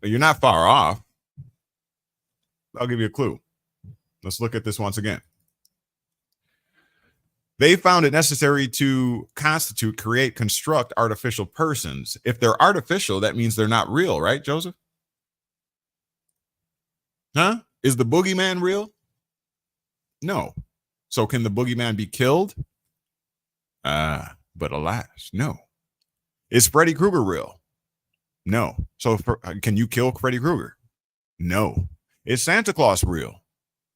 You're not far off. I'll give you a clue. Let's look at this once again. They found it necessary to constitute, create, construct artificial persons. If they're artificial, that means they're not real, right, Joseph? Huh? Is the boogeyman real? No. So can the boogeyman be killed? But alas, no. Is Freddy Krueger real? No. So can you kill Freddy Krueger? No. Is Santa Claus real?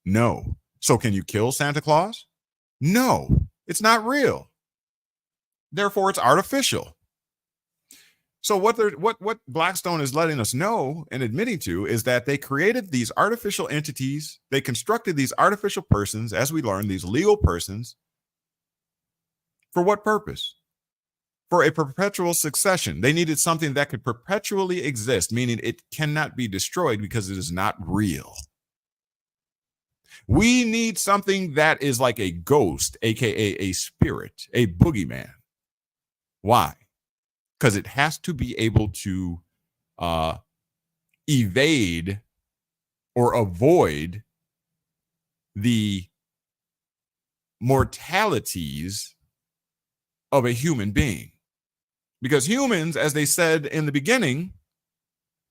No. So can you kill Santa Claus? No. It's not real. Therefore, it's artificial. So what Blackstone is letting us know and admitting to is that they created these artificial entities. They constructed these artificial persons, as we learned, these legal persons. For what purpose? For a perpetual succession. They needed something that could perpetually exist, meaning it cannot be destroyed because it is not real. We need something that is like a ghost, aka a spirit, a boogeyman. Why? Because it has to be able to evade or avoid the mortalities of a human being. Because humans, as they said in the beginning,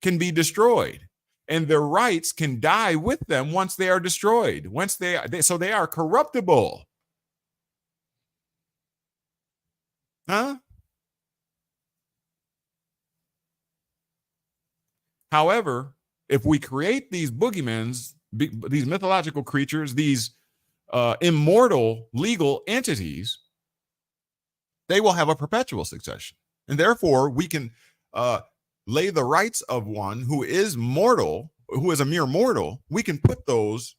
can be destroyed. And their rights can die with them once they are destroyed. So they are corruptible. Huh? However, if we create these boogeymans, these mythological creatures, these immortal legal entities, they will have a perpetual succession. And therefore, we can lay the rights of one who is mortal, who is a mere mortal, we can put those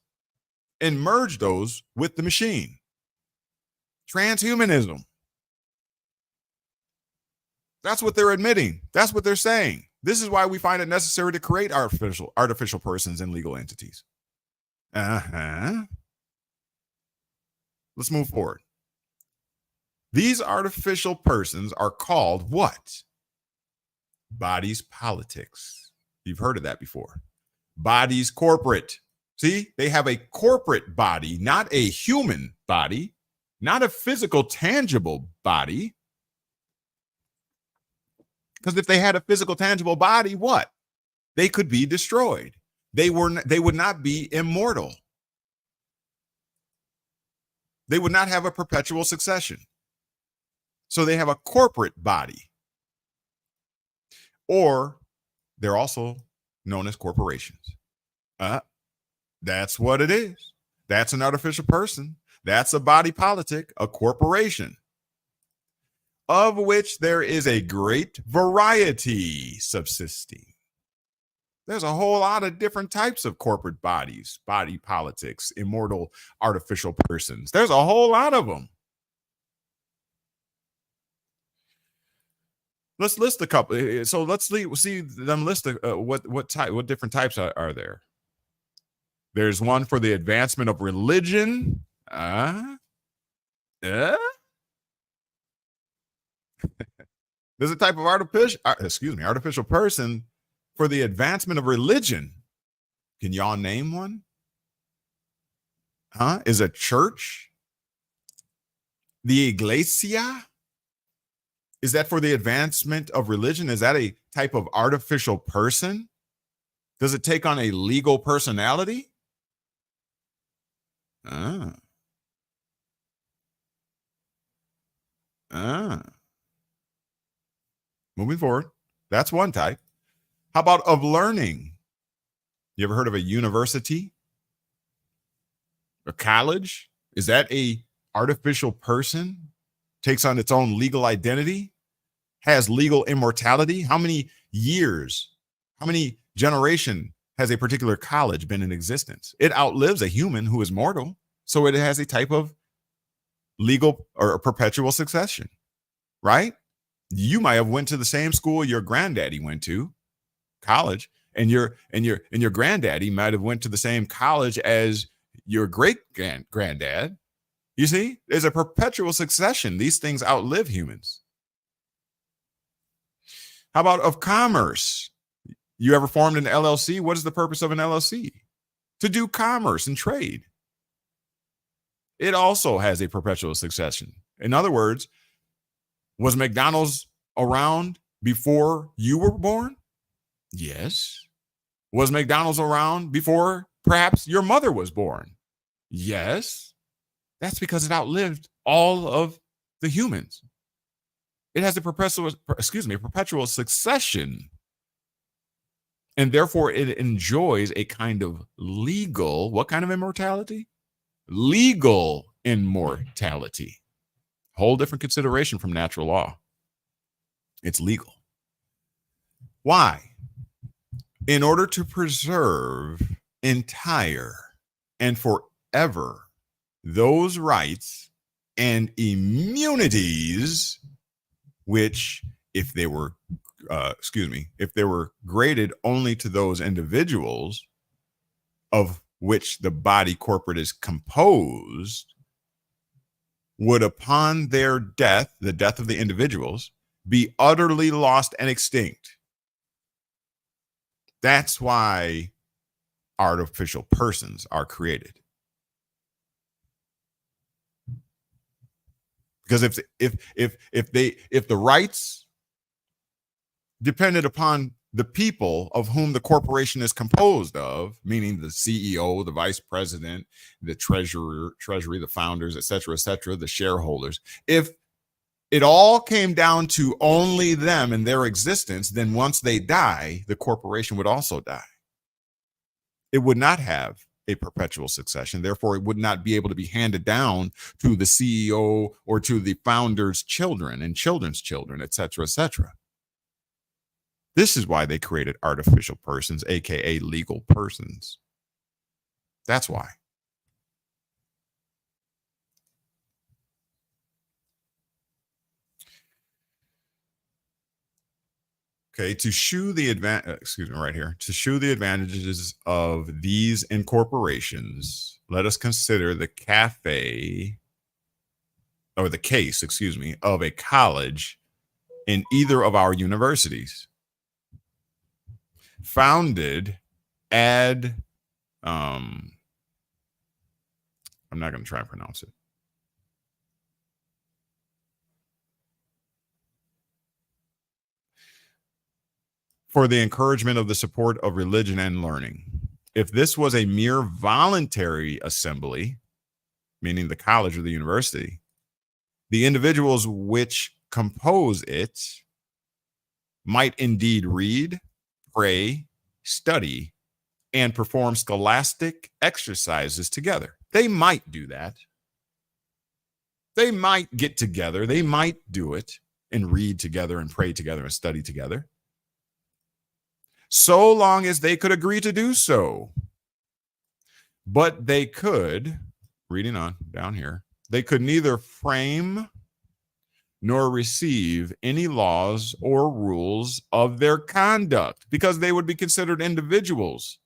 and merge those with the machine. Transhumanism. That's what they're admitting. That's what they're saying. This is why we find it necessary to create artificial persons and legal entities. Let's move forward. These artificial persons are called what? Bodies politics. You've heard of that before. Bodies corporate. See, they have a corporate body, not a human body, not a physical, tangible body. Because if they had a physical, tangible body, what? They could be destroyed. They would not be immortal. They would not have a perpetual succession. So they have a corporate body, or they're also known as corporations. That's what it is. That's an artificial person. That's a body politic, a corporation, of which there is a great variety subsisting. There's a whole lot of different types of corporate bodies, body politics, immortal artificial persons. There's a whole lot of them. Let's list a couple. So let's see them list what different types are there. There's one for the advancement of religion. There's a type of artificial person for the advancement of religion. Can y'all name one? Is a church? The iglesia? Is that for the advancement of religion? Is that a type of artificial person? Does it take on a legal personality? Moving forward. That's one type. How about of learning? You ever heard of a university? A college? Is that a artificial person? Takes on its own legal identity? Has legal immortality? How many years? How many generation has a particular college been in existence? It outlives a human who is mortal, so it has a type of legal or perpetual succession, right? You might have went to the same school your granddaddy went to, college, and your granddaddy might have went to the same college as your great granddad. You see, there's a perpetual succession. These things outlive humans. How about of commerce? You ever formed an LLC? What is the purpose of an LLC? To do commerce and trade. It also has a perpetual succession. In other words, was McDonald's around before you were born? Yes. Was McDonald's around before perhaps your mother was born? Yes. That's because it outlived all of the humans. It has a perpetual succession. And therefore it enjoys a kind of legal, what kind of immortality? Legal immortality. Whole different consideration from natural law. It's legal. Why? In order to preserve entire and forever those rights and immunities which, if they were graded only to those individuals of which the body corporate is composed, would upon their death, the death of the individuals, be utterly lost and extinct. That's why artificial persons are created. Because if the rights depended upon the people of whom the corporation is composed of, meaning the CEO, the vice president, the treasury, the founders, et cetera, the shareholders, if it all came down to only them and their existence, then once they die, the corporation would also die. It would not have a perpetual succession. Therefore, it would not be able to be handed down to the CEO or to the founder's children and children's children, et cetera, et cetera. This is why they created artificial persons, aka legal persons. That's why. Okay, to shew the advantages of these incorporations, let us consider the case of a college in either of our universities, founded I'm not going to try and pronounce it. For the encouragement of the support of religion and learning. If this was a mere voluntary assembly, meaning the college or the university, the individuals which compose it might indeed read, pray, study, and perform scholastic exercises together. They might do that. They might get together. They might do it and read together and pray together and study together, so long as they could agree to do so. But they could, reading on down here, they could neither frame nor receive any laws or rules of their conduct, because they would be considered individuals,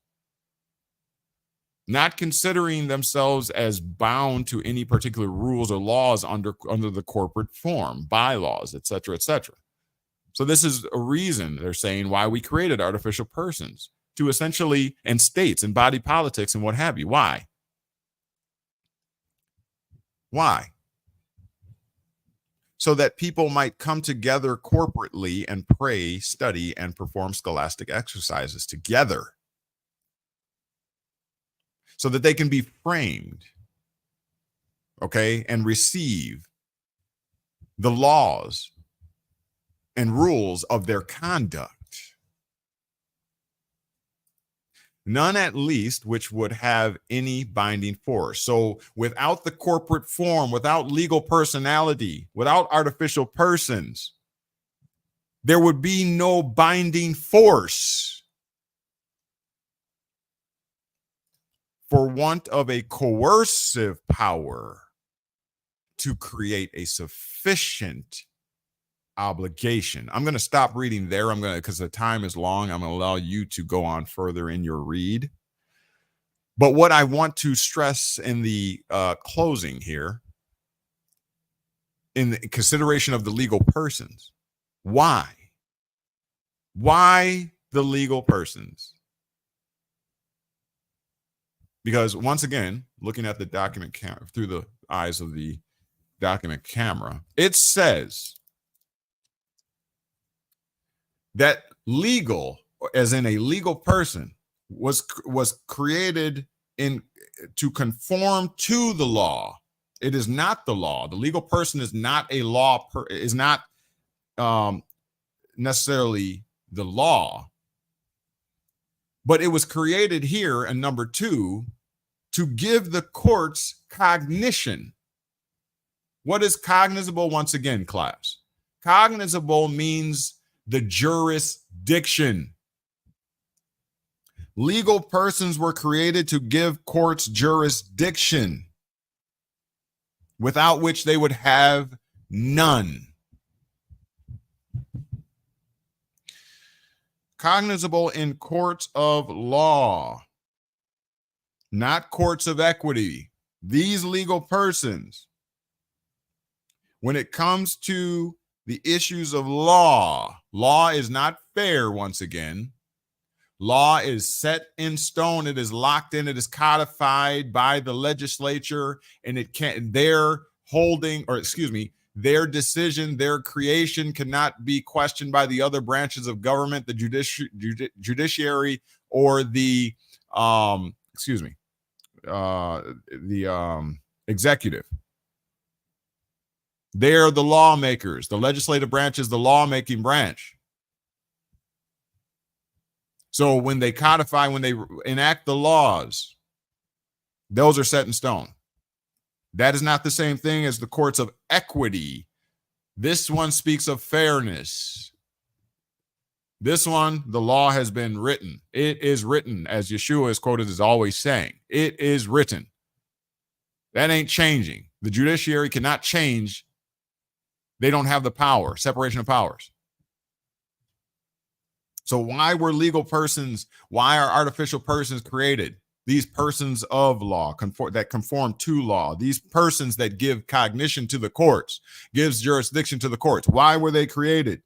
not considering themselves as bound to any particular rules or laws under the corporate form, bylaws, et cetera, et cetera. So this is a reason, they're saying, why we created artificial persons, to essentially, and states and body politics and what have you. Why? Why? So that people might come together corporately and pray, study, and perform scholastic exercises together, so that they can be framed, okay, and receive the laws and rules of their conduct. None, at least, which would have any binding force. So without the corporate form, without legal personality, without artificial persons, there would be no binding force. For want of a coercive power to create a sufficient obligation. I'm going to stop reading there. Because the time is long, I'm going to allow you to go on further in your read. But what I want to stress in the closing here, in the consideration of the legal persons, why the legal persons? Because once again, looking at the document through the eyes of the document camera, it says that legal, as in a legal person, was created to conform to the law. It is not the law. The legal person is not a law, is not necessarily the law. But it was created here in number 2 to give the courts cognition. What is cognizable once again, class? Cognizable means the jurisdiction. Legal persons were created to give courts jurisdiction, without which they would have none. Cognizable in courts of law, not courts of equity. These legal persons, when it comes to the issues of law, law is not fair. Once again, law is set in stone. It is locked in. It is codified by the legislature, and it can't, their decision, their creation cannot be questioned by the other branches of government, the judiciary, or the executive. They're the lawmakers. The legislative branch is the lawmaking branch. So when they codify, when they enact the laws, those are set in stone. That is not the same thing as the courts of equity. This one speaks of fairness. This one, the law has been written. It is written, as Yeshua is quoted as always saying. It is written. That ain't changing. The judiciary cannot change. They don't have the power, separation of powers. So why were legal persons, why are artificial persons created? These persons of law that conform to law, these persons that give cognition to the courts, gives jurisdiction to the courts. Why were they created?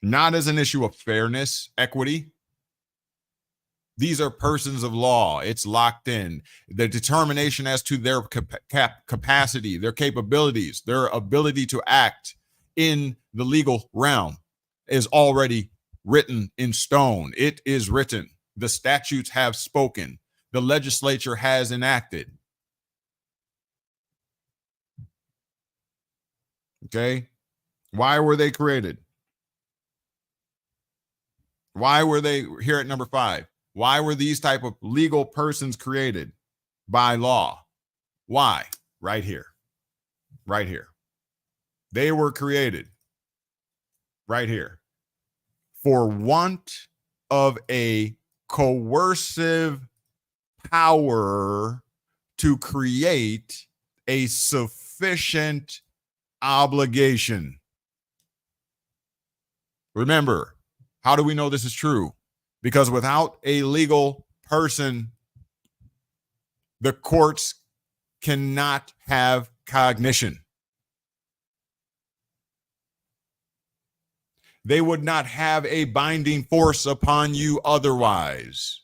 Not as an issue of fairness, equity. These are persons of law. It's locked in. The determination as to their capacity, their capabilities, their ability to act in the legal realm is already written in stone. It is written. The statutes have spoken. The legislature has enacted. Okay? Why were they created? Why were they here at number 5? Why were these type of legal persons created by law? Why? Right here. Right here. They were created right here for want of a coercive power to create a sufficient obligation. Remember, how do we know this is true? Because without a legal person, the courts cannot have cognition. They would not have a binding force upon you otherwise.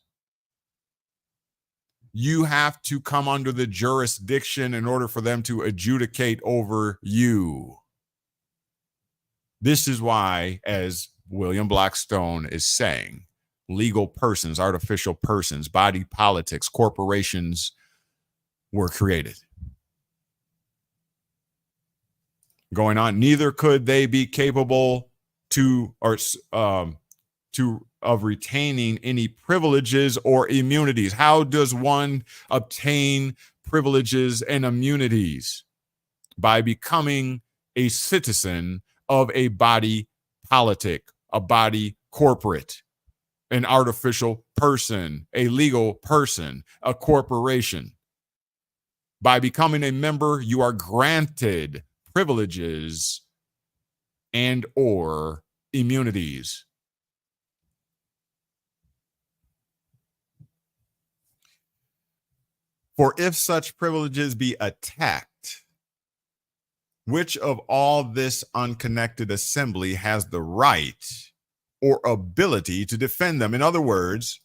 You have to come under the jurisdiction in order for them to adjudicate over you. This is why, as William Blackstone is saying, legal persons, artificial persons, body politics, corporations were created. Going on, neither could they be capable of retaining any privileges or immunities. How does one obtain privileges and immunities? By becoming a citizen of a body politic, a body corporate, an artificial person, a legal person, a corporation. By becoming a member, you are granted privileges and or immunities. For if such privileges be attacked, which of all this unconnected assembly has the right or ability to defend them? In other words,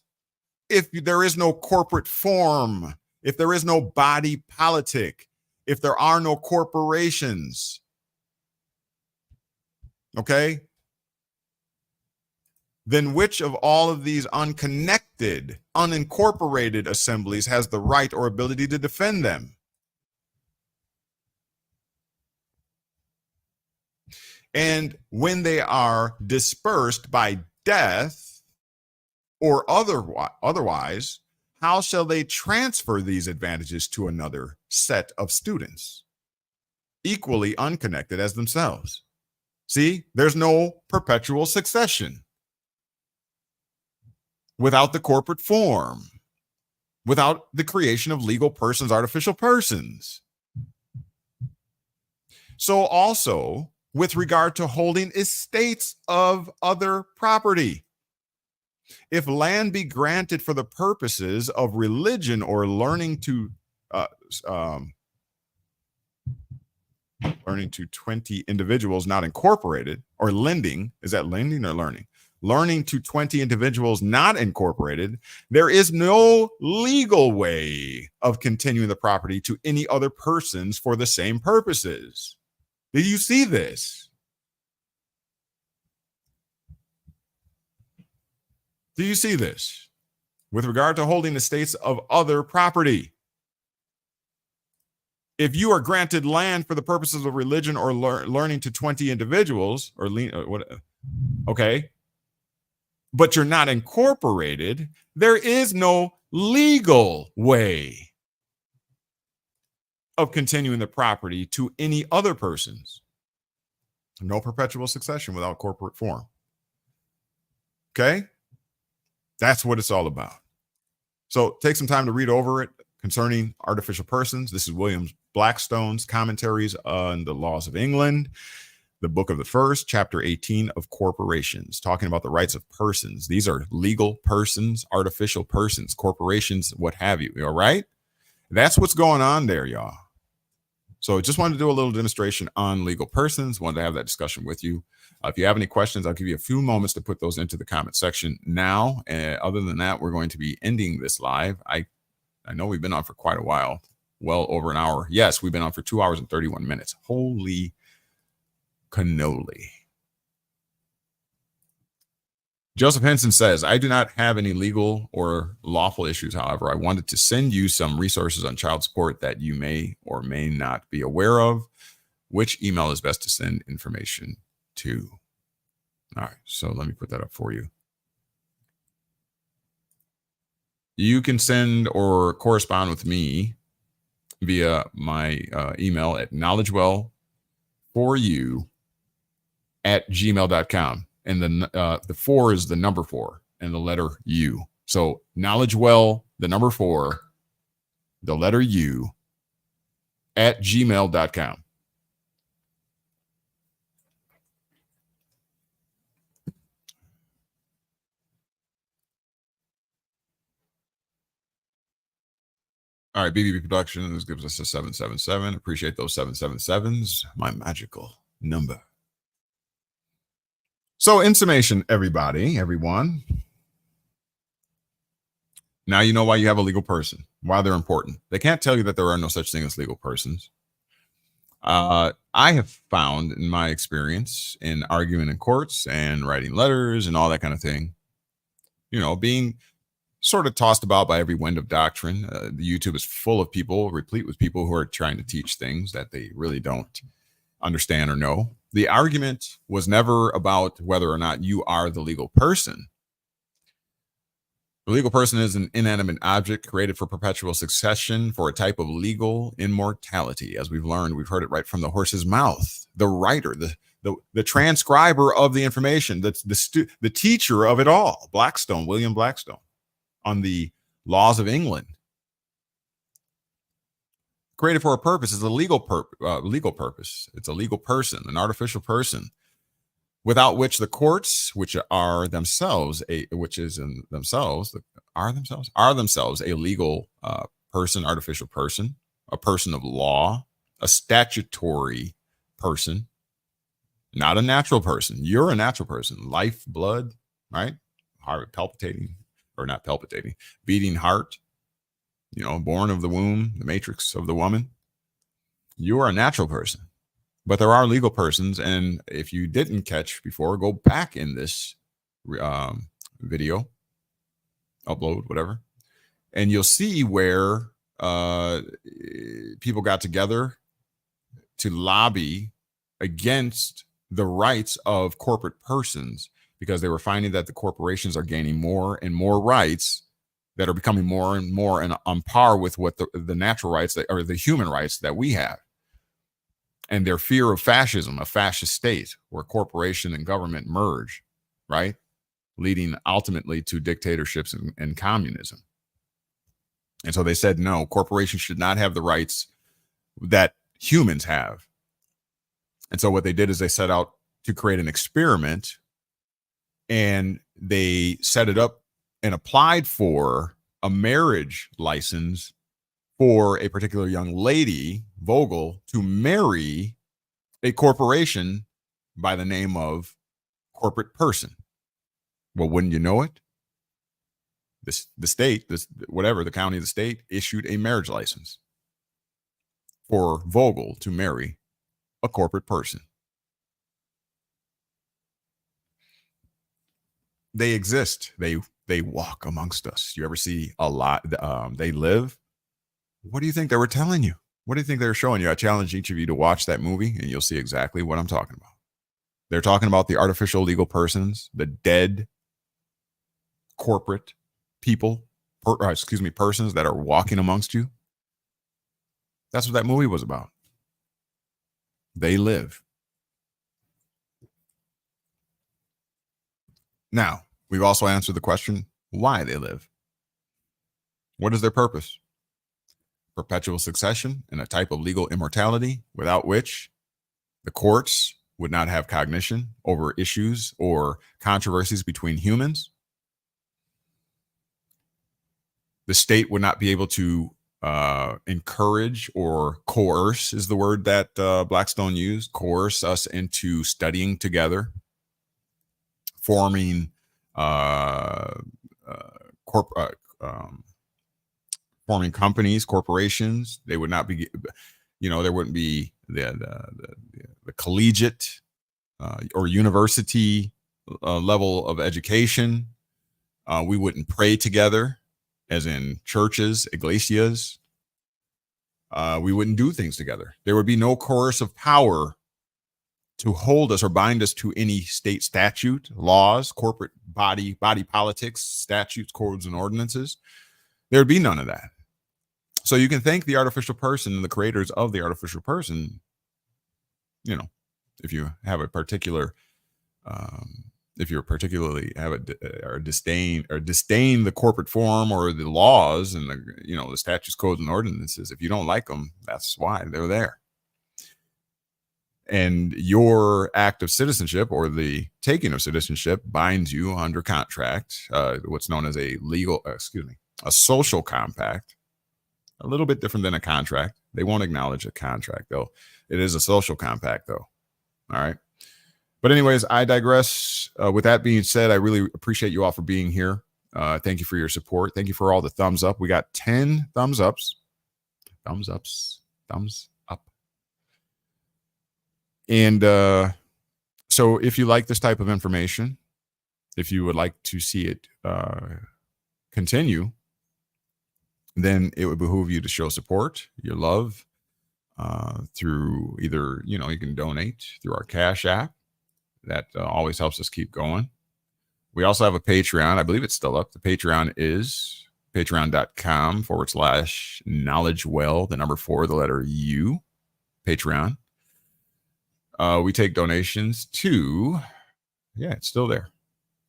if there is no corporate form, if there is no body politic, if there are no corporations, okay, then which of all of these unconnected, unincorporated assemblies has the right or ability to defend them? And when they are dispersed by death or otherwise, how shall they transfer these advantages to another set of students, equally unconnected as themselves? See, there's no perpetual succession without the corporate form, without the creation of legal persons, artificial persons. So also, with regard to holding estates of other property, if land be granted for the purposes of religion or learning to 20 individuals not incorporated, or lending, is that lending or learning? Learning to 20 individuals not incorporated, there is no legal way of continuing the property to any other persons for the same purposes. Do you see this? Do you see this? With regard to holding estates of other property, if you are granted land for the purposes of religion or learning to 20 individuals, okay, but you're not incorporated, there is no legal way of continuing the property to any other persons. No perpetual succession without corporate form. Okay? That's what it's all about. So take some time to read over it concerning artificial persons. This is William Blackstone's commentaries on the laws of England, the book of the first, chapter 18 of corporations, talking about the rights of persons. These are legal persons, artificial persons, corporations, what have you. All right? That's what's going on there, y'all. So just wanted to do a little demonstration on legal persons. Wanted to have that discussion with you. If you have any questions, I'll give you a few moments to put those into the comment section now. Other than that, we're going to be ending this live. I know we've been on for quite a while, well over an hour. Yes, we've been on for 2 hours and 31 minutes. Holy cannoli. Joseph Henson says, I do not have any legal or lawful issues. However, I wanted to send you some resources on child support that you may or may not be aware of. Which email is best to send information to? All right, so let me put that up for you. You can send or correspond with me via my email at knowledgewell4u@gmail.com. And the 4 is the number 4 and the letter U. So knowledgewell, the number 4, the letter U @gmail.com. All right, BBB Productions gives us a 777. Appreciate those 777s. My magical number. So, in summation, everyone, now you know why you have a legal person, why they're important. They can't tell you that there are no such thing as legal persons. I have found in my experience in arguing in courts and writing letters and all that kind of thing, being sort of tossed about by every wind of doctrine. The YouTube is full of people, replete with people who are trying to teach things that they really don't understand or know. The argument was never about whether or not you are the legal person. The legal person is an inanimate object created for perpetual succession for a type of legal immortality. As we've learned, we've heard it right from the horse's mouth. The writer, the transcriber of the information, the teacher of it all, William Blackstone, on the laws of England. Created for a purpose is a legal purpose. It's a legal person, an artificial person, without which the courts, which are themselves a legal person, artificial person, a person of law, a statutory person, not a natural person. You're a natural person. Life, blood, right? Heart palpitating, or not palpitating, beating heart. Born of the womb, the matrix of the woman. You are a natural person, but there are legal persons. And if you didn't catch before, go back in this video, upload, whatever, and you'll see where people got together to lobby against the rights of corporate persons, because they were finding that the corporations are gaining more and more rights that are becoming more and more on par with what the natural rights or the human rights that we have. And their fear of fascism, a fascist state where corporation and government merge, right? Leading ultimately to dictatorships and communism. And so they said, no, corporations should not have the rights that humans have. And so what they did is they set out to create an experiment, and they set it up and applied for a marriage license for a particular young lady, Vogel, to marry a corporation by the name of corporate person. Well, wouldn't you know it? The state, the county, the state issued a marriage license for Vogel to marry a corporate person. They exist. They walk amongst us. You ever see a lot? They live. What do you think they were telling you? What do you think they were showing you? I challenge each of you to watch that movie, and you'll see exactly what I'm talking about. They're talking about the artificial legal persons, the dead corporate people, persons that are walking amongst you. That's what that movie was about. They live. Now, we've also answered the question why they live. What is their purpose? Perpetual succession and a type of legal immortality without which the courts would not have cognition over issues or controversies between humans. The state would not be able to encourage or coerce, is the word that Blackstone used, coerce us into studying together, forming forming companies, corporations. They would not be, there wouldn't be the collegiate or university level of education. We wouldn't pray together, as in churches, iglesias. We wouldn't do things together. There would be no coercive power to hold us or bind us to any state statute, laws, corporate body politics, statutes, codes, and ordinances. There would be none of that. So you can thank the artificial person and the creators of the artificial person, you know, if you have a particular, if you're particularly have or disdain the corporate form or the laws and the, you know, the statutes, codes, and ordinances. If you don't like them, that's why they're there. And your act of citizenship or the taking of citizenship binds you under contract, what's known as a social compact. A little bit different than a contract. They won't acknowledge a contract, though. It is a social compact, though. All right. But anyways, I digress. With that being said, I really appreciate you all for being here. Thank you for your support. Thank you for all the thumbs up. We got 10 thumbs ups. Thumbs up. And so if you like this type of information, if you would like to see it continue, then it would behoove you to show support, your love, through either, you know, you can donate through our Cash App. That always helps us keep going. We also have a Patreon. I believe it's still up. The Patreon is patreon.com/KnowledgeWell, the number 4, the letter U, Patreon. We take donations to, it's still there.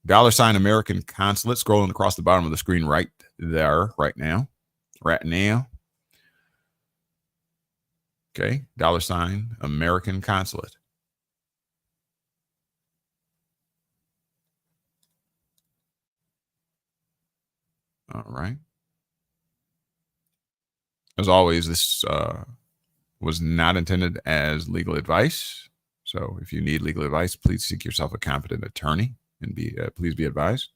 $ American Consulate, scrolling across the bottom of the screen right there, right now. Okay, $ American Consulate. All right. As always, this was not intended as legal advice. So if you need legal advice, please seek yourself a competent attorney and please be advised.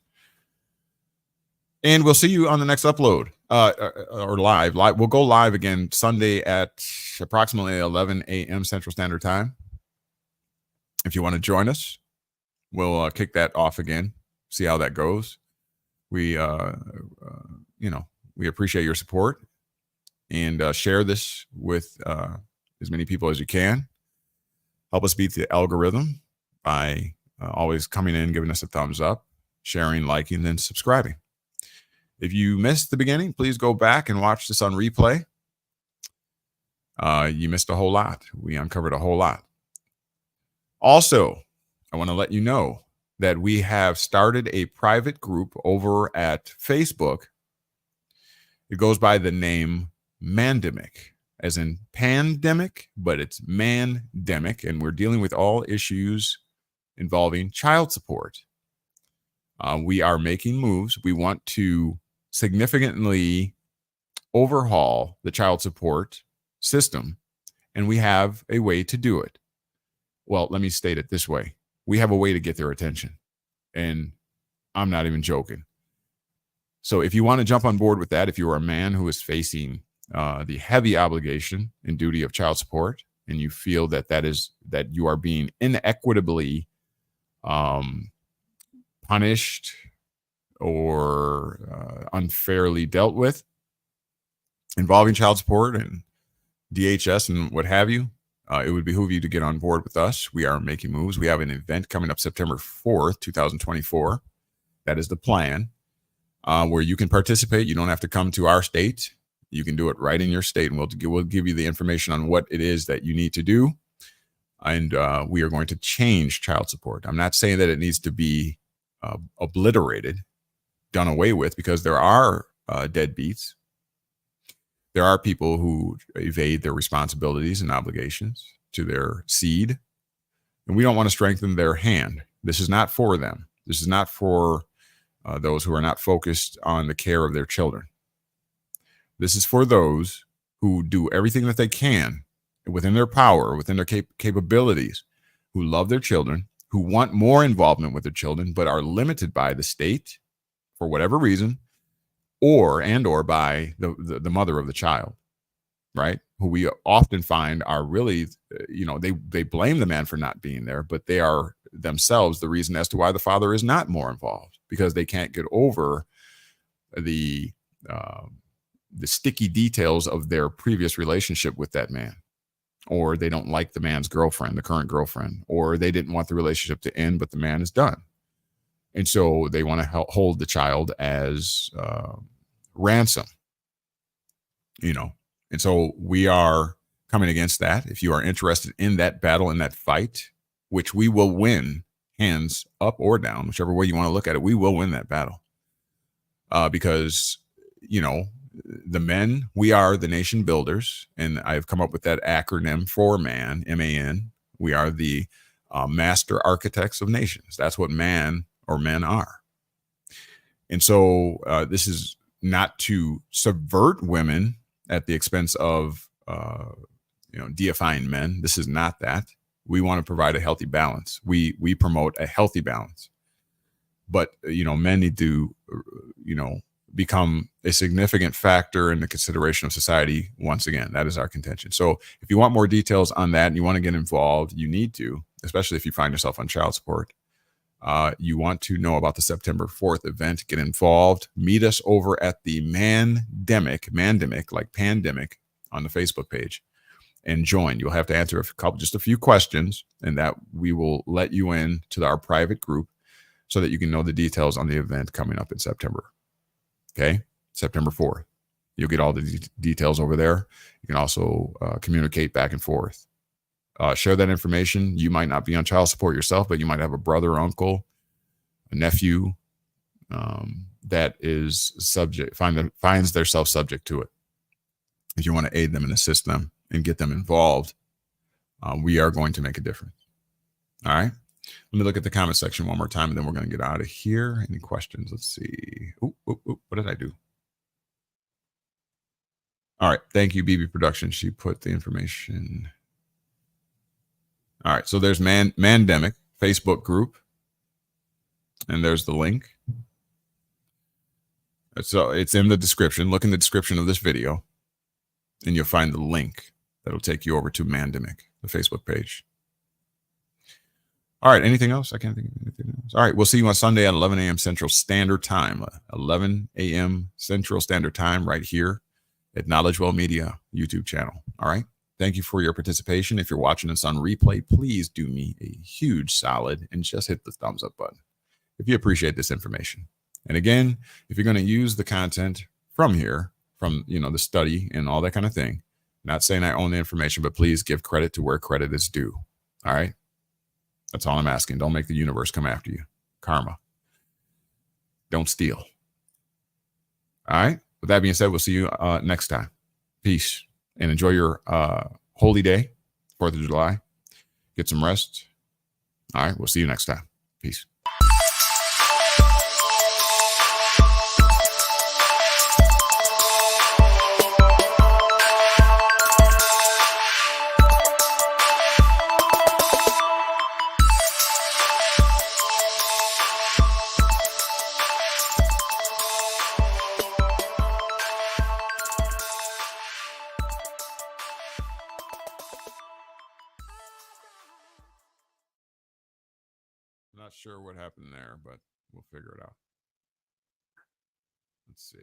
And we'll see you on the next upload or live. We'll go live again Sunday at approximately 11 a.m. Central Standard Time. If you want to join us, we'll kick that off again, see how that goes. We, we appreciate your support and share this with as many people as you can. Help us beat the algorithm by always coming in, giving us a thumbs up, sharing, liking, and subscribing. If you missed the beginning, please go back and watch this on replay. You missed a whole lot. We uncovered a whole lot. Also, I want to let you know that we have started a private group over at Facebook. It goes by the name Mandemic, as in pandemic, but it's Mandemic, and we're dealing with all issues involving child support. We are making moves. We want to significantly overhaul the child support system, and we have a way to do it. Well, let me state it this way. We have a way to get their attention, and I'm not even joking. So if you want to jump on board with that, if you are a man who is facing the heavy obligation and duty of child support, and you feel that you are being inequitably punished or unfairly dealt with involving child support and DHS and what have you, it would behoove you to get on board with us. We are making moves. We have an event coming up September 4th, 2024. That is the plan, where you can participate. You don't have to come to our state. You can do it right in your state, and we'll give you the information on what it is that you need to do. And we are going to change child support. I'm not saying that it needs to be obliterated, done away with, because there are deadbeats. There are people who evade their responsibilities and obligations to their seed, and we don't want to strengthen their hand. This is not for them. This is not for those who are not focused on the care of their children. This is for those who do everything that they can within their power, within their capabilities, who love their children, who want more involvement with their children, but are limited by the state for whatever reason, or by the mother of the child, right? Who we often find are really, they blame the man for not being there, but they are themselves the reason as to why the father is not more involved, because they can't get over the sticky details of their previous relationship with that man, or they don't like the man's girlfriend, the current girlfriend, or they didn't want the relationship to end, but the man is done. And so they want to hold the child as ransom, And so we are coming against that. If you are interested in that battle, in that fight, which we will win, hands up or down, whichever way you want to look at it, we will win that battle. Because, the men, we are the nation builders. And I've come up with that acronym for MAN, M-A-N. We are the master architects of nations. That's what man or men are. And so this is not to subvert women at the expense of, deifying men. This is not that. We want to provide a healthy balance. We promote a healthy balance. But, men need to, become a significant factor in the consideration of society. Once again, that is our contention. So if you want more details on that and you want to get involved, you need to, especially if you find yourself on child support. You want to know about the September 4th event, get involved, meet us over at the Mandemic, like pandemic, on the Facebook page, and join. You'll have to answer just a few questions, and that we will let you in to our private group so that you can know the details on the event coming up in September. Okay, September 4th. You'll get all the details over there. You can also communicate back and forth. Share that information. You might not be on child support yourself, but you might have a brother, uncle, a nephew that is finds themselves subject to it. If you want to aid them and assist them and get them involved, we are going to make a difference. All right. Let me look at the comment section one more time, and then we're going to get out of here. Any questions? Let's see. What did I do? All right. Thank you, BB Productions. She put the information. All right. So there's Mandemic Facebook group, and there's the link. So it's in the description. Look in the description of this video, and you'll find the link that'll take you over to Mandemic, the Facebook page. All right. Anything else? I can't think of anything else. All right. We'll see you on Sunday at 11 a.m. Central Standard Time. 11 a.m. Central Standard Time right here at KnowledgeWell Media YouTube channel. All right. Thank you for your participation. If you're watching this on replay, please do me a huge solid and just hit the thumbs up button if you appreciate this information. And again, if you're going to use the content from here, from the study and all that kind of thing, not saying I own the information, but please give credit to where credit is due. All right. That's all I'm asking. Don't make the universe come after you. Karma. Don't steal. All right. With that being said, we'll see you next time. Peace. And enjoy your holy day, 4th of July. Get some rest. All right. We'll see you next time. Peace. Not sure what happened there, but we'll figure it out. Let's see.